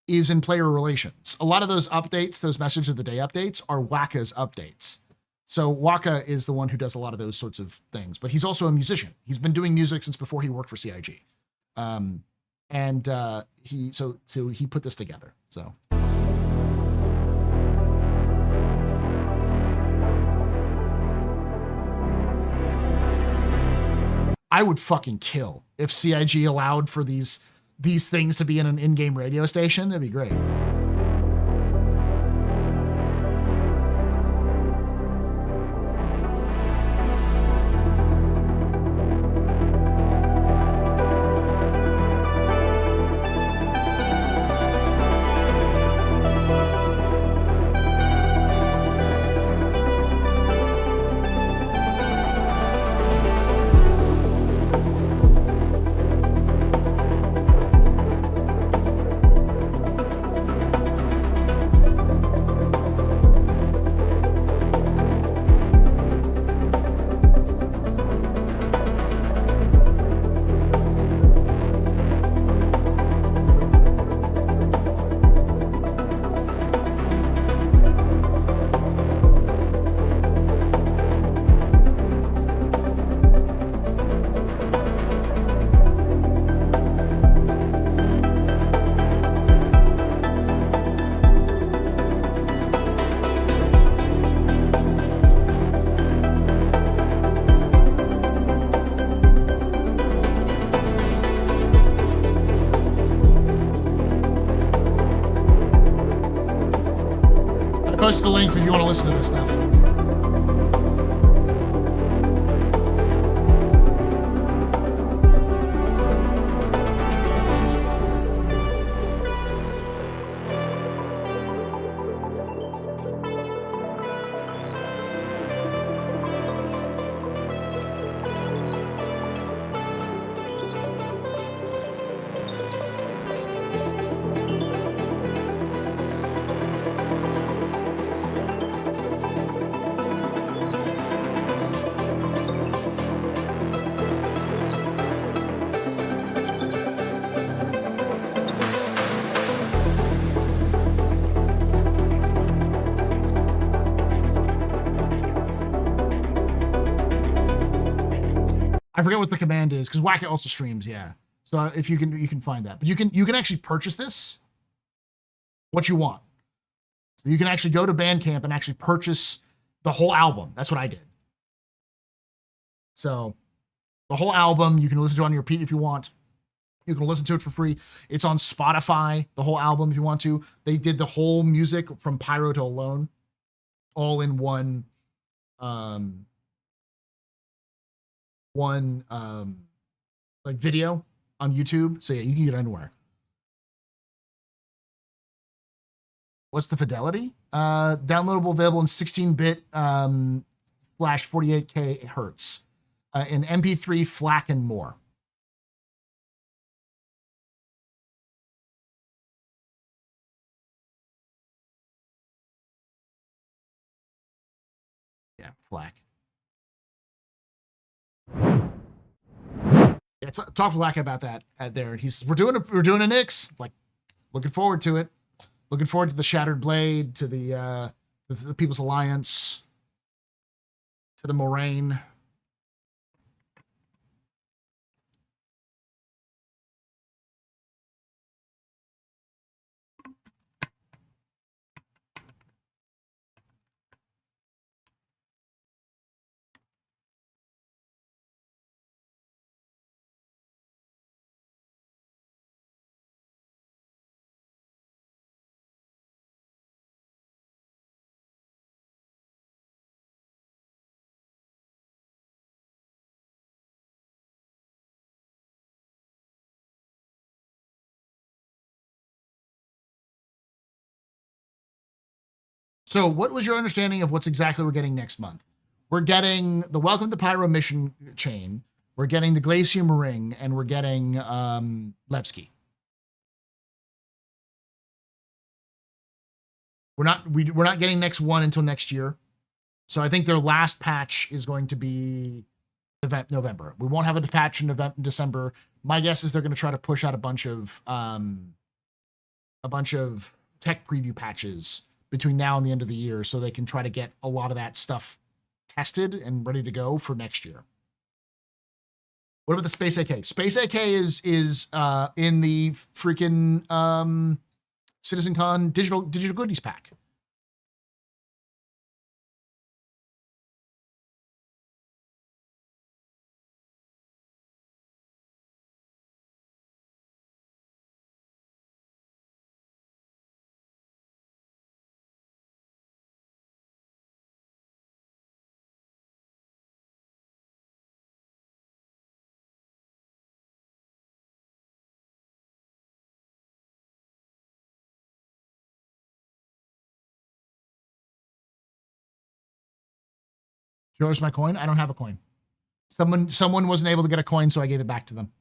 Speaker 1: is in player relations. A lot of those updates, those message of the day updates, are Waka's updates. So Waka is the one who does a lot of those sorts of things, but he's also a musician. He's been doing music since before he worked for CIG. He put this together. So I would fucking kill if CIG allowed for these things to be in an in-game radio station. That'd be great. Post the link if you want to listen to this stuff. I forget what the command is because Whack-It also streams, yeah. So if you can find that, but you can actually purchase this what you want. So you can actually go to Bandcamp and actually purchase the whole album. That's what I did. So the whole album you can listen to on your repeat if you want. You can listen to it for free. It's on Spotify, the whole album if you want to. They did the whole music from Pyro to Alone all in one like video on YouTube. So yeah, you can get it anywhere. What's the fidelity? Downloadable, available in 16-bit flash 48K hertz in MP3, FLAC, and more. Yeah, FLAC. Yeah, talk to Black about that there. We're doing a Nyx. Like, looking forward to it. Looking forward to the Shattered Blade, to the People's Alliance, to the Moraine. So what was your understanding of what's exactly we're getting next month? We're getting the Welcome to Pyro mission chain. We're getting the Glacium Ring, and we're getting Levski. We're not getting next one until next year. So I think their last patch is going to be November. We won't have a patch in December. My guess is they're going to try to push out a bunch of tech preview patches between now and the end of the year, so they can try to get a lot of that stuff tested and ready to go for next year. What about the Space AK? Space AK is in the freaking Citcon digital goodies pack. Yours my coin? I don't have a coin. Someone wasn't able to get a coin, so I gave it back to them.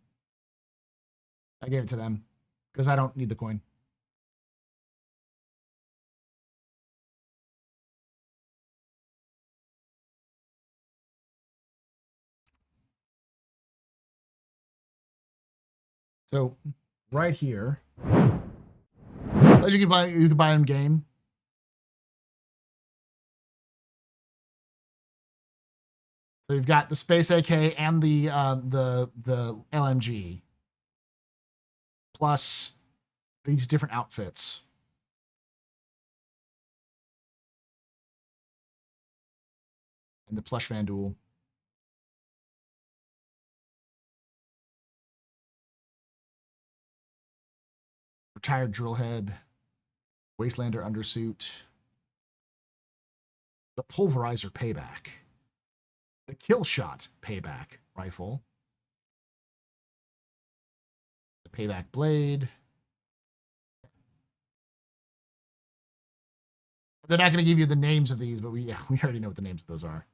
Speaker 1: I gave it to them because I don't need the coin. So right here, as you can buy in game. So you've got the Space AK and the LMG, plus these different outfits. And the plush Vanduul. Retired Drillhead. Wastelander Undersuit. The Pulverizer Payback. The Kill Shot Payback Rifle. The Payback Blade. They're not going to give you the names of these, but we already know what the names of those are.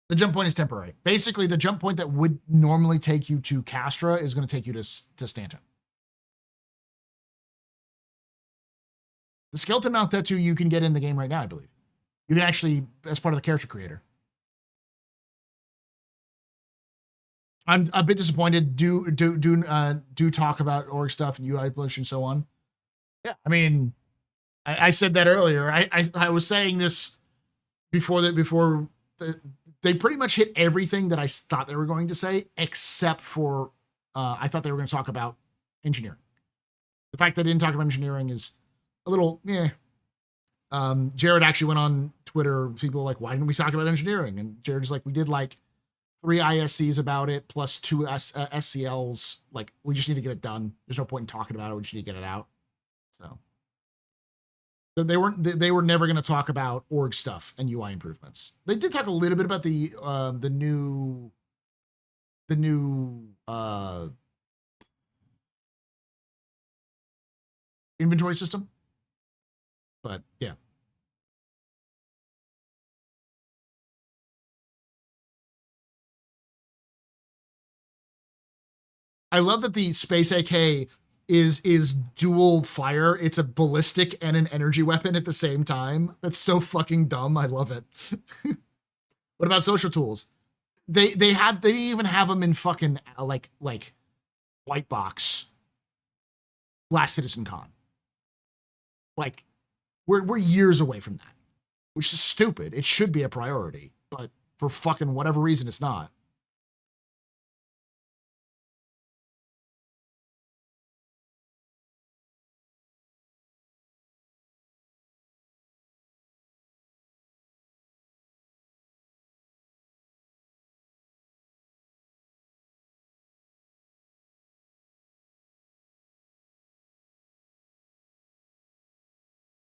Speaker 1: The jump point is temporary. Basically, the jump point that would normally take you to Castra is going to take you to Stanton. The skeleton mount tattoo you can get in the game right now, I believe. You can actually, as part of the character creator. I'm a bit disappointed. Do talk about org stuff and UI push and so on. Yeah, I mean, I said that earlier. I was saying this before they pretty much hit everything that I thought they were going to say, except for I thought they were going to talk about engineering. The fact they didn't talk about engineering is a little, yeah. Jared actually went on Twitter. People were like, why didn't we talk about engineering? And Jared's like, we did like 3 ISCs about it, plus 2 SCLs. Like, we just need to get it done. There's no point in talking about it. We just need to get it out. So they were never going to talk about org stuff and UI improvements. They did talk a little bit about the new inventory system. But yeah. I love that the Space AK is dual fire. It's a ballistic and an energy weapon at the same time. That's so fucking dumb. I love it. What about social tools? They even have them in fucking like white box last Citcon. Like we're years away from that, which is stupid. It should be a priority, but for fucking whatever reason, it's not.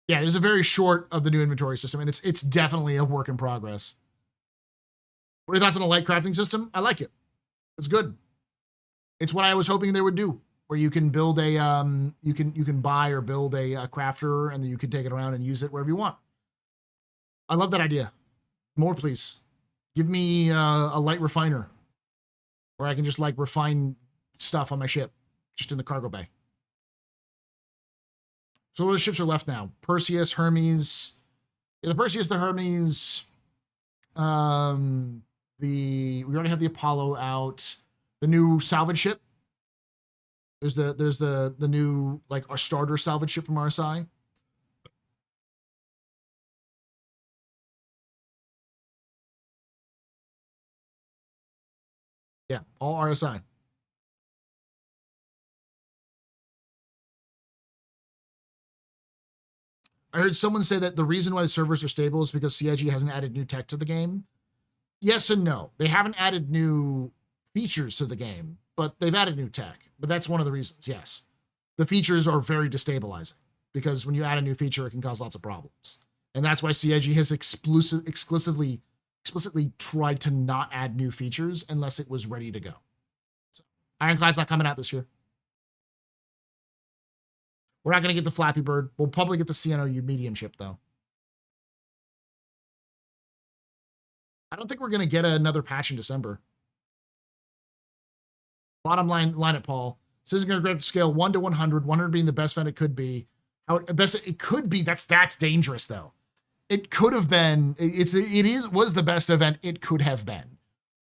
Speaker 1: Yeah, there's a very short of the new inventory system, and it's definitely a work in progress. What are your thoughts on the light crafting system? I like it. It's good. It's what I was hoping they would do, where you can build a you can buy or build a crafter, and then you can take it around and use it wherever you want. I love that idea. More, please. Give me a light refiner, where I can just like refine stuff on my ship, just in the cargo bay. So what other ships are left now? Perseus, Hermes. Yeah, the Perseus, the Hermes. We already have the Apollo out. The new salvage ship. There's the new like our starter salvage ship from RSI. Yeah, all RSI. I heard someone say that the reason why the servers are stable is because CIG hasn't added new tech to the game. Yes and no. They haven't added new features to the game, but they've added new tech. But that's one of the reasons, yes. The features are very destabilizing because when you add a new feature, it can cause lots of problems. And that's why CIG has explicitly tried to not add new features unless it was ready to go. So, Ironclad's not coming out this year. We're not going to get the Flappy Bird. We'll probably get the CNOU medium ship, though. I don't think we're going to get another patch in December. Bottom line it, Paul. This isn't going to grab the scale 1 to 100, 100 being the best event it could be. How best it could be, that's dangerous, though. It could have been, was the best event it could have been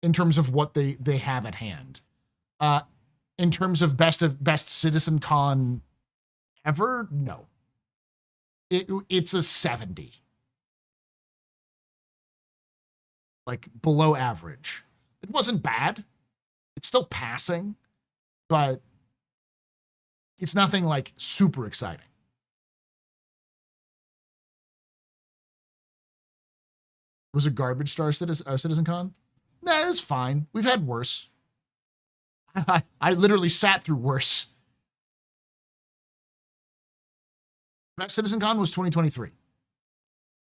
Speaker 1: in terms of what they have at hand. In terms of best Citcon ever, no. It's a 70. Like below average. It wasn't bad. It's still passing, but it's nothing like super exciting. Was it garbage star CitizenCon? Nah, it's fine. We've had worse. I literally sat through worse. Best CitizenCon was 2023.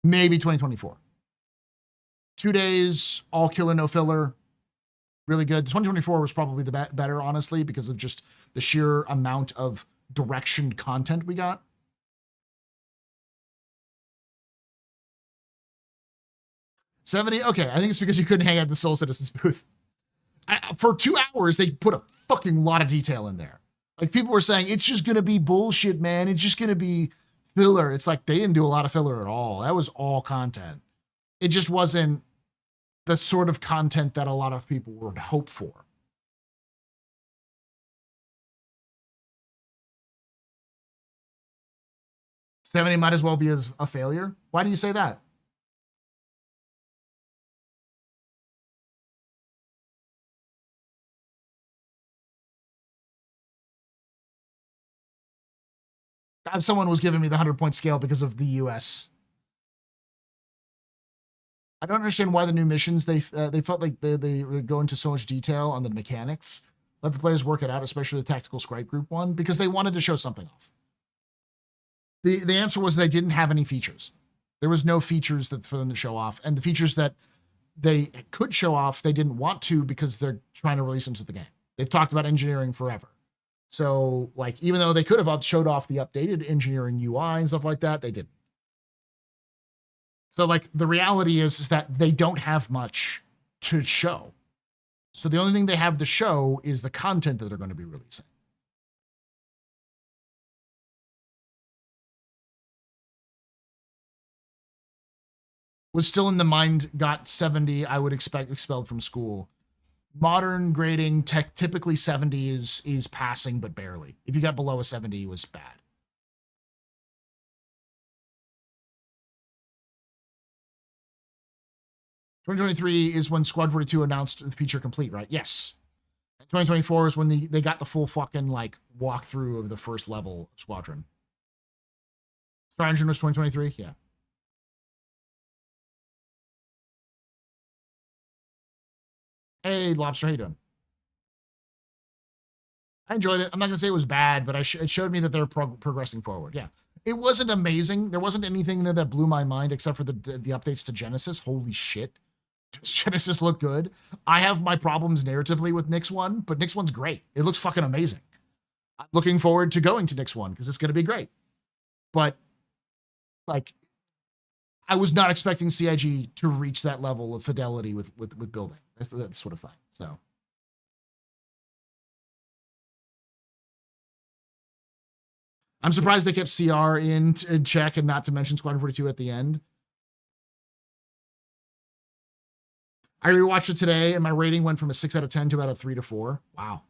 Speaker 1: Maybe 2024. 2 days, all killer, no filler. Really good. 2024 was probably the better, honestly, because of just the sheer amount of direction content we got. $70? Okay, I think it's because you couldn't hang out at the Soul Citizens booth. For 2 hours, they put a fucking lot of detail in there. Like, people were saying, it's just going to be bullshit, man. It's just going to be filler. It's like, they didn't do a lot of filler at all. That was all content. It just wasn't the sort of content that a lot of people would hope for. $70 might as well be a failure. Why do you say that? Someone was giving me the 100-point scale because of the US. I don't understand why the new missions, they felt like they go into so much detail on the mechanics. Let the players work it out, especially the tactical scribe group one, because they wanted to show something off. The answer was they didn't have any features. There was no features for them to show off, and the features that they could show off, they didn't want to because they're trying to release them to the game. They've talked about engineering forever. So, like, even though they could have showed off the updated engineering UI and stuff like that, they didn't. So, like, the reality is that they don't have much to show. So the only thing they have to show is the content that they're going to be releasing. Was still in the mind, got 70, I would expect expelled from school. Modern grading, typically 70 is passing, but barely. If you got below a 70, it was bad. $2023 is when Squad 42 announced the feature complete, right? Yes. 2024 is when they got the full fucking, like, walkthrough of the first level of Squadron. Star Engine was 2023? Yeah. Hey, Lobster, how you doing? I enjoyed it. I'm not going to say it was bad, but it showed me that they're progressing forward. Yeah. It wasn't amazing. There wasn't anything there that blew my mind except for the updates to Genesis. Holy shit. Does Genesis look good? I have my problems narratively with Nyx 1, but Nyx 1's great. It looks fucking amazing. I'm looking forward to going to Nyx 1 because it's going to be great. But, like, I was not expecting CIG to reach that level of fidelity with building. That sort of thing. So. I'm surprised they kept CR in check and not to mention Squadron 42 at the end. I rewatched it today and my rating went from a 6 out of 10 to about a 3 to 4. Wow.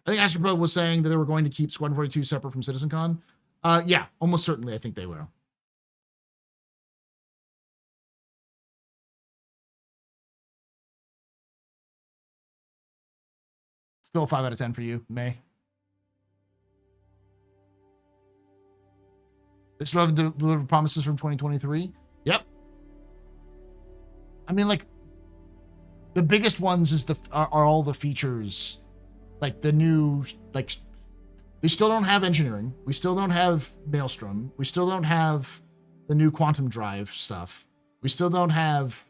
Speaker 1: I think AstroPub was saying that they were going to keep Squadron 42 separate from Citcon. Yeah, almost certainly I think they will. Still a 5 out of 10 for you, May. They still haven't delivered promises from 2023. Yep. I mean, like, the biggest ones is are all the features, like the new, like, we still don't have engineering. We still don't have Maelstrom. We still don't have the new quantum drive stuff. We still don't have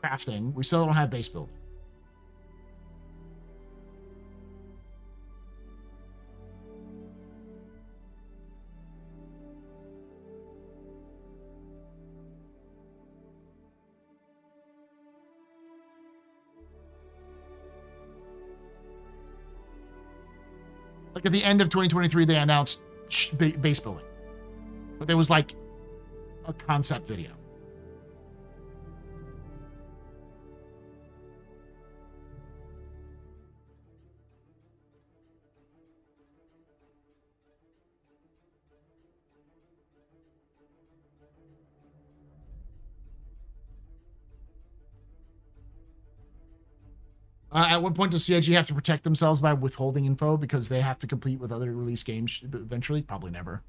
Speaker 1: crafting. We still don't have base build. Like at the end of 2023, they announced base building, but there was like a concept video. At what point does CIG have to protect themselves by withholding info because they have to compete with other release games eventually? Probably never.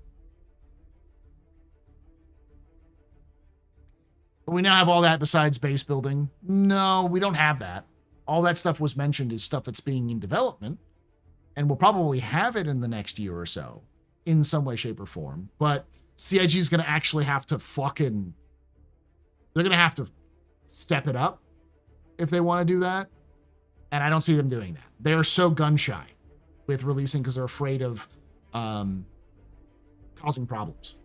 Speaker 1: But we now have all that besides base building. No, we don't have that. All that stuff was mentioned is stuff that's being in development, and we'll probably have it in the next year or so in some way, shape, or form. But CIG is going to actually have to they're going to have to step it up if they want to do that. And I don't see them doing that. They're so gun shy with releasing because they're afraid of causing problems.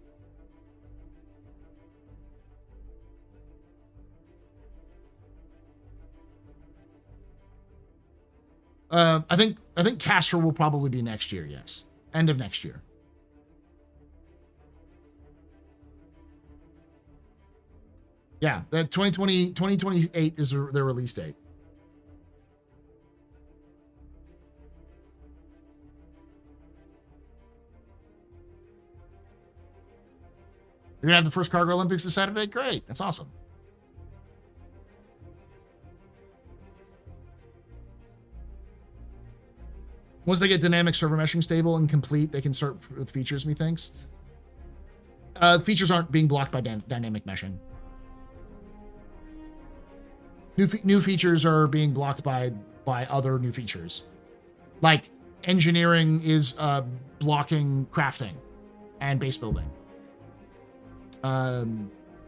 Speaker 1: I think Castro will probably be next year. Yes, end of next year. Yeah, that 2028 is their release date. You're going to have the first Cargo Olympics this Saturday? Great. That's awesome. Once they get dynamic server meshing stable and complete, they can start with features, methinks. Features aren't being blocked by dynamic meshing. New features are being blocked by other new features. Like engineering is blocking crafting and base building.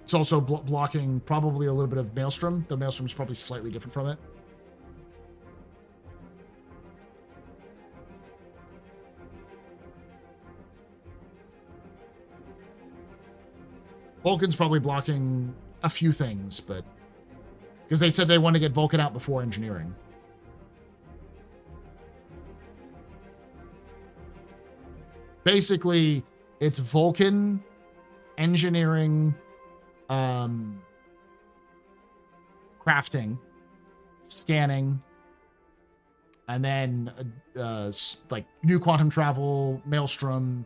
Speaker 1: It's also blocking probably a little bit of Maelstrom. The Maelstrom is probably slightly different from it. Vulcan's probably blocking a few things, but because they said they want to get Vulcan out before engineering. Basically, it's Vulcan, engineering, crafting, scanning, and then like new quantum travel, Maelstrom,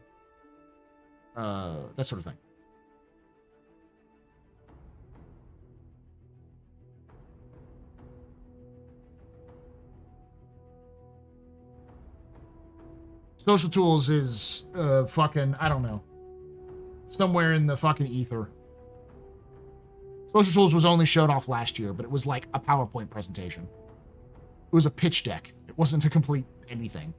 Speaker 1: that sort of thing. Social Tools is fucking, I don't know, somewhere in the fucking ether. Social Tools was only showed off last year, but it was like a PowerPoint presentation. It was a pitch deck. It wasn't to complete anything.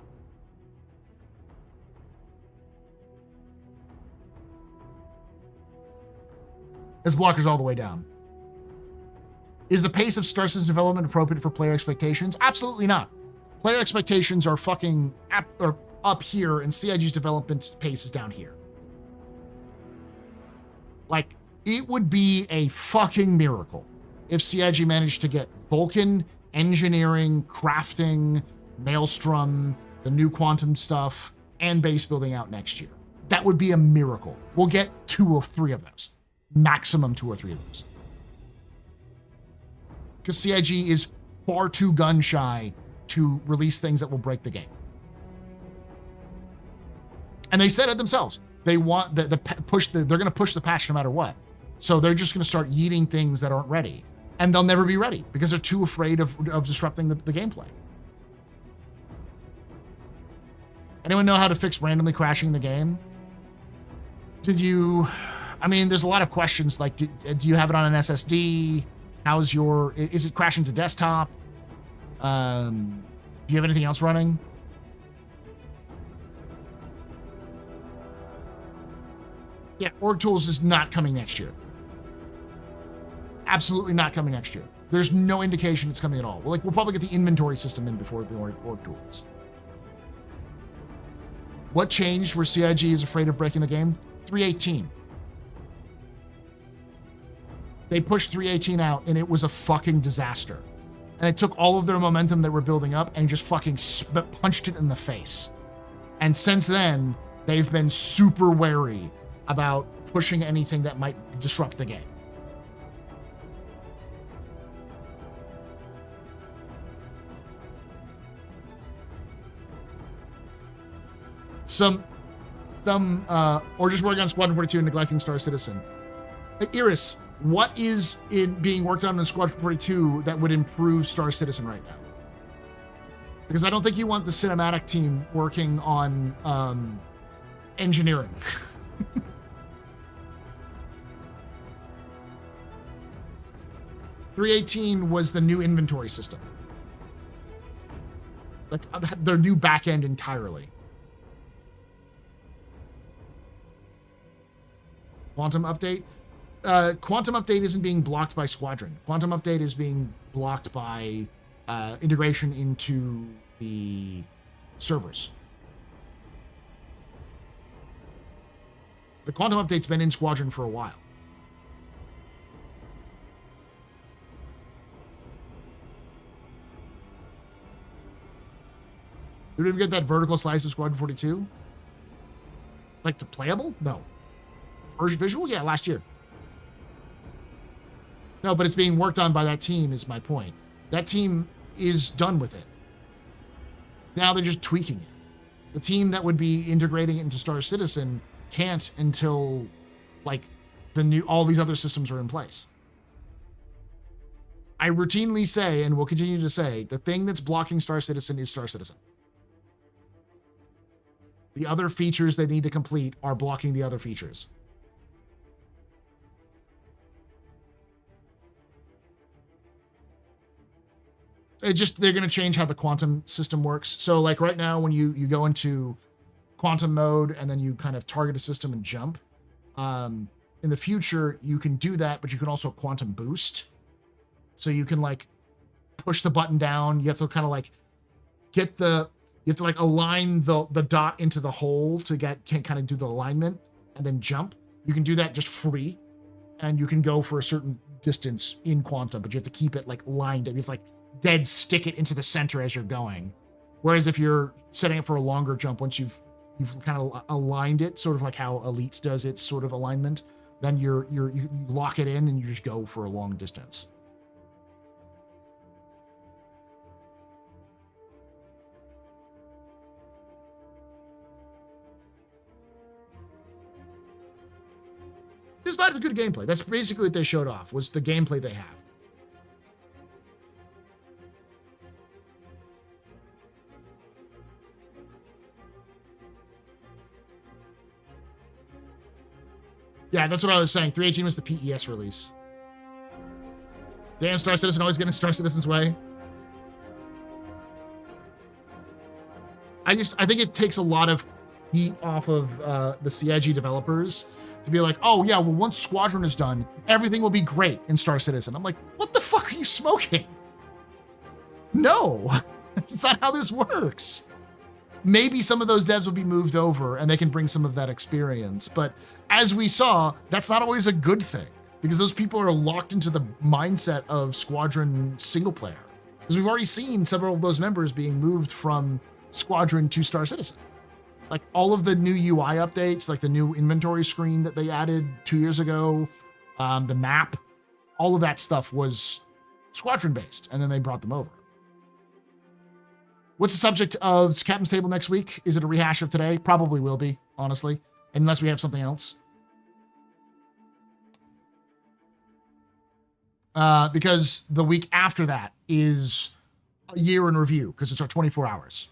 Speaker 1: As blockers all the way down. Is the pace of Star Citizen development appropriate for player expectations? Absolutely not. Player expectations are fucking up here, and CIG's development pace is down here. Like, it would be a fucking miracle if CIG managed to get Vulcan, engineering, crafting, Maelstrom, the new quantum stuff, and base building out next year. That would be a miracle. We'll get 2 or 3 of those. Maximum 2 or 3 of those. Because CIG is far too gun shy to release things that will break the game. And they said it themselves. They want they're going to push the patch no matter what. So they're just going to start yeeting things that aren't ready. And they'll never be ready because they're too afraid of disrupting the gameplay. Anyone know how to fix randomly crashing the game? I mean, there's a lot of questions like, do you have it on an SSD? Is it crashing to desktop? Do you have anything else running? Yeah, Org Tools is not coming next year. Absolutely not coming next year. There's no indication it's coming at all. We'll probably get the inventory system in before the Org Tools. What changed where CIG is afraid of breaking the game? 318. They pushed 318 out, and it was a fucking disaster. And it took all of their momentum that were building up and just fucking punched it in the face. And since then, they've been super wary about pushing anything that might disrupt the game. Or just working on Squadron 42 and neglecting Star Citizen. Iris, what is it being worked on in Squadron 42 that would improve Star Citizen right now? Because I don't think you want the cinematic team working on engineering. .318 was the new inventory system. Like their new back end entirely. Quantum Update? Quantum Update isn't being blocked by Squadron. Quantum Update is being blocked by integration into the servers. The Quantum Update's been in Squadron for a while. Did we ever get that vertical slice of Squadron 42? Like to playable? No. First visual? Yeah, last year. No, but it's being worked on by that team is my point. That team is done with it. Now they're just tweaking it. The team that would be integrating it into Star Citizen can't until like all these other systems are in place. I routinely say, and will continue to say, the thing that's blocking Star Citizen is Star Citizen. The other features they need to complete are blocking the other features. They're going to change how the quantum system works. So like right now, when you go into quantum mode and then you kind of target a system and jump, in the future, you can do that, but you can also quantum boost. So you can like push the button down. You have to kind of like you have to like align the dot into the hole to kind of do the alignment and then jump. You can do that just free, and you can go for a certain distance in quantum, but you have to keep it like lined up. You have to like dead stick it into the center as you're going. Whereas if you're setting up for a longer jump, once you've kind of aligned it, sort of like how Elite does its sort of alignment, then you lock it in and you just go for a long distance. There's a lot of good gameplay. That's basically what they showed off, was the gameplay they have. Yeah, that's what I was saying. 318 was the PES release. Damn, Star Citizen always getting in Star Citizen's way. I think it takes a lot of heat off of the CIG developers to be like, oh yeah, well, once Squadron is done, everything will be great in Star Citizen. I'm like, what the fuck are you smoking? No, that's not how this works. Maybe some of those devs will be moved over and they can bring some of that experience. But as we saw, that's not always a good thing because those people are locked into the mindset of Squadron single player. Because we've already seen several of those members being moved from Squadron to Star Citizen. Like all of the new UI updates, like the new inventory screen that they added 2 years ago, the map, all of that stuff was Squadron based, and then they brought them over. What's the subject of Captain's Table next week? Is it a rehash of today? Probably will be, honestly, unless we have something else. Because the week after that is a year in review, because it's our 24 hours.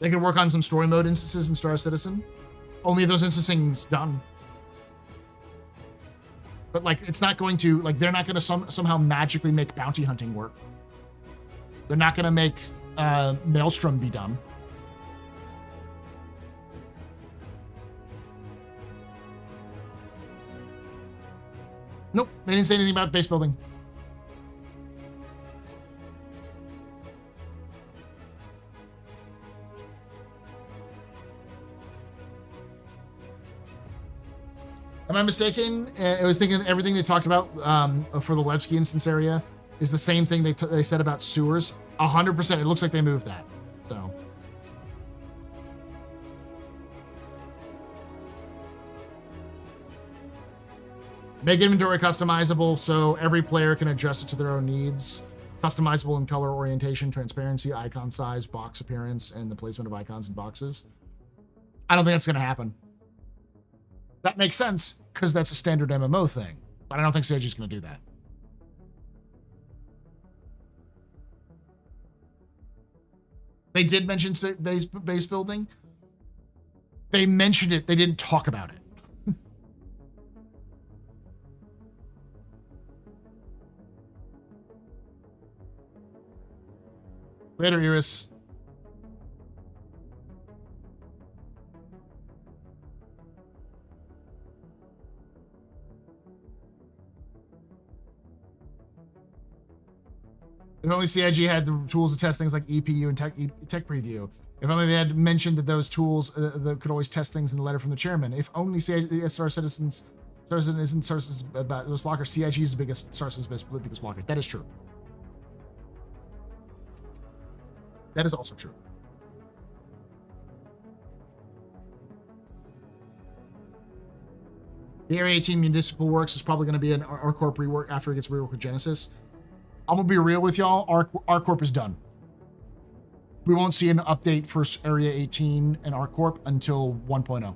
Speaker 1: They can work on some story mode instances in Star Citizen. Only if those instancing's done. But like, it's not going to, like, they're not going to somehow magically make bounty hunting work. They're not going to make Maelstrom be done. Nope, they didn't say anything about base building. Am I mistaken? I was thinking everything they talked about for the Levski instance area is the same thing they said about sewers. 100%. It looks like they moved that. So. Make inventory customizable so every player can adjust it to their own needs. Customizable in color orientation, transparency, icon size, box appearance, and the placement of icons and boxes. I don't think that's going to happen. That makes sense because that's a standard MMO thing, but I don't think CIG is going to do that. They did mention base building. They mentioned it. They didn't talk about it. Later, Iris. If only CIG had the tools to test things like EPU and tech preview. If only they had mentioned that those tools that could always test things in the letter from the chairman. If only Star Citizen isn't Star Citizen's biggest blocker, CIG is the biggest Star Citizen's biggest blocker. That is true. That is also true. The Area 18 Municipal Works is probably going to be an R-Corp rework after it gets reworked with Genesis. I'm going to be real with y'all. R-Corp is done. We won't see an update for Area 18 and R-Corp until 1.0.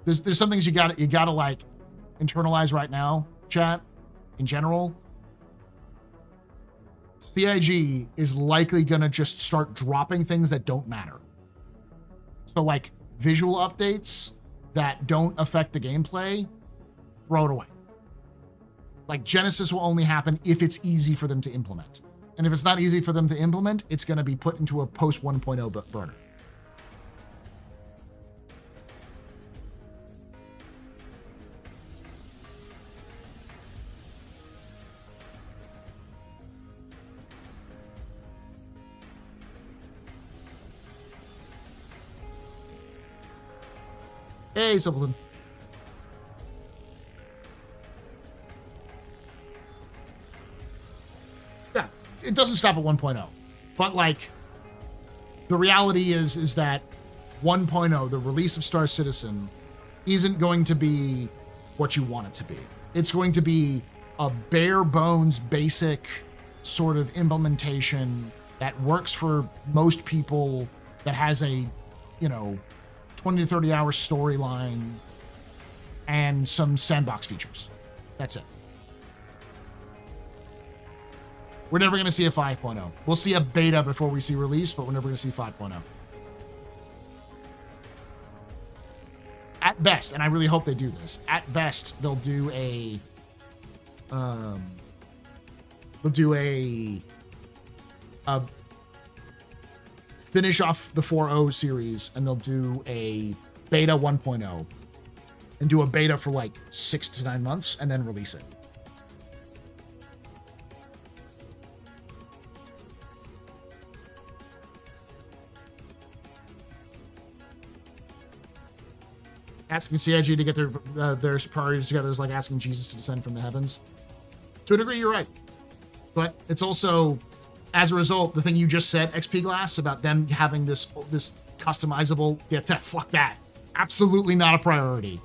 Speaker 1: There's some things you gotta like internalize right now, chat, in general. CIG is likely gonna just start dropping things that don't matter. So like visual updates that don't affect the gameplay, throw it away. Like Genesis will only happen if it's easy for them to implement. And if it's not easy for them to implement, it's gonna be put into a post 1.0 burner. Hey, Simpleton. Yeah, it doesn't stop at 1.0. But, like, the reality is that 1.0, the release of Star Citizen, isn't going to be what you want it to be. It's going to be a bare bones, basic sort of implementation that works for most people, that has a, 20 to 30 hour storyline and some sandbox features. That's it. We're never going to see a 5.0. We'll see a beta before we see release, but we're never going to see 5.0. at best, and I really hope they do this, at best, they'll do a finish off the 4.0 series, and they'll do a beta 1.0 and do a beta for like 6 to 9 months and then release it. Asking CIG to get their priorities together is like asking Jesus to descend from the heavens. To a degree, you're right. But it's also, as a result, the thing you just said, XP Glass, about them having this customizable, fuck that. Absolutely not a priority.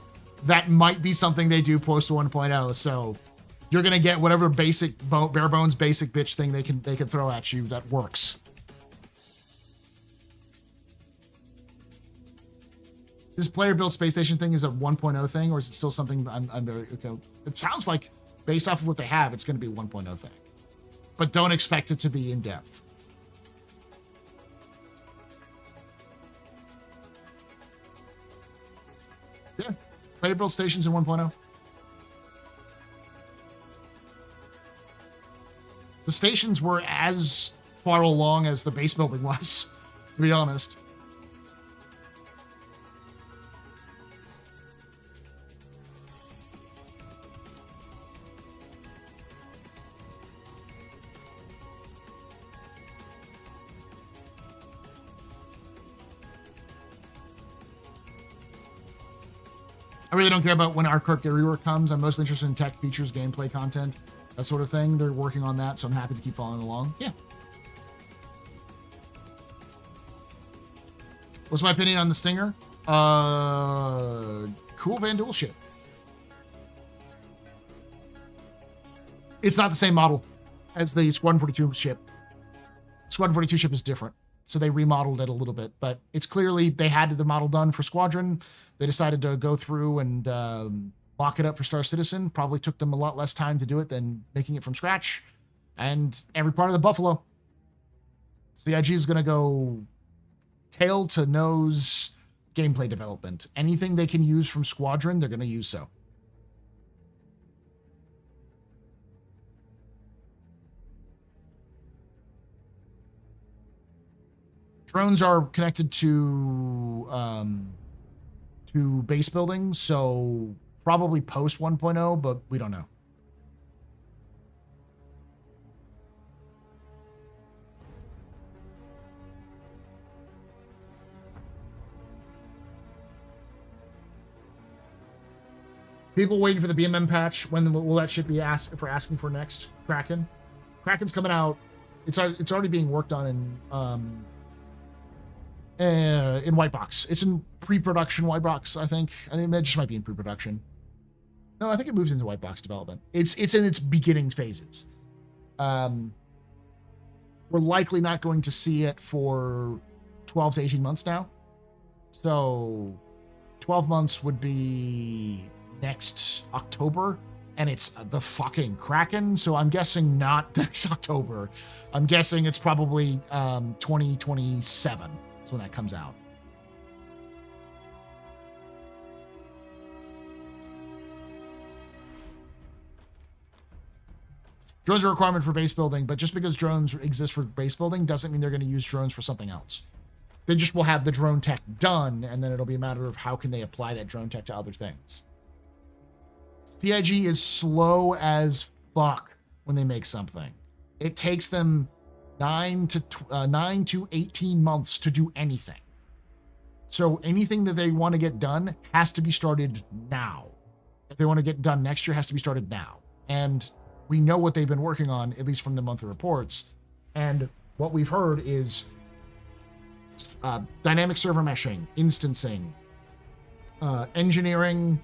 Speaker 1: That might be something they do post 1.0. So you're going to get whatever basic, bare bones, basic bitch thing they can throw at you that works. This player built space station thing is a 1.0 thing, or is it still something I'm very okay? It sounds like, based off of what they have, it's going to be a 1.0 thing, but don't expect it to be in depth. Yeah, player built stations in 1.0. The stations were as far along as the base building was, to be honest. I really don't care about when Arc rework comes. I'm mostly interested in tech features, gameplay content, that sort of thing. They're working on that, so I'm happy to keep following along. Yeah. What's my opinion on the Stinger? Cool Van Duel ship. It's not the same model as the Squadron 42 ship. Squadron 42 ship is different. So they remodeled it a little bit, but it's clearly they had the model done for Squadron. They decided to go through and mock it up for Star Citizen. Probably took them a lot less time to do it than making it from scratch. And every part of the Buffalo. CIG is going to go tail to nose gameplay development. Anything they can use from Squadron, they're going to use so. Drones are connected to base building, so probably post 1.0, but we don't know. People waiting for the BMM patch. When will that shit be asking for next? Kraken. Kraken's coming out. It's already being worked on in white box. It's in pre-production white box, I think. I think it just might be in pre-production. No, I think it moves into white box development. It's in its beginning phases. We're likely not going to see it for 12 to 18 months now. So 12 months would be next October, and it's the fucking Kraken. So I'm guessing not next October. I'm guessing it's probably 2027. When that comes out. Drones are a requirement for base building, but just because drones exist for base building doesn't mean they're going to use drones for something else. They just will have the drone tech done, and then it'll be a matter of how can they apply that drone tech to other things. CIG is slow as fuck when they make something. It takes them 9 to 18 months to do anything. So anything that they want to get done has to be started now. If they want to get done next year, it has to be started now. And we know what they've been working on, at least from the monthly reports. And what we've heard is dynamic server meshing, instancing, engineering,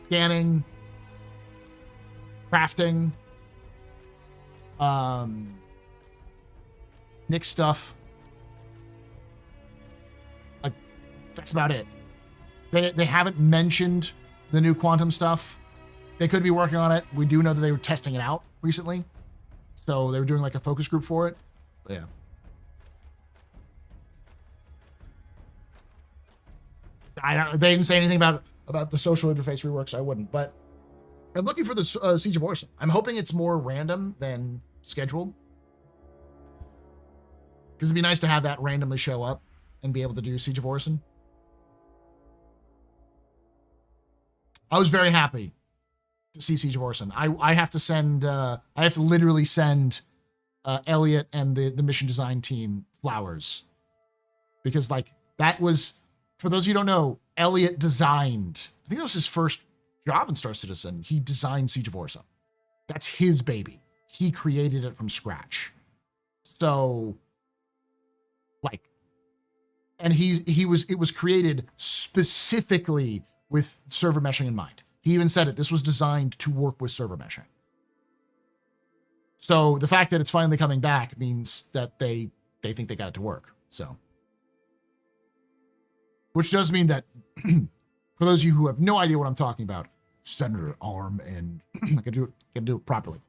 Speaker 1: scanning, crafting, Nick stuff. Like, that's about it. They haven't mentioned the new quantum stuff. They could be working on it. We do know that they were testing it out recently. So they were doing like a focus group for it. But yeah. They didn't say anything about the social interface rework, so I wouldn't. But I'm looking for the Siege of Orson. I'm hoping it's more random than scheduled, because it'd be nice to have that randomly show up and be able to do Siege of Orson. I was very happy to see Siege of Orson. I have to send, I have to literally send Elliot and the mission design team flowers, because like that was, for those of you who don't know, Elliot designed, I think that was his first job in Star Citizen. He designed Siege of Orson. That's his baby. He created it from scratch. So like, and it was created specifically with server meshing in mind. He even said it, this was designed to work with server meshing. So the fact that it's finally coming back means that they think they got it to work. So, which does mean that for those of you who have no idea what I'm talking about, Senator Arm I can do it properly.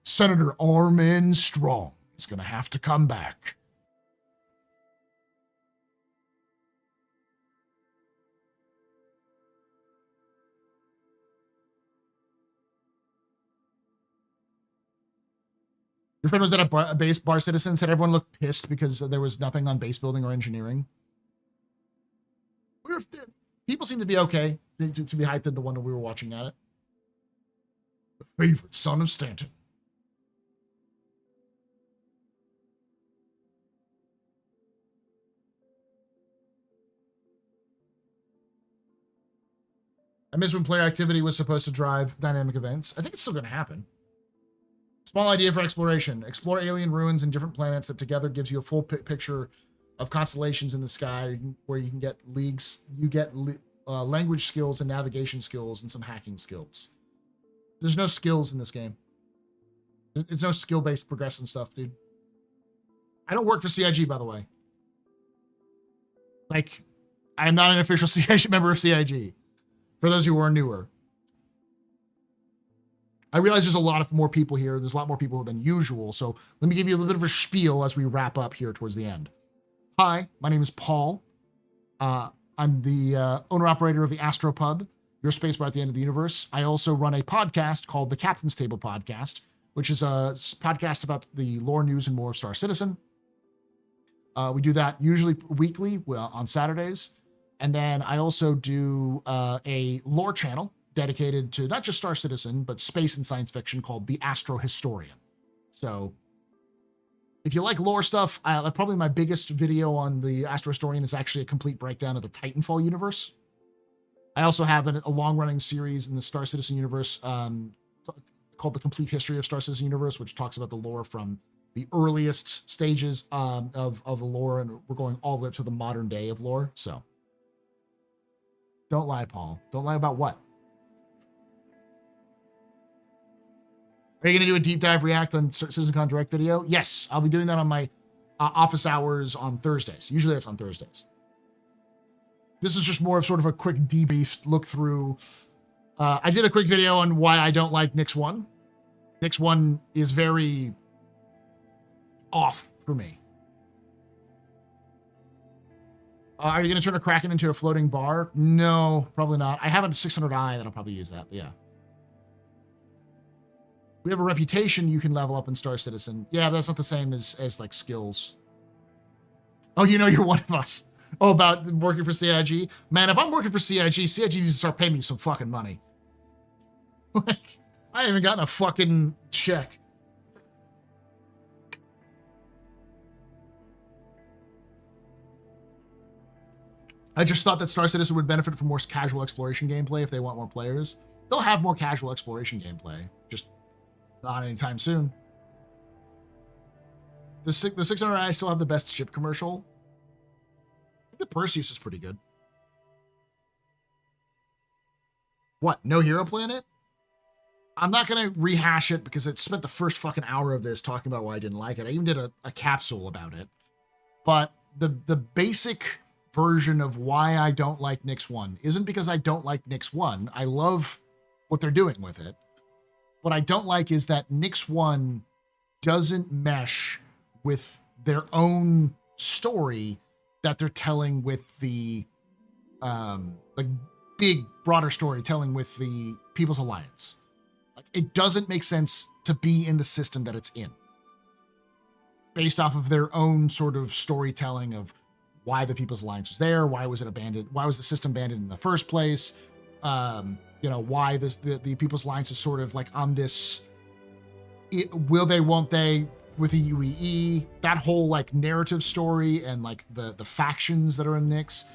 Speaker 1: Senator Armin Strong is going to have to come back. Your friend was at a base bar citizen, said everyone looked pissed because there was nothing on base building or engineering. People seem to be okay, to be hyped at the one that we were watching at it. The favorite son of Stanton. I miss when player activity was supposed to drive dynamic events. I think it's still going to happen. Small idea for exploration. Explore alien ruins and different planets that together gives you a full picture of constellations in the sky, where you can get language skills and navigation skills and some hacking skills. There's no skills in this game. It's no skill-based progression stuff, dude. I don't work for CIG, by the way. Like, I am not an official CIG member of CIG. For those who are newer. I realize there's a lot of more people here. There's a lot more people than usual. So let me give you a little bit of a spiel as we wrap up here towards the end. Hi, my name is Paul. I'm the owner-operator of TheAstroPub, your space bar at the end of the universe. I also run a podcast called the Captain's Table Podcast, which is a podcast about the lore, news, and more of Star Citizen. We do that usually weekly on Saturdays. And then I also do a lore channel dedicated to not just Star Citizen, but space and science fiction called The Astro Historian. So if you like lore stuff, probably my biggest video on The Astro Historian is actually a complete breakdown of the Titanfall universe. I also have a long-running series in the Star Citizen universe called The Complete History of Star Citizen Universe, which talks about the lore from the earliest stages of the lore, and we're going all the way up to the modern day of lore. So don't lie, Paul. Don't lie about what? Are you going to do a deep dive react on CitizenCon Direct video? Yes, I'll be doing that on my office hours on Thursdays. Usually that's on Thursdays. This is just more of sort of a quick debrief look through. I did a quick video on why I don't like Nix 1. Nix 1 is very off for me. Are you going to turn a Kraken into a floating bar? No, probably not. I have a 600i that'll probably use that, but yeah. We have a reputation you can level up in Star Citizen. Yeah, but that's not the same as like skills. Oh, you know you're one of us. Oh, about working for CIG? Man, if I'm working for CIG, CIG needs to start paying me some fucking money. Like, I haven't even gotten a fucking check. I just thought that Star Citizen would benefit from more casual exploration gameplay if they want more players. They'll have more casual exploration gameplay. Just not anytime soon. The 600i still have the best ship commercial. I think the Perseus is pretty good. What? No Hero Planet? I'm not going to rehash it because it spent the first fucking hour of this talking about why I didn't like it. I even did a capsule about it. But the basic version of why I don't like Nix 1 isn't because I don't like Nix 1. I love what they're doing with it. What I don't like is that Nix 1 doesn't mesh with their own story that they're telling with the like big, broader storytelling with the People's Alliance. Like, it doesn't make sense to be in the system that it's in, based off of their own sort of storytelling of why the People's Alliance was there, why was it abandoned, why was the system abandoned in the first place, why the People's Alliance is sort of like on this will they, won't they, with the UEE, that whole like narrative story and like the factions that are in Nyx,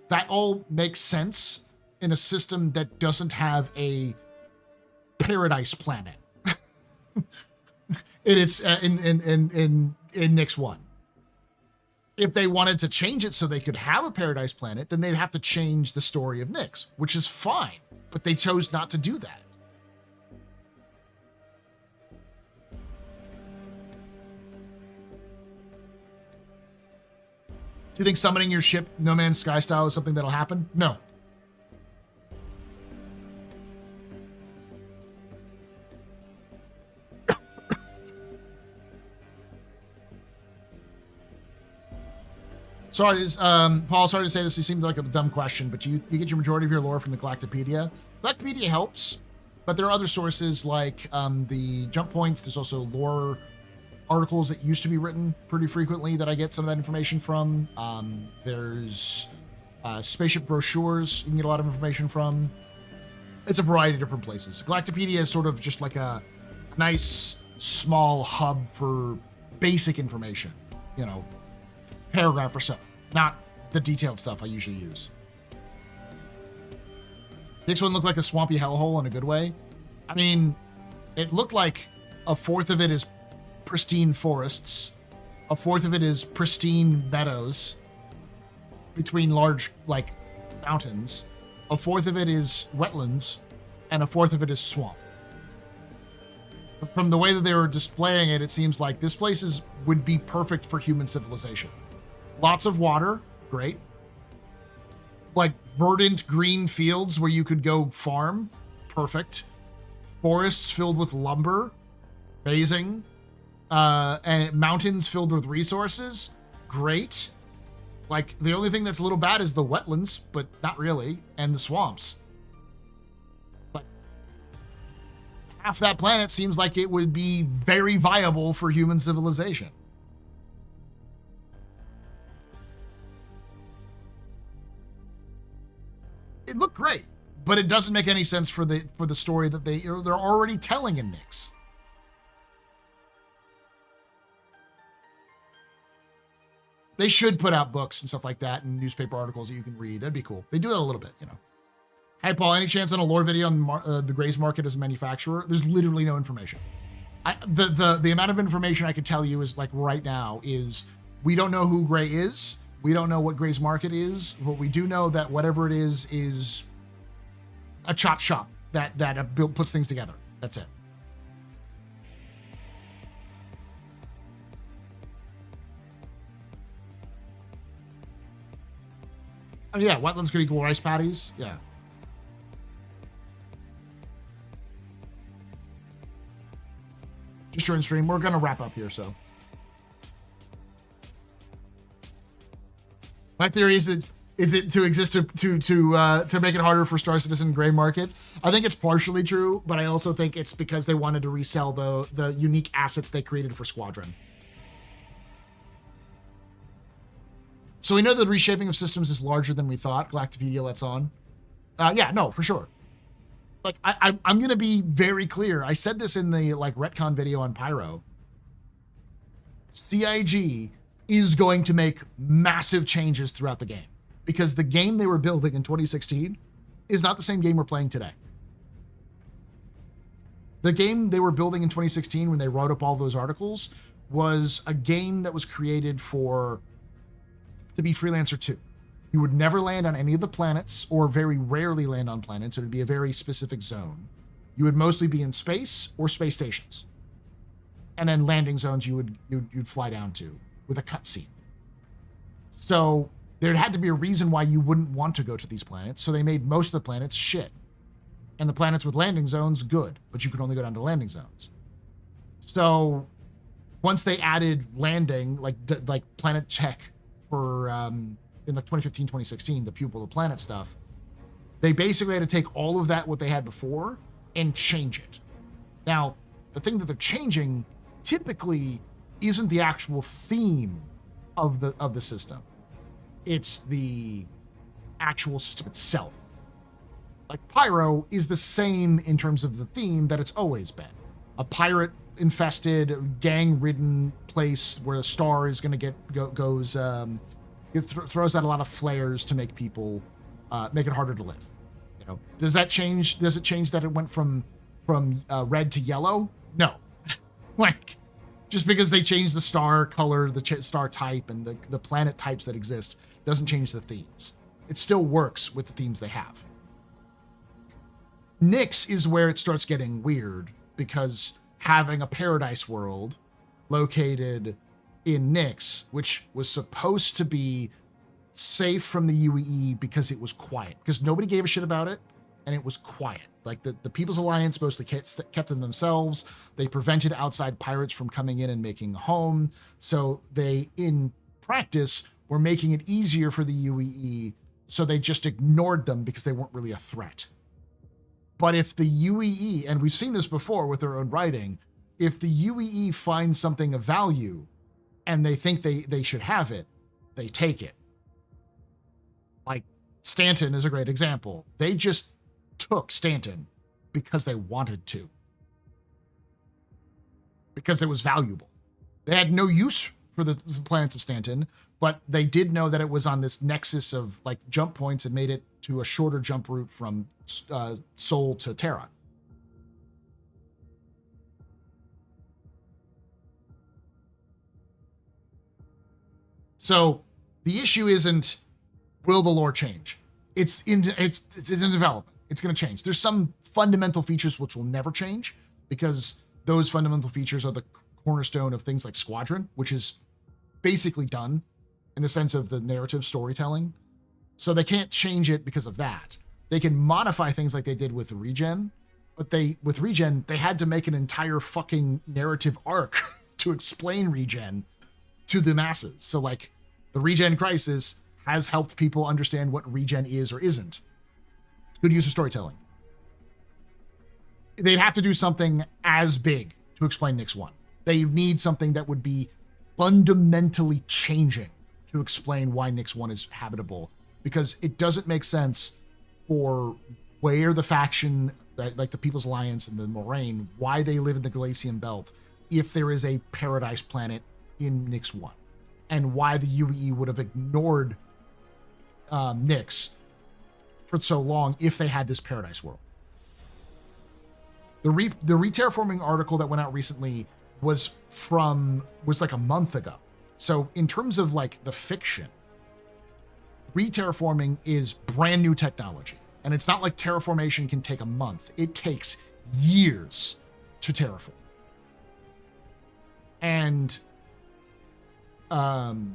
Speaker 1: that all makes sense in a system that doesn't have a paradise planet. It's in Nyx 1. If they wanted to change it so they could have a paradise planet, then they'd have to change the story of Nyx, which is fine, but they chose not to do that. Do you think summoning your ship No Man's Sky style is something that'll happen? No. Sorry, Paul, sorry to say this. It seemed like a dumb question, but you get your majority of your lore from the Galactopedia. Galactopedia helps, but there are other sources like the Jump Points. There's also lore articles that used to be written pretty frequently that I get some of that information from. There's spaceship brochures you can get a lot of information from. It's a variety of different places. Galactopedia is sort of just like a nice small hub for basic information, you know, paragraph or so, not the detailed stuff I usually use. This one looked like a swampy hellhole in a good way. I mean, it looked like a fourth of it is pristine forests, a fourth of it is pristine meadows between large like mountains, a fourth of it is wetlands, and a fourth of it is swamp. But from the way that they were displaying it, it seems like this place would be perfect for human civilization. Lots of water, great. Like verdant green fields where you could go farm, perfect. Forests filled with lumber, amazing. And mountains filled with resources, great. Like the only thing that's a little bad is the wetlands, but not really, and the swamps. But half that planet seems like it would be very viable for human civilization. It looked great, but it doesn't make any sense for the story that they're already telling in Nyx. They should put out books and stuff like that and newspaper articles that you can read. That'd be cool. They do that a little bit, you know. Hey, Paul, any chance on a lore video on the Gray's market as a manufacturer? There's literally no information. The amount of information I could tell you is like right now is we don't know who Gray is. We don't know what Gray's market is, but we do know that whatever it is a chop shop that puts things together. That's it. Oh yeah, wetlands could equal rice paddies. Yeah. Just short stream. We're gonna wrap up here, so. My theory is it to exist to make it harder for Star Citizen Gray Market? I think it's partially true, but I also think it's because they wanted to resell the unique assets they created for Squadron. So we know the reshaping of systems is larger than we thought. Galactopedia lets on. Yeah, no, for sure. Like I'm gonna be very clear. I said this in the like retcon video on Pyro. CIG is going to make massive changes throughout the game because the game they were building in 2016 is not the same game we're playing today. The game they were building in 2016 when they wrote up all those articles was a game that was created to be Freelancer 2. You would never land on any of the planets or very rarely land on planets. It would be a very specific zone. You would mostly be in space or space stations. And then landing zones you'd fly down to with a cutscene. So there had to be a reason why you wouldn't want to go to these planets. So they made most of the planets shit. And the planets with landing zones, good. But you could only go down to landing zones. So once they added landing, like planet check for in the 2015, 2016, the Pupil of the Planet stuff, they basically had to take all of that, what they had before, and change it. Now, the thing that they're changing typically isn't the actual theme of the system. It's the actual system itself. Like Pyro is the same in terms of the theme that it's always been. A pirate infested, gang-ridden place where a star is going to throws out a lot of flares to make people make it harder to live. You know, does that change? Does it change that it went from red to yellow? No. Like, just because they changed the star color, the star type, and the planet types that exist doesn't change the themes. It still works with the themes they have. Nyx is where it starts getting weird, because having a paradise world located in Nyx, which was supposed to be safe from the UEE because it was quiet, because nobody gave a shit about it, and it was quiet. Like the People's Alliance mostly kept them themselves. They prevented outside pirates from coming in and making a home. So they, in practice, were making it easier for the UEE, so they just ignored them because they weren't really a threat. But if the UEE, and we've seen this before with their own writing, if the UEE finds something of value and they think they should have it, they take it. Like Stanton is a great example. They just took Stanton because they wanted to. Because it was valuable. They had no use for the planets of Stanton, but they did know that it was on this nexus of like jump points and made it to a shorter jump route from Sol to Terra. So the issue isn't, will the lore change? It's in development. It's going to change. There's some fundamental features which will never change, because those fundamental features are the cornerstone of things like Squadron, which is basically done in the sense of the narrative storytelling. So they can't change it because of that. They can modify things like they did with Regen, but with Regen, they had to make an entire fucking narrative arc to explain Regen to the masses. So like the Regen Crisis has helped people understand what Regen is or isn't. Good use of storytelling. They'd have to do something as big to explain Nyx 1. They need something that would be fundamentally changing to explain why Nyx 1 is habitable, because it doesn't make sense for where the faction, like the People's Alliance and the Moraine, why they live in the Glacium Belt if there is a paradise planet in Nyx 1, and why the UEE would have ignored Nyx for so long if they had this paradise world. The re-terraforming article that went out recently was like a month ago. So in terms of like the fiction, re-terraforming is brand new technology. And it's not like terraformation can take a month. It takes years to terraform. And the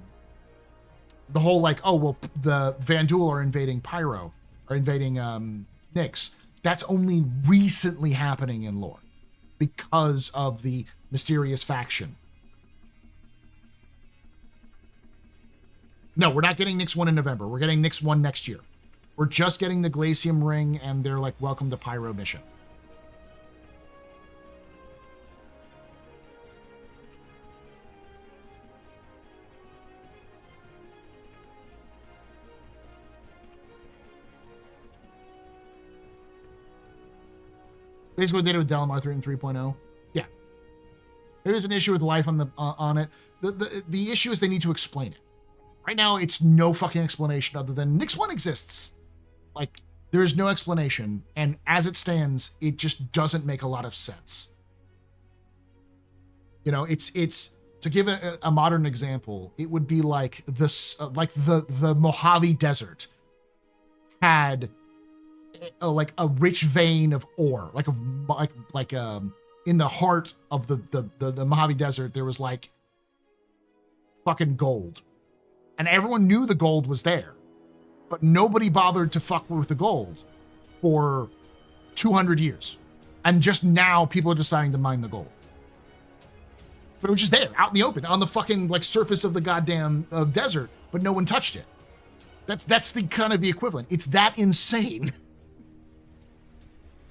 Speaker 1: whole like, oh, well, the Vanduul are invading Pyro, or invading Nyx. That's only recently happening in lore because of the mysterious faction. No, we're not getting Nyx 1 in November. We're getting Nyx 1 next year. We're just getting the Glacium Ring and they're like, welcome to Pyro mission. Basically what they did with Delamar 3 and 3.0. Yeah. There is an issue with life on it. The issue is they need to explain it. Right now, it's no fucking explanation other than Nyx 1 exists. Like, there is no explanation, and as it stands, it just doesn't make a lot of sense. You know, it's to give a modern example, it would be like this, the Mojave Desert had like a rich vein of ore, in the heart of the Mojave Desert, there was like fucking gold. And everyone knew the gold was there, but nobody bothered to fuck with the gold for 200 years. And just now people are deciding to mine the gold. But it was just there, out in the open, on the fucking like surface of the goddamn desert, but no one touched it. That's the kind of the equivalent. It's that insane.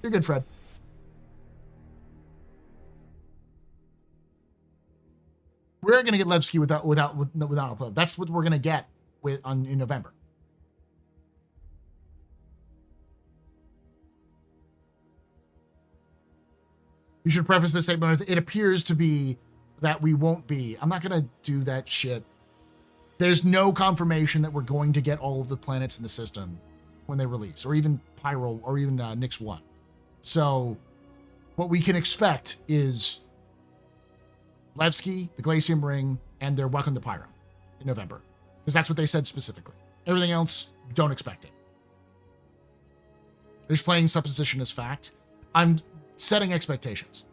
Speaker 1: You're good, Fred. We're going to get Levski without a play. That's what we're going to get in November. You should preface this statement with, it appears to be that we won't be. I'm not going to do that shit. There's no confirmation that we're going to get all of the planets in the system when they release, or even Pyro, or even Nyx 1. So what we can expect is Levski, the Glacium Ring, and their Welcome to Pyro in November. Because that's what they said specifically. Everything else, don't expect it. They're just playing supposition as fact. I'm setting expectations.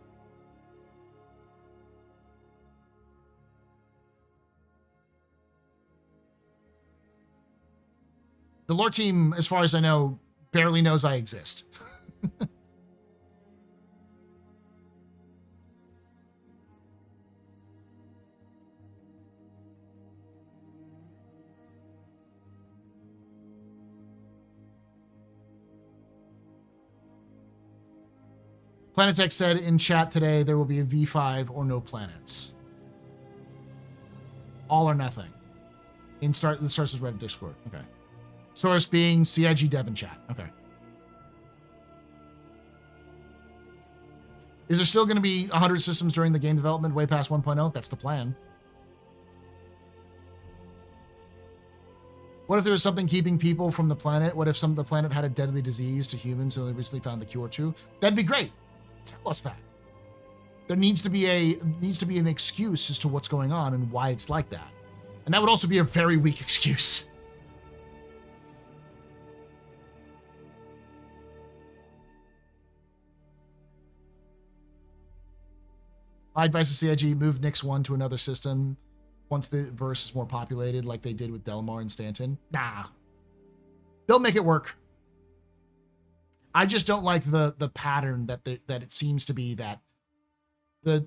Speaker 1: The lore team, as far as I know, barely knows I exist. Planetech said in chat today there will be a V5 or no planets. All or nothing. The source is Reddit Discord. Okay. Source being CIG Dev in chat. Okay. Is there still going to be 100 systems during the game development way past 1.0? That's the plan. What if there was something keeping people from the planet? What if the planet had a deadly disease to humans who they recently found the cure to? That'd be great. Tell us that. There needs to be an excuse as to what's going on and why it's like that. And that would also be a very weak excuse. My advice to CIG, move Nyx 1 to another system once the verse is more populated, like they did with Delmar and Stanton. Nah. They'll make it work. I just don't like the pattern that it seems to be, that the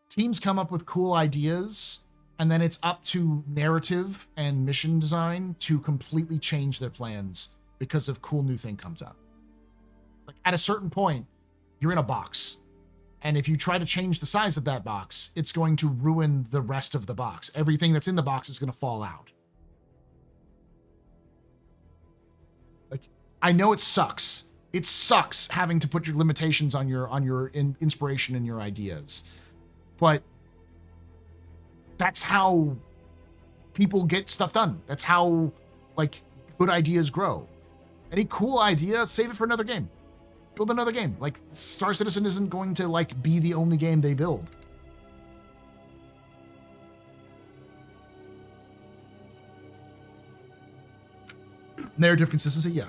Speaker 1: teams come up with cool ideas and then it's up to narrative and mission design to completely change their plans because of cool new thing comes up. Like at a certain point, you're in a box. And if you try to change the size of that box, it's going to ruin the rest of the box. Everything that's in the box is going to fall out. Like, I know it sucks. It sucks having to put your limitations on your inspiration and your ideas. But that's how people get stuff done. That's how, like, good ideas grow. Any cool idea, save it for another game. Build another game. Like, Star Citizen isn't going to, like, be the only game they build. Narrative consistency, yeah.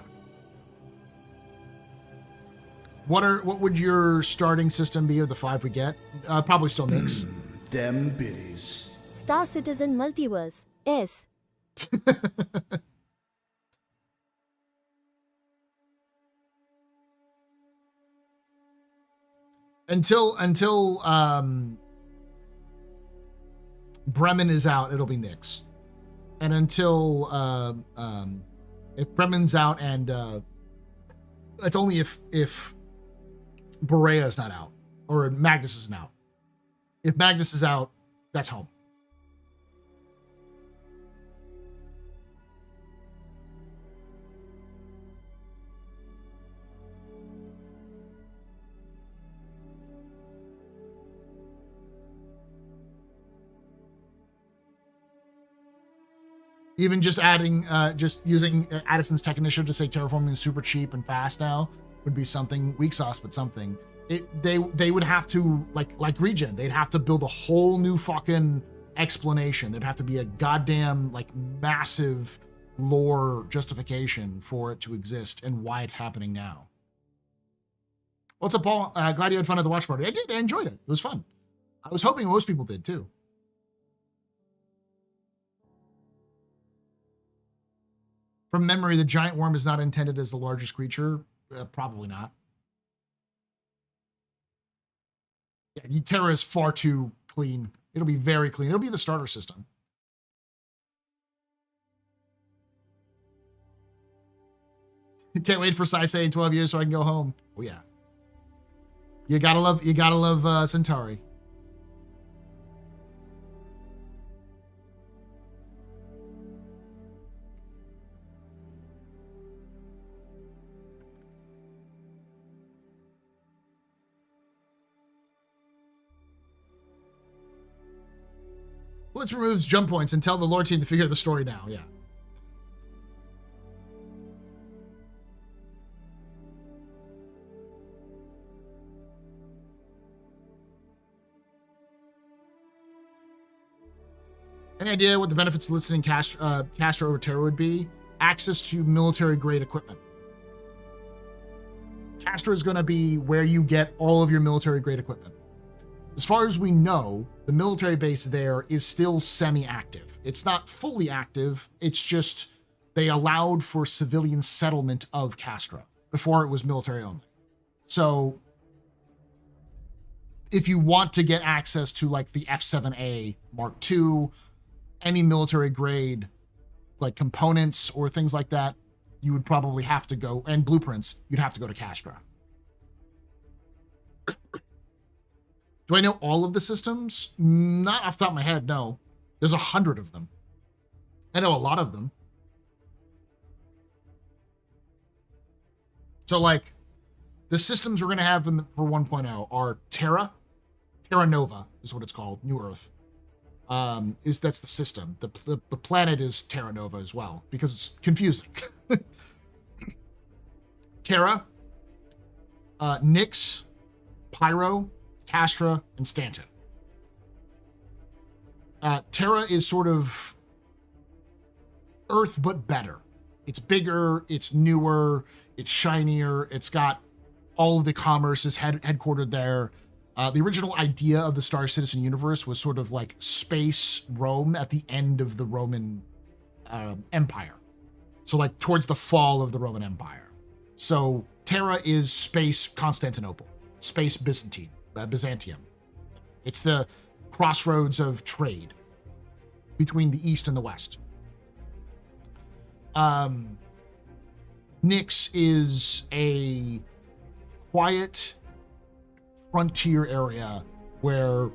Speaker 1: What would your starting system be of the 5 we get? Probably still Nyx.
Speaker 11: Them biddies.
Speaker 3: Star Citizen Multiverse. S.
Speaker 1: Until Bremen is out, it'll be Nyx. And until if Bremen's out, and it's only if Berea is not out or Magnus isn't out. If Magnus is out, that's home. Even just adding, just using Addison's Technician to say terraforming is super cheap and fast now would be something. Weak sauce, but something. They would have to, like Regen, they'd have to build a whole new fucking explanation. There'd have to be a goddamn, like, massive lore justification for it to exist and why it's happening now. What's up, Paul? Glad you had fun at the watch party. I did. I enjoyed it. It was fun. I was hoping most people did too. From memory, the giant worm is not intended as the largest creature. Probably not. Yeah, Terra is far too clean. It'll be very clean. It'll be the starter system. Can't wait for Saisei in 12 years so I can go home. Oh yeah. You gotta love Centauri. Let's remove jump points and tell the lore team to figure the story now. Yeah. Any idea what the benefits of listening Castro over Terra would be? Access to military-grade equipment. Castro is going to be where you get all of your military-grade equipment. As far as we know, the military base there is still semi-active. It's not fully active. It's just they allowed for civilian settlement of Castro. Before it was military only. So if you want to get access to like the F-7A Mark II, any military grade like components or things like that, you would probably have to go, and blueprints, you'd have to go to Castro. Do I know all of the systems? Not off the top of my head, no. There's 100 of them. I know a lot of them. So like, the systems we're going to have for 1.0 are Terra Nova is what it's called, New Earth. That's the system. The planet is Terra Nova as well, because it's confusing. Terra, Nyx, Pyro, Castra, and Stanton. Terra is sort of Earth, but better. It's bigger, it's newer, it's shinier, it's got all of the commerce is headquartered there. The original idea of the Star Citizen universe was sort of like space Rome at the end of the Roman Empire. So like towards the fall of the Roman Empire. So Terra is space Constantinople, space Byzantium. It's the crossroads of trade between the East and the West. Nyx is a quiet frontier area where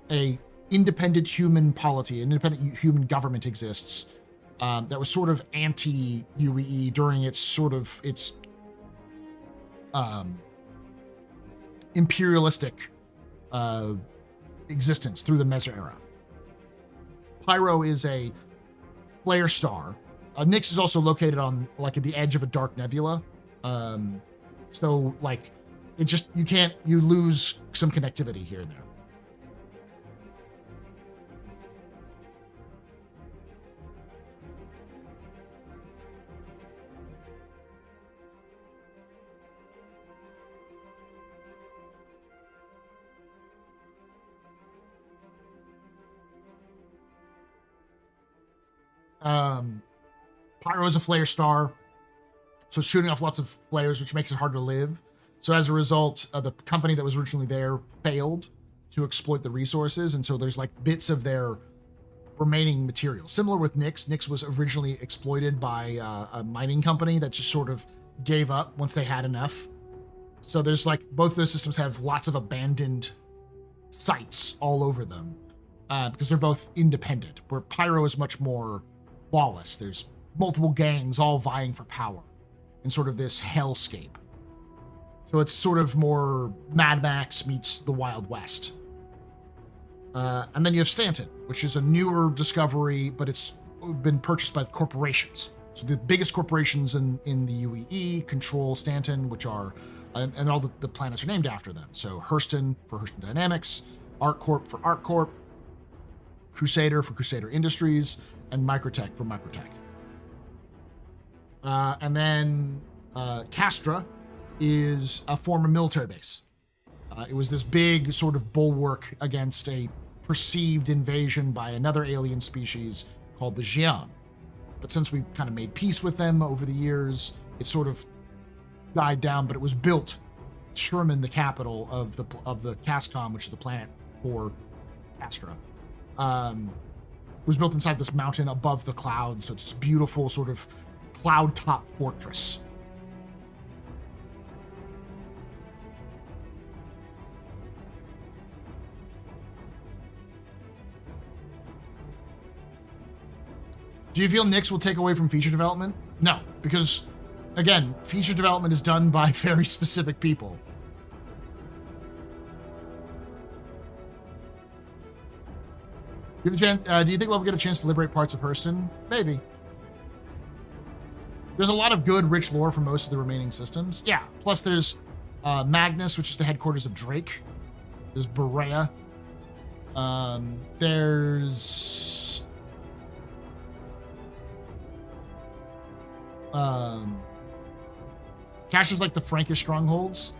Speaker 1: a independent human polity, an independent human government exists that was sort of anti-UEE during its imperialistic existence through the Meso era. Pyro is a flare star. Nyx is also located on like at the edge of a dark nebula. So like you lose some connectivity here and there. Pyro is a flare star, so it's shooting off lots of flares, which makes it hard to live. So as a result, the company that was originally there failed to exploit the resources, and so there's like bits of their remaining material. Similar with Nyx. Nyx was originally exploited by a mining company that just sort of gave up once they had enough. So there's like both those systems have lots of abandoned sites all over them because they're both independent, where Pyro is much more lawless. There's multiple gangs all vying for power in sort of this hellscape. So it's sort of more Mad Max meets the Wild West. And then you have Stanton, which is a newer discovery, but it's been purchased by corporations. So the biggest corporations in the UEE control Stanton, which are, and all the planets are named after them. So Hurston for Hurston Dynamics, ArcCorp for ArcCorp, Crusader for Crusader Industries, and Microtech for Microtech. And then Castra is a former military base. It was this big sort of bulwark against a perceived invasion by another alien species called the Xi'an. But since we kind of made peace with them over the years, it sort of died down, but it was built, Sherman, the capital of the Citcon, which is the planet for Castra, was built inside this mountain above the clouds. So it's this beautiful sort of cloud top fortress Do you feel Nix will take away from feature development? No, because, again, feature development is done by very specific people. Do you think we'll ever get a chance to liberate parts of Hurston? Maybe. There's a lot of good, rich lore for most of the remaining systems. Yeah, plus there's Magnus, which is the headquarters of Drake. There's Berea. There's... Castro's like the Frankish strongholds.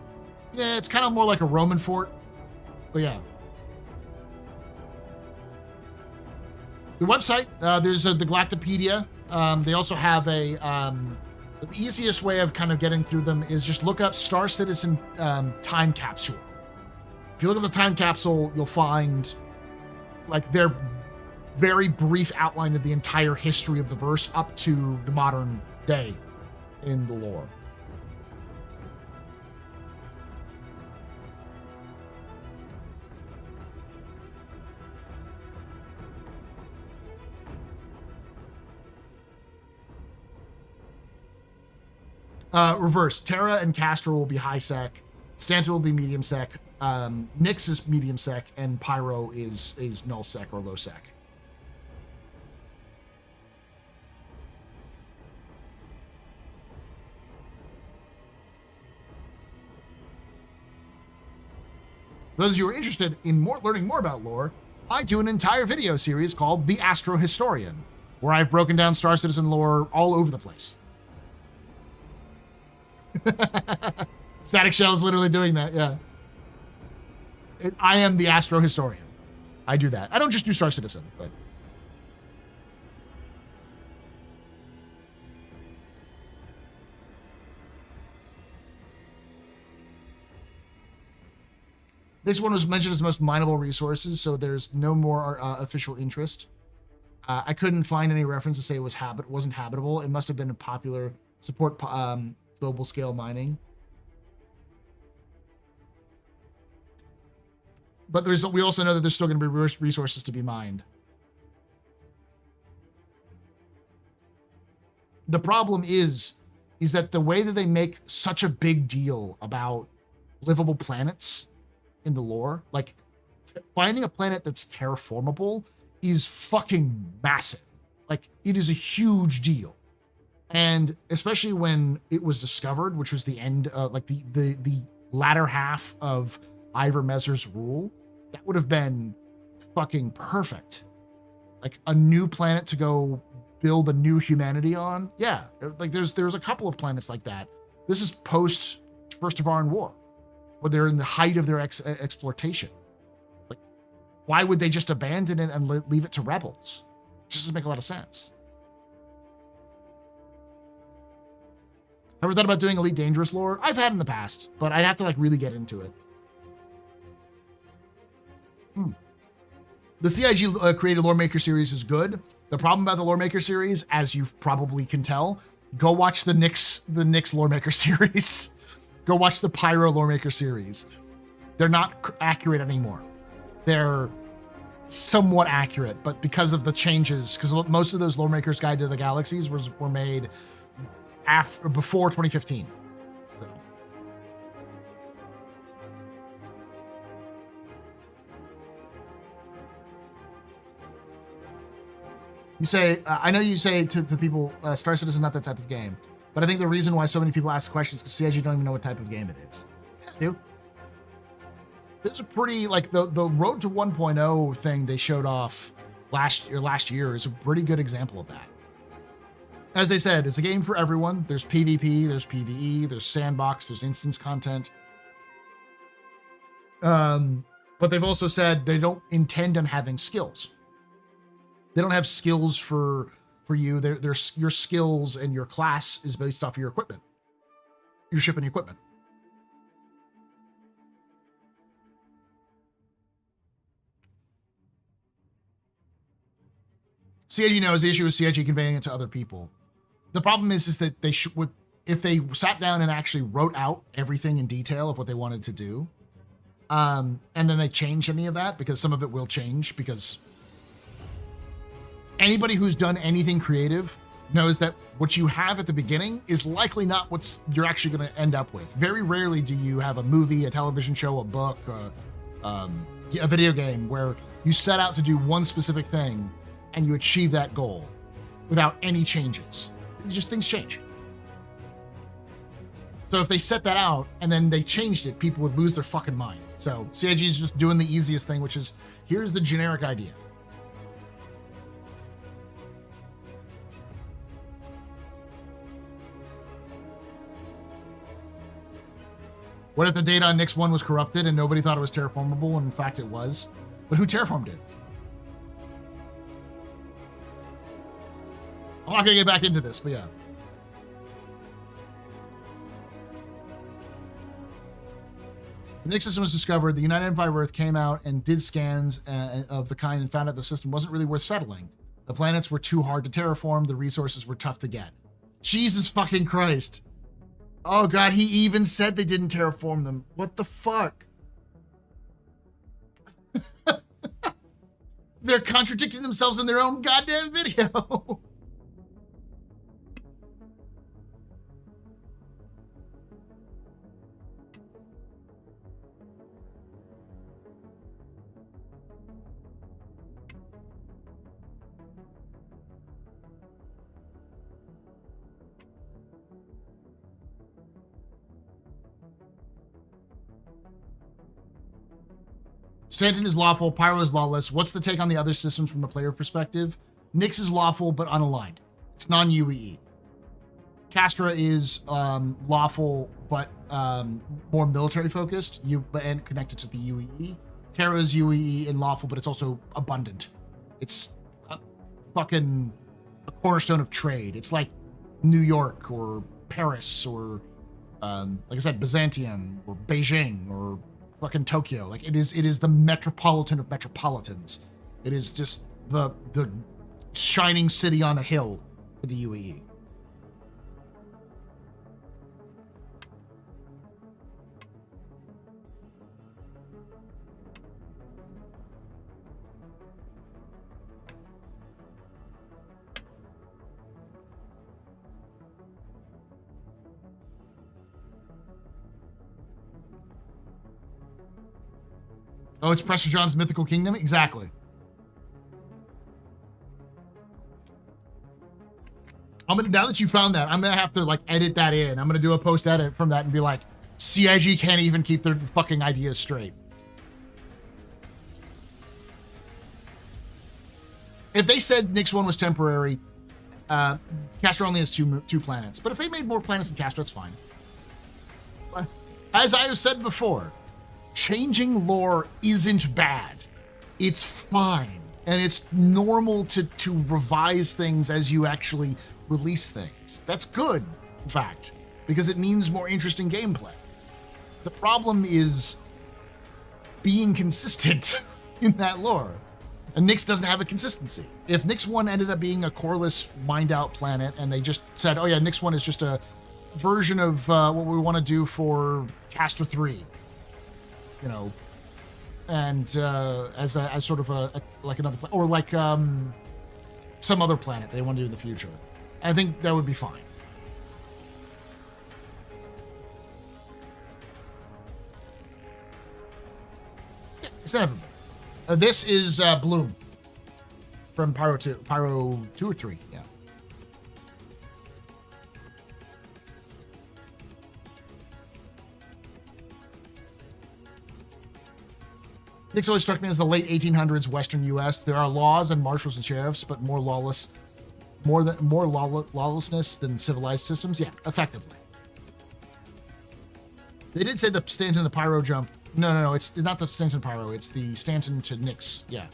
Speaker 1: Yeah, it's kind of more like a Roman fort. But yeah. The website, there's the Galactopedia. They also have a... the easiest way of kind of getting through them is just look up Star Citizen time capsule. If you look at the time capsule, you'll find like their very brief outline of the entire history of the verse up to the modern day in the lore. Reverse. Terra and Castro will be high sec. Stanton will be medium sec. Nyx is medium sec, and Pyro is null sec or low sec. For those of you who are interested in learning more about lore, I do an entire video series called The Astro Historian, where I've broken down Star Citizen lore all over the place. Static Shell is literally doing that, yeah. I am the Astro Historian. I do that. I don't just do Star Citizen, but... This one was mentioned as most mineable resources, so there's no more official interest. I couldn't find any reference to say it wasn't habitable. It must have been a popular support global scale mining. But we also know that there's still going to be resources to be mined. The problem is that the way that they make such a big deal about livable planets in the lore, like finding a planet that's terraformable is fucking massive. Like it is a huge deal. And especially when it was discovered, which was the end, like the latter half of Ivor Mezzer's rule, that would have been fucking perfect. Like a new planet to go build a new humanity on. Yeah, like there's a couple of planets like that. This is post First Tevaran War, where they're in the height of their exploitation. Like, why would they just abandon it and leave it to rebels? It just doesn't make a lot of sense. Ever thought about doing Elite Dangerous lore? I've had in the past, but I'd have to like really get into it. The CIG created Lore Maker series is good. The problem about the Lore Maker series, as you probably can tell, go watch the Nyx Lore Maker series. Go watch the Pyro Lore Maker series. They're not accurate anymore. They're somewhat accurate, but because of the changes, because most of those Lore Makers Guide to the Galaxies were made before 2015. So. You say, I know you say to people, Star Citizen is not that type of game, but I think the reason why so many people ask questions is because CIG don't even know what type of game it is. Yeah, they do. It's a pretty, like the Road to 1.0 thing they showed off last year is a pretty good example of that. As they said, it's a game for everyone. There's PvP, there's PvE, there's sandbox, there's instance content. But they've also said they don't intend on having skills. They don't have skills for you. Your skills and your class is based off of your equipment. Your ship and equipment. CIG knows the issue is CIG conveying it to other people. The problem is that they if they sat down and actually wrote out everything in detail of what they wanted to do, and then they change any of that, because some of it will change, because anybody who's done anything creative knows that what you have at the beginning is likely not what you're actually going to end up with. Very rarely do you have a movie, a television show, a book, a video game where you set out to do one specific thing and you achieve that goal without any changes. Just things change. So if they set that out and then they changed it, people would lose their fucking mind. So CIG is just doing the easiest thing, which is here's the generic idea. What if the data on Nix 1 was corrupted and nobody thought it was terraformable, and in fact it was? But who terraformed it? I'm not gonna get back into this, but yeah. The Nix system was discovered. The United Empire of Earth came out and did scans of the kind and found out the system wasn't really worth settling. The planets were too hard to terraform. The resources were tough to get. Jesus fucking Christ. Oh God, he even said they didn't terraform them. What the fuck? They're contradicting themselves in their own goddamn video. Stanton is lawful, Pyro is lawless. What's the take on the other systems from a player perspective? Nix is lawful, but unaligned. It's non-UEE. Castra is lawful, but more military focused, and connected to the UEE. Terra is UEE and lawful, but it's also abundant. It's a cornerstone of trade. It's like New York or Paris or, like I said, Byzantium or Beijing or fucking Tokyo. Like it is the metropolitan of metropolitans. It is just the shining city on a hill for the UAE. Oh, it's Prester John's Mythical Kingdom? Exactly. Now that you found that, I'm gonna have to like edit that in. I'm gonna do a post edit from that and be like, CIG can't even keep their fucking ideas straight. If they said Nix 1 was temporary, Castor only has two planets. But if they made more planets than Castor, that's fine. But as I have said before, changing lore isn't bad. It's fine. And it's normal to revise things as you actually release things. That's good, in fact, because it means more interesting gameplay. The problem is being consistent in that lore. And Nix doesn't have a consistency. If Nix 1 ended up being a coreless mined out planet and they just said, oh yeah, Nix 1 is just a version of what we want to do for Castor 3, you know, and as sort of like another planet, or like some other planet they want to do in the future, I think that would be fine. Yeah, it's not everybody. This is Bloom from Pyro 2 or 3, yeah. Nix always struck me as the late 1800s Western U.S. There are laws and marshals and sheriffs, but more lawlessness than civilized systems. Yeah, effectively. They did say the Stanton to Pyro jump. No, it's not the Stanton Pyro. It's the Stanton to Nix. Yeah,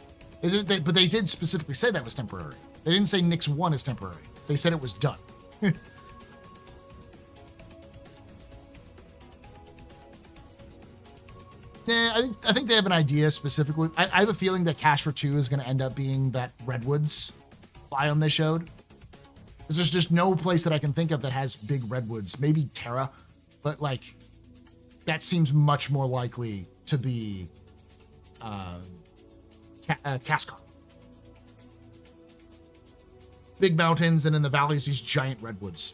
Speaker 1: but they did specifically say that was temporary. They didn't say Nix 1 is temporary. They said it was done. Yeah, I think they have an idea specifically. I have a feeling that Castor 2 is going to end up being that redwoods biome they showed. Because there's just no place that I can think of that has big redwoods. Maybe Terra, but like that seems much more likely to be Cascon. big mountains, and in the valleys, these giant redwoods.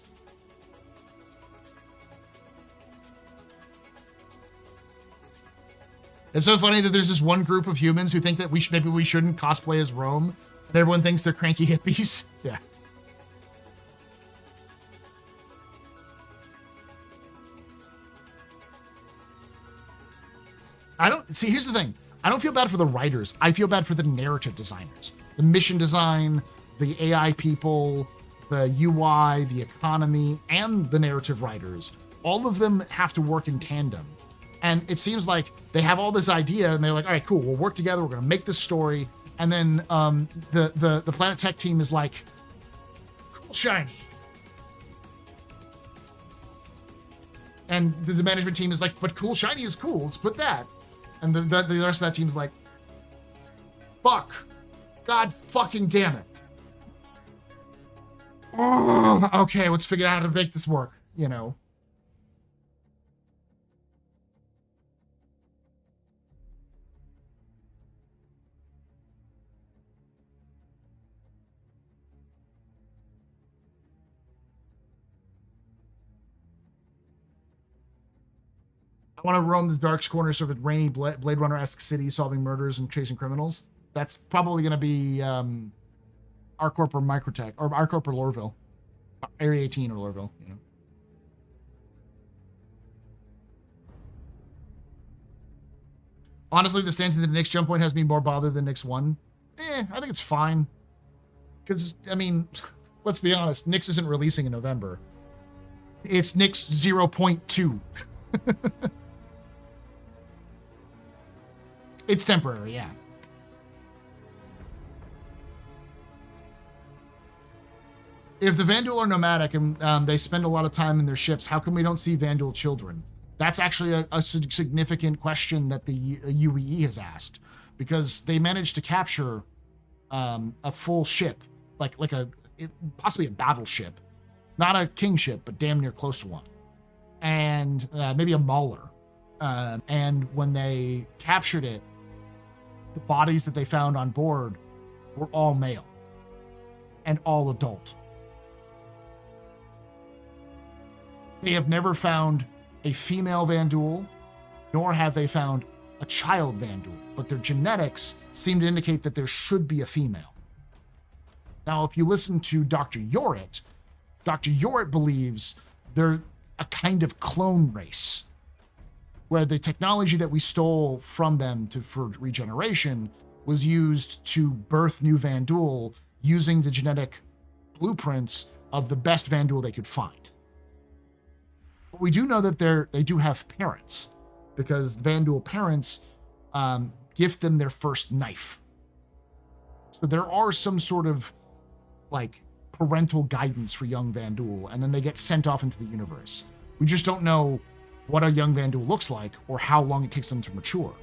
Speaker 1: It's so funny that there's this one group of humans who think that maybe we shouldn't cosplay as Rome, and everyone thinks they're cranky hippies. Yeah. Here's the thing. I don't feel bad for the writers. I feel bad for the narrative designers. The mission design, the AI people, the UI, the economy, and the narrative writers. All of them have to work in tandem. And it seems like they have all this idea and they're like, all right, cool, we'll work together, we're gonna make this story. And then the Planet Tech team is like, cool, shiny. And the management team is like, but cool, shiny is cool, let's put that. And the rest of that team is like, fuck. God fucking damn it. Oh, okay, let's figure out how to make this work, you know. I want to roam the dark corners of a rainy Blade Runner-esque city, solving murders and chasing criminals. That's probably going to be ArcCorp or Microtech, or ArcCorp or Lorville. Area 18 or Lorville, you know. Honestly, the stance that the Knicks jump point has me more bothered than Knicks 1. I think it's fine. Because, I mean, let's be honest, Knicks isn't releasing in November. It's Knicks 0.2. It's temporary, yeah. If the Vanduul are nomadic and they spend a lot of time in their ships, how come we don't see Vanduul children? That's actually a significant question that the UEE has asked, because they managed to capture a full ship, possibly a battleship, not a kingship, but damn near close to one, and maybe a mauler. And when they captured it, the bodies that they found on board were all male and all adult. They have never found a female Vanduul, nor have they found a child Vanduul, but their genetics seem to indicate that there should be a female. Now, if you listen to Dr. Yorit believes they're a kind of clone race, where the technology that we stole from them for regeneration was used to birth new Vanduul using the genetic blueprints of the best Vanduul they could find. But we do know that they do have parents, because Vanduul parents gift them their first knife. So there are some sort of parental guidance for young Vanduul, and then they get sent off into the universe. We just don't know what a young Vanduul looks like or how long it takes them to mature.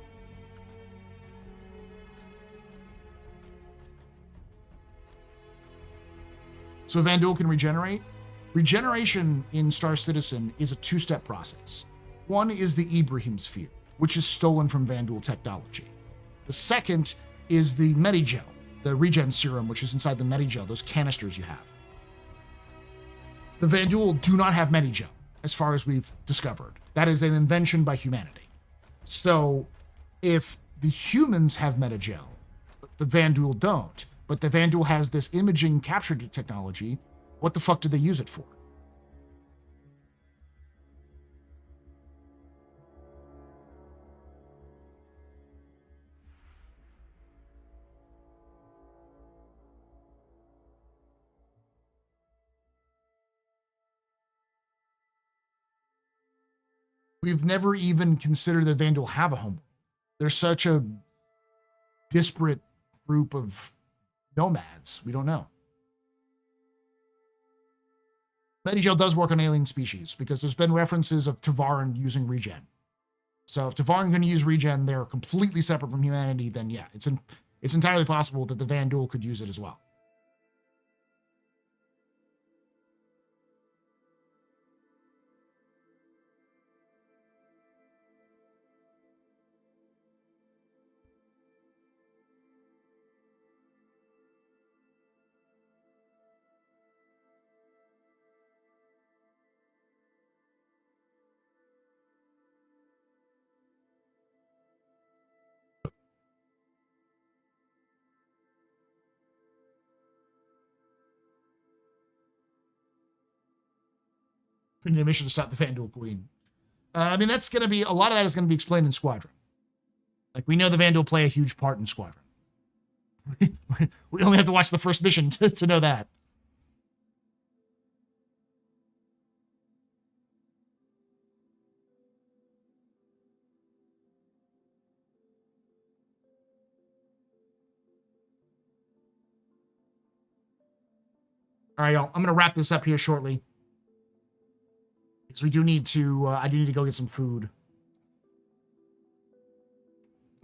Speaker 1: So Vanduul can regenerate. Regeneration in Star Citizen is a two-step process. One is the Ibrahim Sphere, which is stolen from Vanduul technology. The second is the Medigel, the regen serum, which is inside the Medigel, those canisters you have. The Vanduul do not have Medigel, as far as we've discovered. That is an invention by humanity. So if the humans have Medigel, the Vanduul don't, but the Vanduul has this imaging capture technology, what the fuck did they use it for? We've never even considered that Vanduul have a home. They're such a disparate group of nomads. We don't know. Medigel does work on alien species, because there's been references of Tavaran using regen. So if Tavaran can use regen, they're completely separate from humanity, then yeah, it's entirely possible that the Vanduul could use it as well. Couldn't a mission to stop the Vandal Queen. I mean, that's going to be, a lot of that is going to be explained in Squadron. Like, we know the Vandal play a huge part in Squadron. We only have to watch the first mission to know that. All right, y'all. I'm going to wrap this up here shortly. Because we do need to, I do need to go get some food.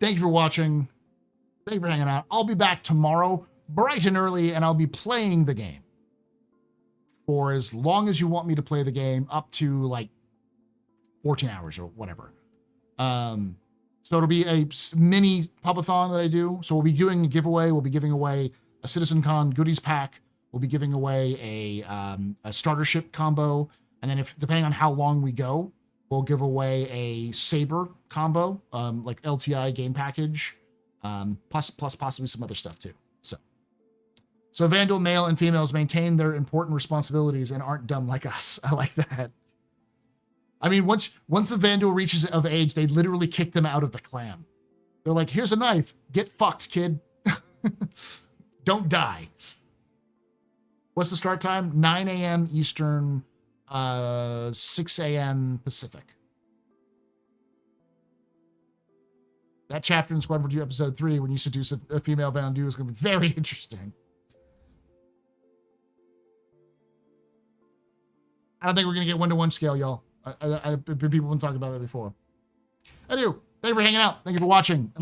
Speaker 1: Thank you for watching. Thank you for hanging out. I'll be back tomorrow, bright and early, and I'll be playing the game. For as long as you want me to play the game, up to like 14 hours or whatever. So it'll be a mini pubathon that I do. So we'll be doing a giveaway. We'll be giving away a Citcon goodies pack. We'll be giving away a starter ship combo. And then if depending on how long we go, we'll give away a Saber combo, like LTI game package, plus possibly some other stuff too. So Vandal male and females maintain their important responsibilities and aren't dumb like us. I like that. I mean, once the Vandal reaches of age, they literally kick them out of the clan. They're like, here's a knife. Get fucked, kid. Don't die. What's the start time? 9 a.m. Eastern, 6 a.m. Pacific. That chapter in Squadron 2 Episode 3, when you seduce a female Vandal, is going to be very interesting. I don't think we're going to get 1-to-1 scale, y'all. People have been talking about that before. I do. Thank you for hanging out. Thank you for watching.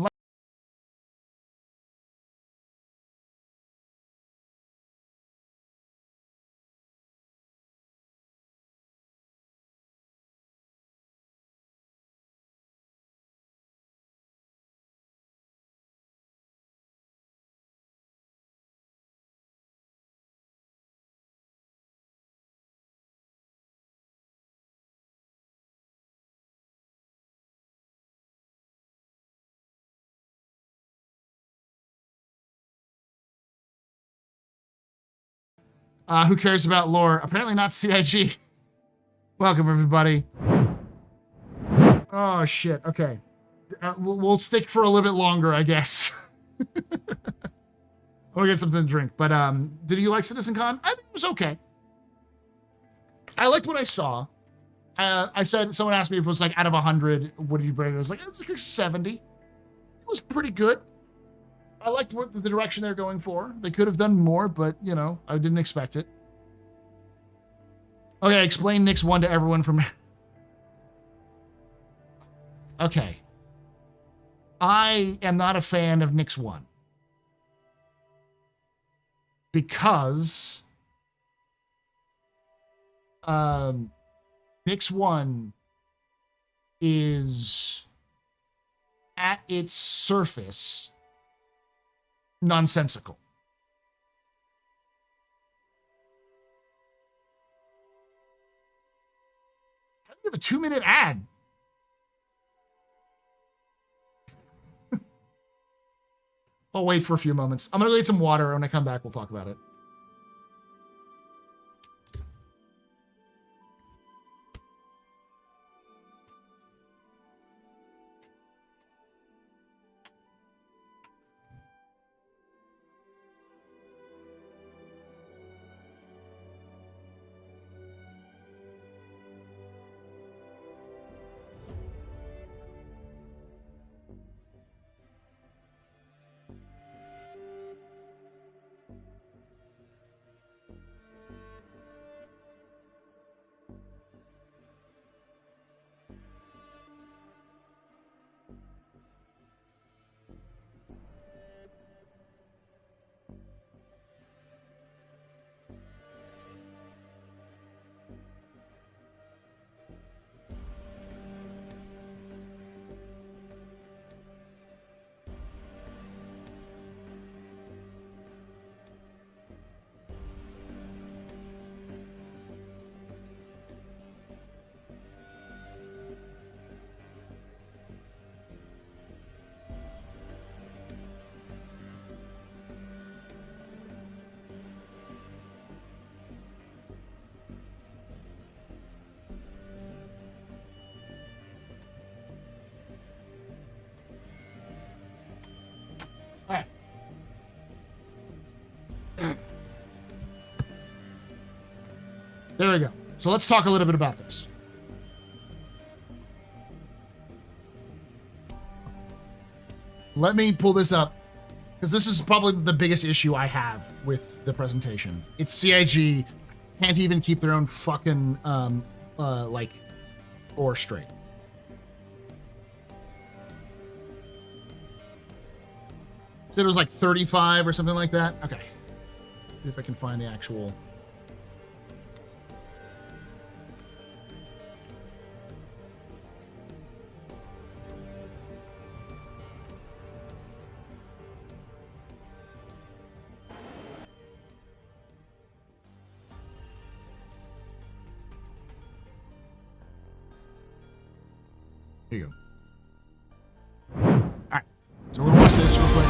Speaker 1: And who cares about lore? Apparently not CIG. Welcome, everybody. Oh, shit. Okay. We'll stick for a little bit longer, I guess. We'll get something to drink. But did you like Citcon? I think it was okay. I liked what I saw. I said, someone asked me if it was like out of 100, what did you rate it? I was like, it was like a 70. It was pretty good. I liked the direction they're going for. They could have done more, but, you know, I didn't expect it. Okay, explain Nix 1 to everyone from... Okay. I am not a fan of Nix 1. Because... Nix 1 is, at its surface, nonsensical. How do you have a 2-minute ad? I'll wait for a few moments. I'm going to go get some water. When I come back, we'll talk about it. There we go. So let's talk a little bit about this. Let me pull this up, because this is probably the biggest issue I have with the presentation. It's CIG can't even keep their own fucking like ore straight. So it was like 35 or something like that. Okay. See if I can find the actual. Here you go. All right. So we're gonna watch this real quick.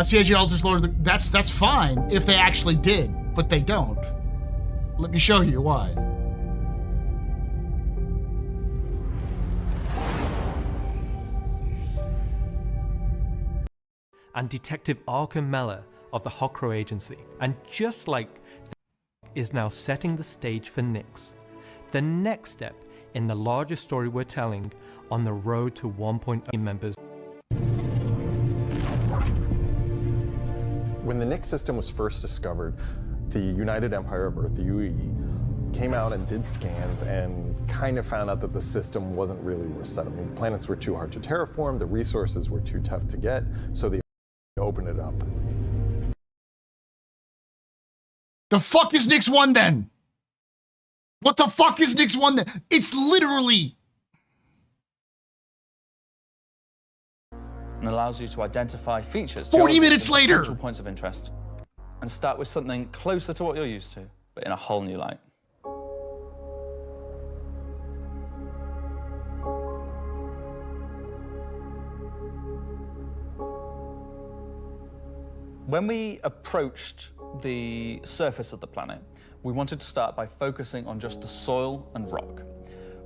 Speaker 1: CIG alters Lord. That's fine if they actually did, but they don't. Let me show you why.
Speaker 7: And Detective Arkham Meller of the Hokro Agency, and just like is now setting the stage for Nyx, the next step in the larger story we're telling on the road to 1.0 members.
Speaker 12: When the Nyx system was first discovered, the United Empire of Earth, the UAE, came out and did scans and kind of found out that the system wasn't really worth settling. The planets were too hard to terraform, the resources were too tough to get, so they opened it up.
Speaker 1: The fuck is Nyx 1 then? What the fuck is Nyx 1 then? It's literally...
Speaker 8: And allows you to identify features
Speaker 1: 40 minutes
Speaker 8: and
Speaker 1: later.
Speaker 8: potential points of interest, and start with something closer to what you're used to, but in a whole new light. When we approached the surface of the planet, we wanted to start by focusing on just the soil and rock.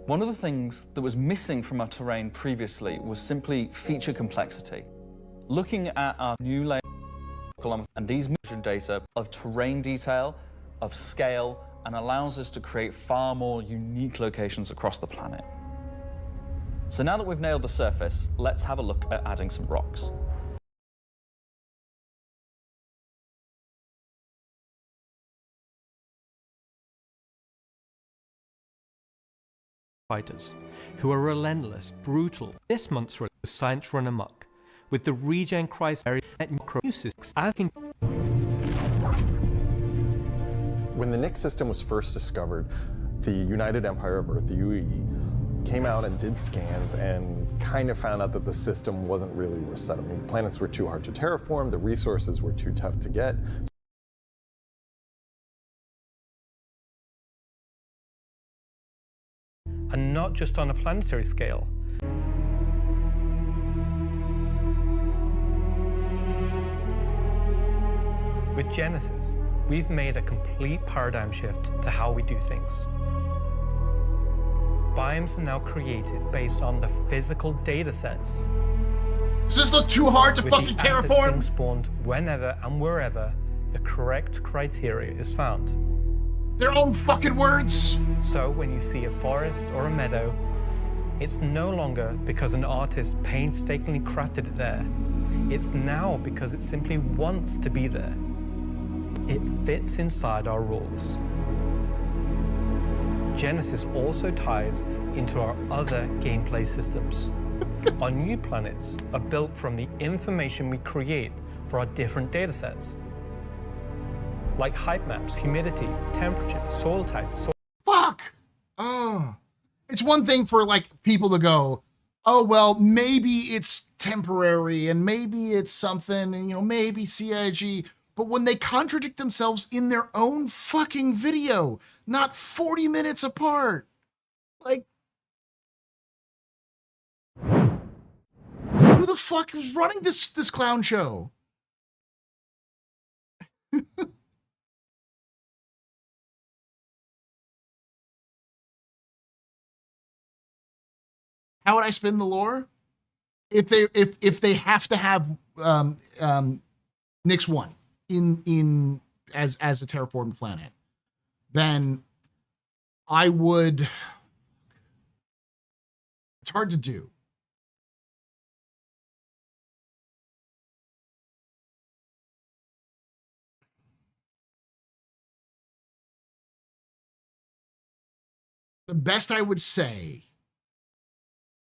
Speaker 8: One of the things that was missing from our terrain previously was simply feature complexity. Looking at our new layer and these measured data of terrain detail, of scale, and allows us to create far more unique locations across the planet. So now that we've nailed the surface, let's have a look at adding some rocks.
Speaker 7: Fighters, who are relentless, brutal. This month's release, science run amok, with the regen crisis at Necromusis asking.
Speaker 12: When the Nyx system was first discovered, the United Empire of Earth, the UAE, came out and did scans and kind of found out that the system wasn't really worth settling. The planets were too hard to terraform, the resources were too tough to get.
Speaker 7: And not just on a planetary scale. With Genesis, we've made a complete paradigm shift to how we do things. Biomes are now created based on the physical data sets.
Speaker 1: Does this look too hard to fucking terraform?
Speaker 7: Being spawned whenever and wherever the correct criteria is found.
Speaker 1: Their own fucking words.
Speaker 7: So when you see a forest or a meadow, it's no longer because an artist painstakingly crafted it there. It's now because it simply wants to be there. It fits inside our rules. Genesis also ties into our other gameplay systems. Our new planets are built from the information we create for our different datasets, like height maps, humidity, temperature, soil type.
Speaker 1: Fuck! Oh. It's one thing for like people to go, oh, well, maybe it's temporary and maybe it's something, and, maybe CIG. But when they contradict themselves in their own fucking video, not 40 minutes apart, like, who the fuck is running this clown show? How would I spin the lore? If they have to have Nyx 1 in as a terraformed planet, then I would. It's hard to do. The best I would say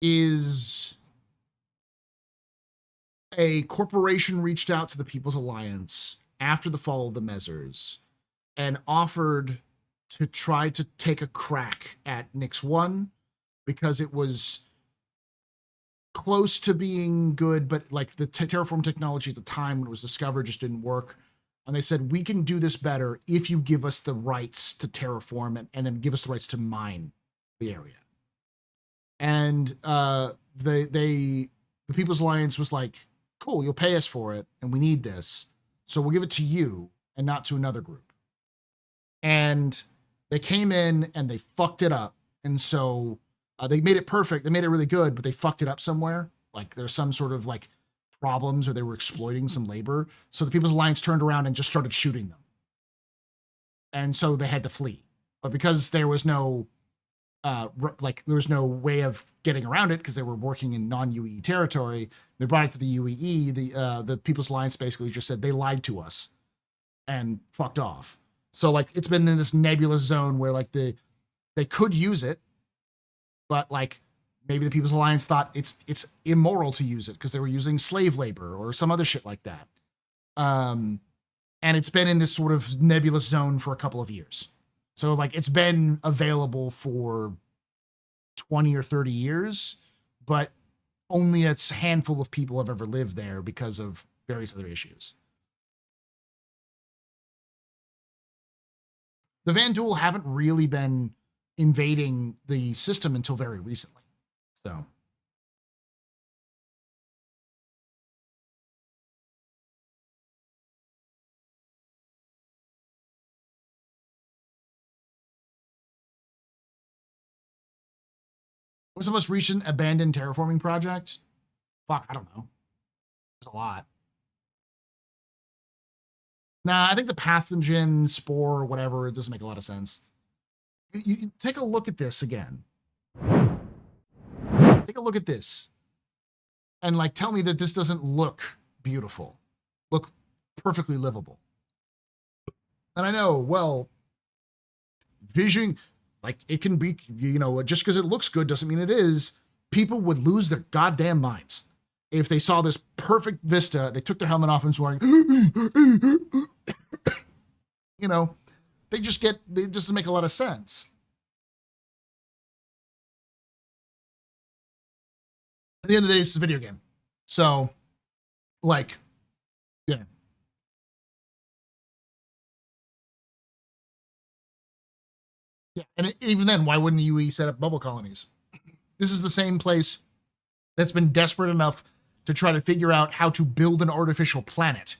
Speaker 1: is a corporation reached out to the People's Alliance after the fall of the Mezzers and offered to try to take a crack at Nyx 1 because it was close to being good, but like the terraform technology at the time when it was discovered just didn't work. And they said, we can do this better if you give us the rights to terraform and then give us the rights to mine the area. And the People's Alliance was like, cool, you'll pay us for it, and we need this, so we'll give it to you and not to another group. And they came in and they fucked it up. And so they made it perfect. They made it really good, but they fucked it up somewhere. Like there's some sort of like problems or they were exploiting some labor. So the People's Alliance turned around and just started shooting them. And so they had to flee. But because there was no there was no way of getting around it because they were working in non-UE territory, they brought it to the UEE. The People's Alliance basically just said they lied to us and fucked off. So like it's been in this nebulous zone where like they could use it, but like maybe the People's Alliance thought it's immoral to use it because they were using slave labor or some other shit like that. And it's been in this sort of nebulous zone for a couple of years. So like it's been available for 20 or 30 years, but only a handful of people have ever lived there because of various other issues. The Vanduul haven't really been invading the system until very recently. So what's the most recent abandoned terraforming project? Fuck, I don't know. There's a lot. Nah, I think the pathogen spore or whatever, it doesn't make a lot of sense. You take a look at this again. Take a look at this. And like tell me that this doesn't look beautiful. Look perfectly livable. And I know, well, vision, like it can be, you know, just because it looks good doesn't mean it is. People would lose their goddamn minds if they saw this perfect vista. They took their helmet off and was wearing, you know, it just doesn't make a lot of sense. At the end of the day, it's a video game. So, like, yeah. Yeah, and even then, why wouldn't the UE set up bubble colonies? This is the same place that's been desperate enough to try to figure out how to build an artificial planet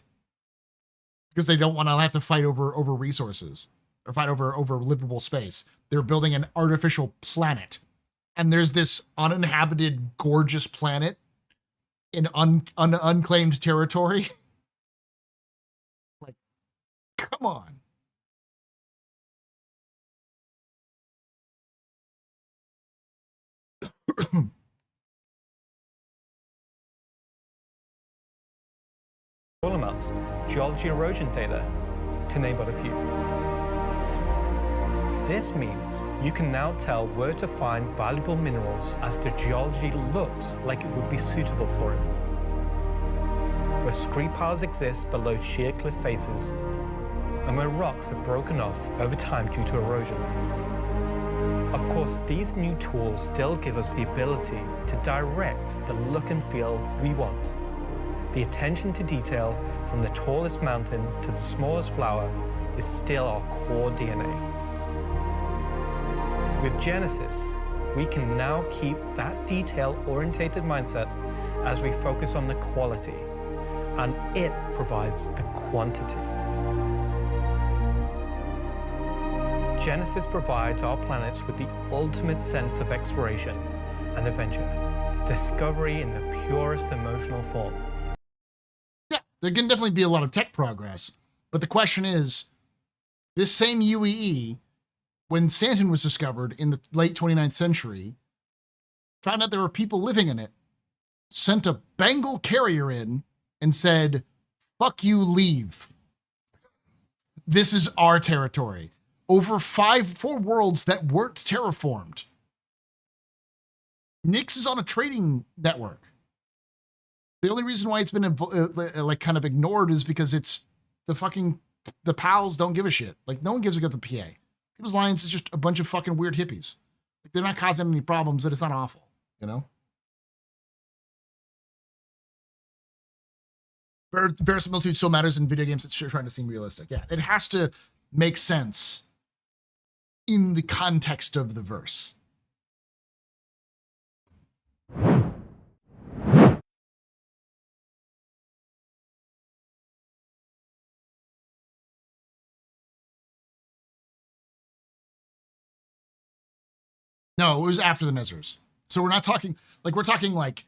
Speaker 1: because they don't want to have to fight over resources or fight over livable space. They're building an artificial planet, and there's this uninhabited, gorgeous planet in unclaimed territory. Like, come on.
Speaker 7: Soil amounts, geology erosion data, to name but a few. This means you can now tell where to find valuable minerals as the geology looks like it would be suitable for it. Where scree piles exist below sheer cliff faces, and where rocks have broken off over time due to erosion. Of course, these new tools still give us the ability to direct the look and feel we want. The attention to detail from the tallest mountain to the smallest flower is still our core DNA. With Genesis, we can now keep that detail-orientated mindset as we focus on the quality, and it provides the quantity. Genesis provides our planets with the ultimate sense of exploration and adventure. Discovery in the purest emotional form.
Speaker 1: Yeah, there can definitely be a lot of tech progress. But the question is, this same UEE, when Stanton was discovered in the late 29th century, found out there were people living in it, sent a Bengal carrier in and said, fuck you, leave. This is our territory. Over 4 worlds that weren't terraformed. Nyx is on a trading network. The only reason why it's been like kind of ignored is because it's the pals don't give a shit. Like, no one gives a shit the PA. People's Alliance is just a bunch of fucking weird hippies. Like, they're not causing any problems, but it's not awful, you know? Verisimilitude still matters in video games that you're trying to seem realistic. Yeah, it has to make sense in the context of the verse. No, it was after the Mezzers. So we're not talking, like, we're talking like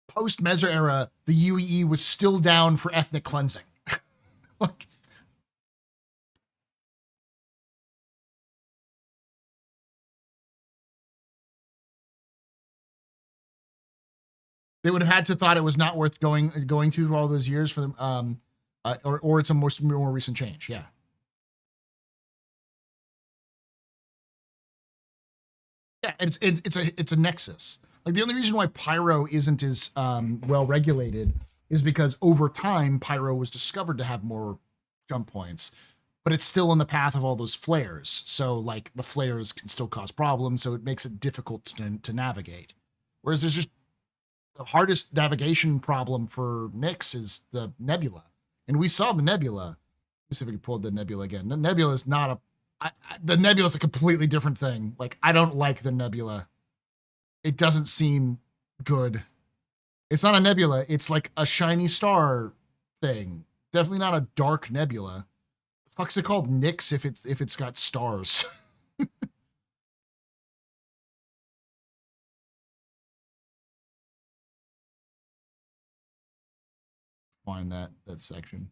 Speaker 1: post-Mezzer era, the UEE was still down for ethnic cleansing. Like, they would have had to thought it was not worth going through all those years for them, or it's a more recent change. Yeah. Yeah, it's a nexus. Like, the only reason why Pyro isn't as well regulated is because over time Pyro was discovered to have more jump points, but it's still in the path of all those flares. So like the flares can still cause problems, so it makes it difficult to navigate. Whereas there's just the hardest navigation problem for Nyx is the nebula, and we saw the nebula. Let me see if we can pull the nebula again. The nebula is not a the nebula is a completely different thing. Like, I don't like the nebula. It doesn't seem good. It's not a nebula. It's like a shiny star thing. Definitely not a dark nebula. The fuck's it called Nyx if it's got stars? Find that section.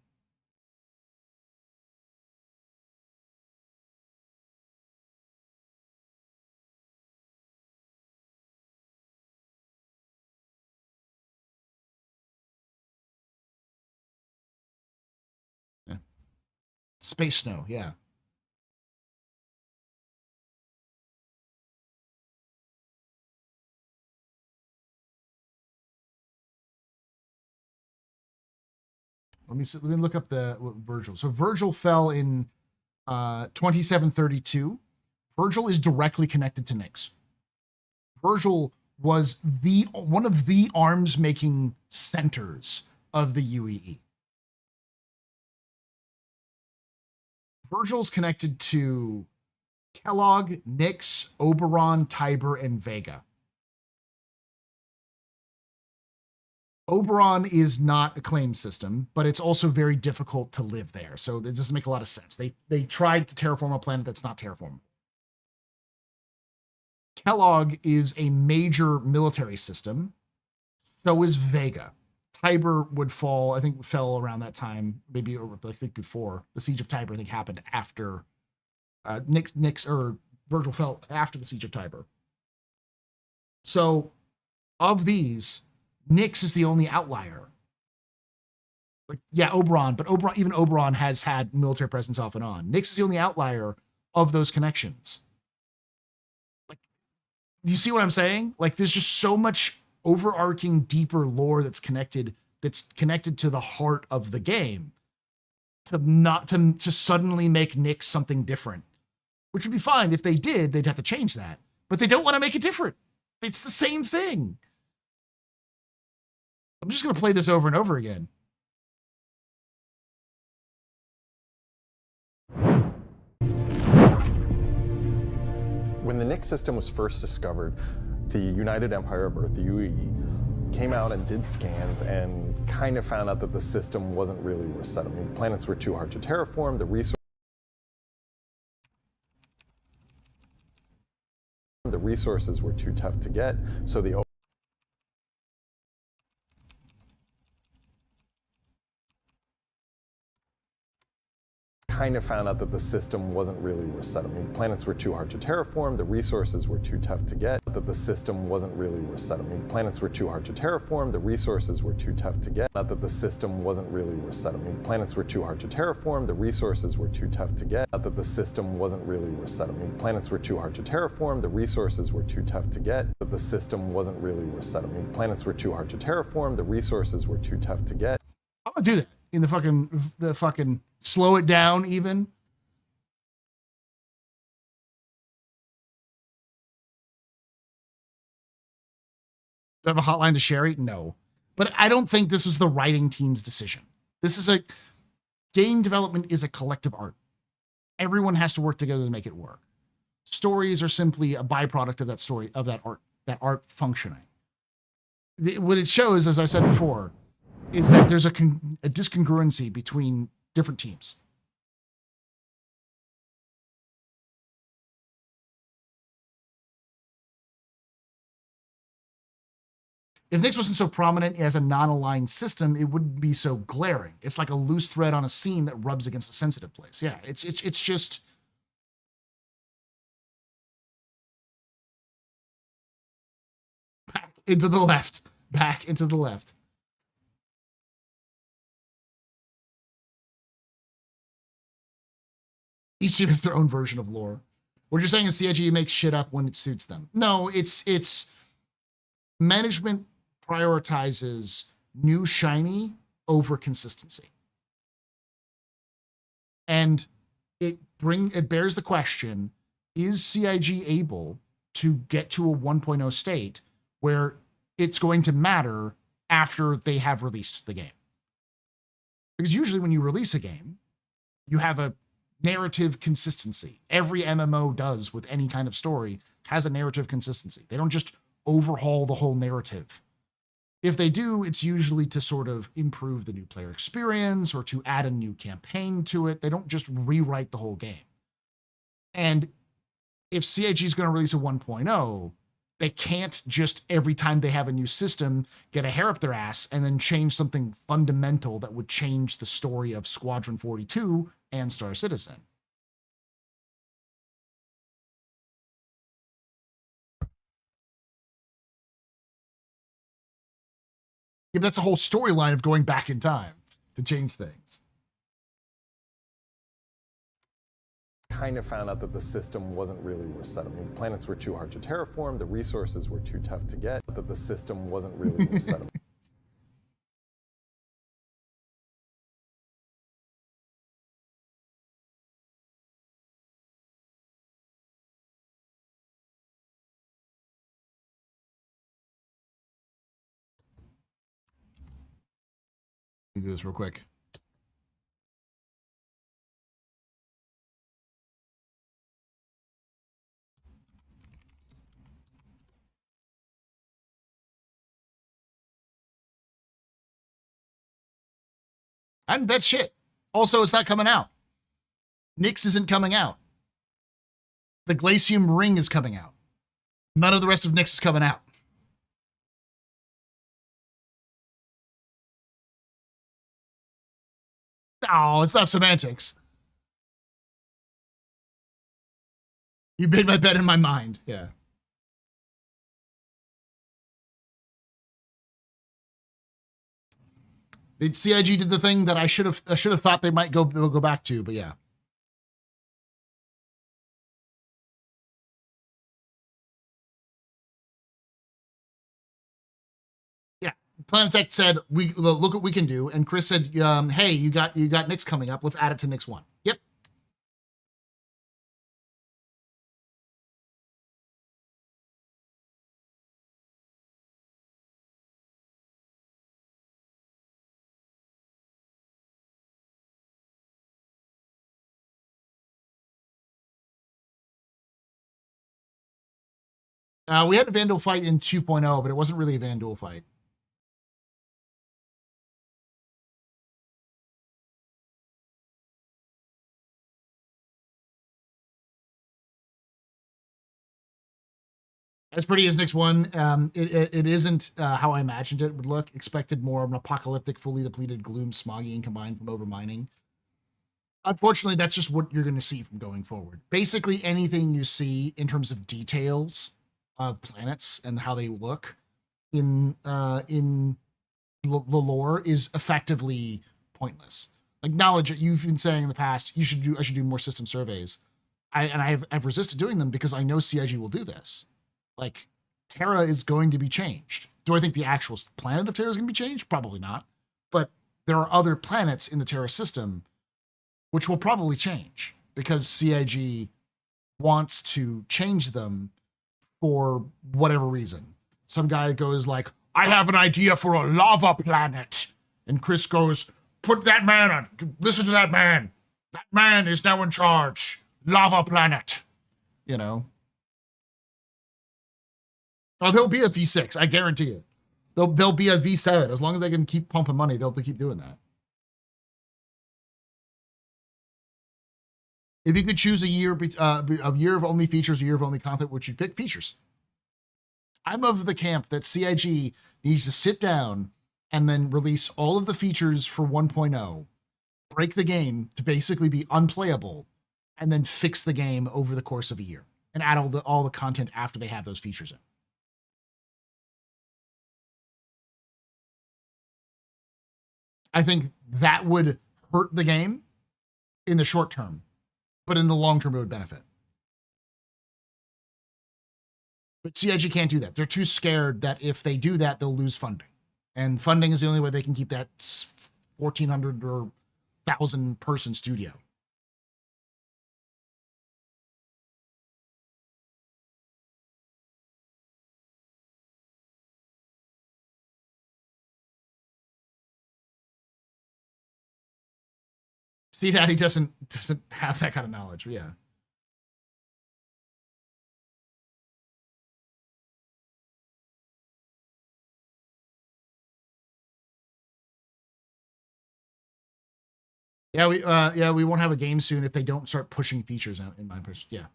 Speaker 1: Space snow, yeah. Let me look up Virgil. So Virgil fell in 2732. Virgil is directly connected to Nyx. Virgil was one of the arms making centers of the UEE. Virgil's connected to Kellogg, Nyx, Oberon, Tiber, and Vega. Oberon is not a claim system, but it's also very difficult to live there. So it doesn't make a lot of sense. They tried to terraform a planet that's not terraformable. Kellogg is a major military system. So is Vega. Tiber would fall, I think, fell around that time, maybe, or I think before. The Siege of Tiber, I think, happened after Nyx or Virgil fell after the Siege of Tiber. So, of these, Nyx is the only outlier. Like, yeah, Oberon, but even Oberon has had military presence off and on. Nyx is the only outlier of those connections. Like, do you see what I'm saying? Like, there's just so much overarching, deeper lore that's connected to the heart of the game to suddenly make Nyx something different, which would be fine. If they did, they'd have to change that, but they don't want to make it different. It's the same thing. I'm just going to play this over and over again.
Speaker 12: When the Nyx system was first discovered, the United Empire of Earth, the UEE, came out and did scans and kind of found out that the system wasn't really worth settling. The planets were too hard to terraform, the resources The resources were too tough to get, so the kind of found out that the system wasn't really resetting. The planets were too hard to terraform, the resources were too tough to get, that the system wasn't really resetting. The planets were too hard to terraform, the resources were too tough to get, not that the system wasn't really resetting. The planets were too hard to terraform, the resources were too tough to get, not that the system wasn't really resetting. The planets were too hard to terraform, the resources were too tough to get, that the system wasn't really resetting. The planets were too hard to terraform, the resources were too tough to get.
Speaker 1: I'm gonna do that in the fucking slow it down even. Do I have a hotline to Sherry? No. But I don't think this was the writing team's decision. This is game development is a collective art. Everyone has to work together to make it work. Stories are simply a byproduct of that story, of that art functioning. What it shows, as I said before, is that there's a discongruency between different teams. If Nyx wasn't so prominent as a non-aligned system, it wouldn't be so glaring. It's like a loose thread on a seam that rubs against a sensitive place. Yeah, it's just back into the left. Back into the left. Each team has their own version of lore. What you're saying is CIG makes shit up when it suits them. No, it's management prioritizes new shiny over consistency. And it bears the question, is CIG able to get to a 1.0 state where it's going to matter after they have released the game? Because usually when you release a game, you have a narrative consistency. Every MMO does with any kind of story has a narrative consistency. They don't just overhaul the whole narrative. If they do, it's usually to sort of improve the new player experience or to add a new campaign to it. They don't just rewrite the whole game. And if CIG is going to release a 1.0, they can't just every time they have a new system get a hair up their ass and then change something fundamental that would change the story of Squadron 42 and Star Citizen. Yeah, but that's a whole storyline of going back in time to change things.
Speaker 12: Kind of found out that the system wasn't really resetting. The planets were too hard to terraform, the resources were too tough to get, that the system wasn't really resetting.
Speaker 1: Let me do this real quick. I didn't bet shit. Also, it's not coming out. Nyx isn't coming out. The Glacium Ring is coming out. None of the rest of Nyx is coming out. Oh, it's not semantics. You made my bet in my mind. Yeah. The CIG did the thing that I should have thought they might go back to, but yeah. Yeah. Planetech said, "We look what we can do," and Chris said, "Hey, you got Nyx coming up. Let's add it to Nyx 1." Yep. We had a Vandal fight in 2.0, but it wasn't really a Vandal fight. As pretty as Nyx 1, it isn't how I imagined it would look. Expected more of an apocalyptic, fully depleted gloom, smoggy, and combined from overmining. Unfortunately, that's just what you're going to see from going forward. Basically, anything you see in terms of details of planets and how they look in the lore is effectively pointless. Like, knowledge that you've been saying in the past, I should do more system surveys. I've resisted doing them because I know CIG will do this. Like, Terra is going to be changed. Do I think the actual planet of Terra is going to be changed? Probably not. But there are other planets in the Terra system which will probably change because CIG wants to change them for whatever reason. Some guy goes like, I have an idea for a lava planet. And Chris goes, put that man on. Listen to that man. That man is now in charge. Lava planet. You know? Oh, there'll be a V6. I guarantee it. There'll be a V7. As long as they can keep pumping money, they'll keep doing that. If you could choose a year of only features, a year of only content, would you pick features? I'm of the camp that CIG needs to sit down and then release all of the features for 1.0, break the game to basically be unplayable, and then fix the game over the course of a year and add all the content after they have those features in. I think that would hurt the game in the short term, but in the long term, it would benefit. But CIG can't do that. They're too scared that if they do that, they'll lose funding. And funding is the only way they can keep that 1,400 or 1,000 person studio. See that he doesn't have that kind of knowledge. Yeah. Yeah, we won't have a game soon if they don't start pushing features out in my person. Yeah.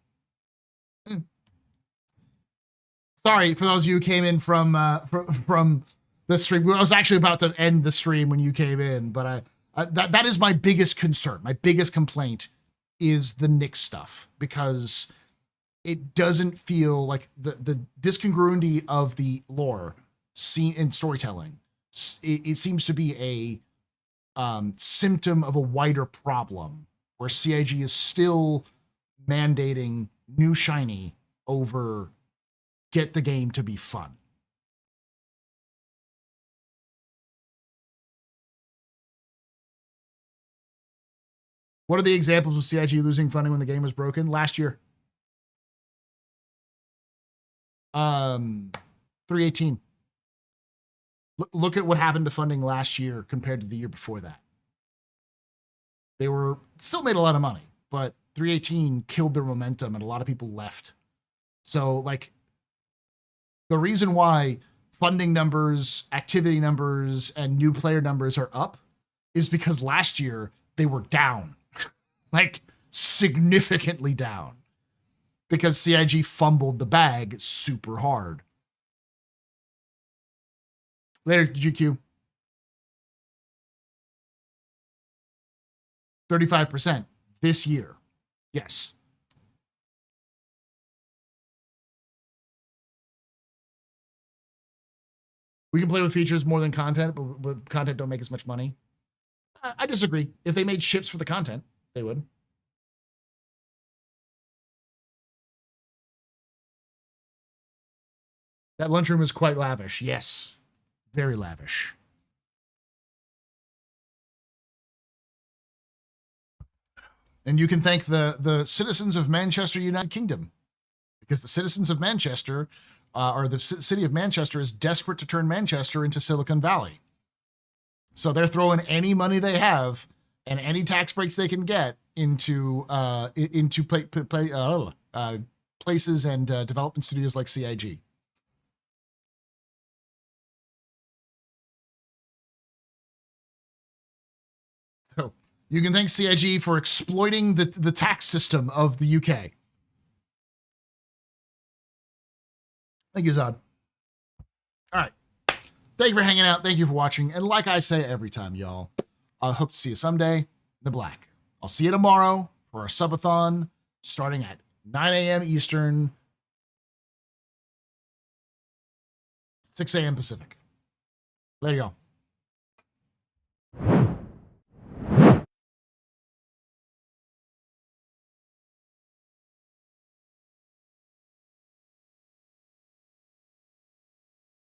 Speaker 1: Sorry for those of you who came in from the stream. I was actually about to end the stream when you came in, but that is my biggest concern. My biggest complaint is the Nyx stuff, because it doesn't feel like the discongruity of the lore scene in storytelling. It seems to be a symptom of a wider problem where CIG is still mandating new shiny over get the game to be fun. What are the examples of CIG losing funding when the game was broken? Last year. 318. Look at what happened to funding last year compared to the year before that. They were still made a lot of money, but 318 killed their momentum and a lot of people left. So, like, the reason why funding numbers, activity numbers, and new player numbers are up is because last year they were down. Like, significantly down. Because CIG fumbled the bag super hard. Later, GQ. 35% this year. Yes. We can play with features more than content, but content don't make as much money. I disagree. If they made ships for the content, they would. That lunchroom is quite lavish. Yes. Very lavish. And you can thank the citizens of Manchester, United Kingdom, because the citizens of Manchester, or the city of Manchester, is desperate to turn Manchester into Silicon Valley. So they're throwing any money they have and any tax breaks they can get into places and development studios like CIG. So you can thank CIG for exploiting the tax system of the UK. Thank you, Zod. All right. Thank you for hanging out. Thank you for watching. And like I say every time, y'all, I hope to see you someday in the black. I'll see you tomorrow for our subathon starting at 9 a.m. Eastern, 6 a.m. Pacific. Later, y'all.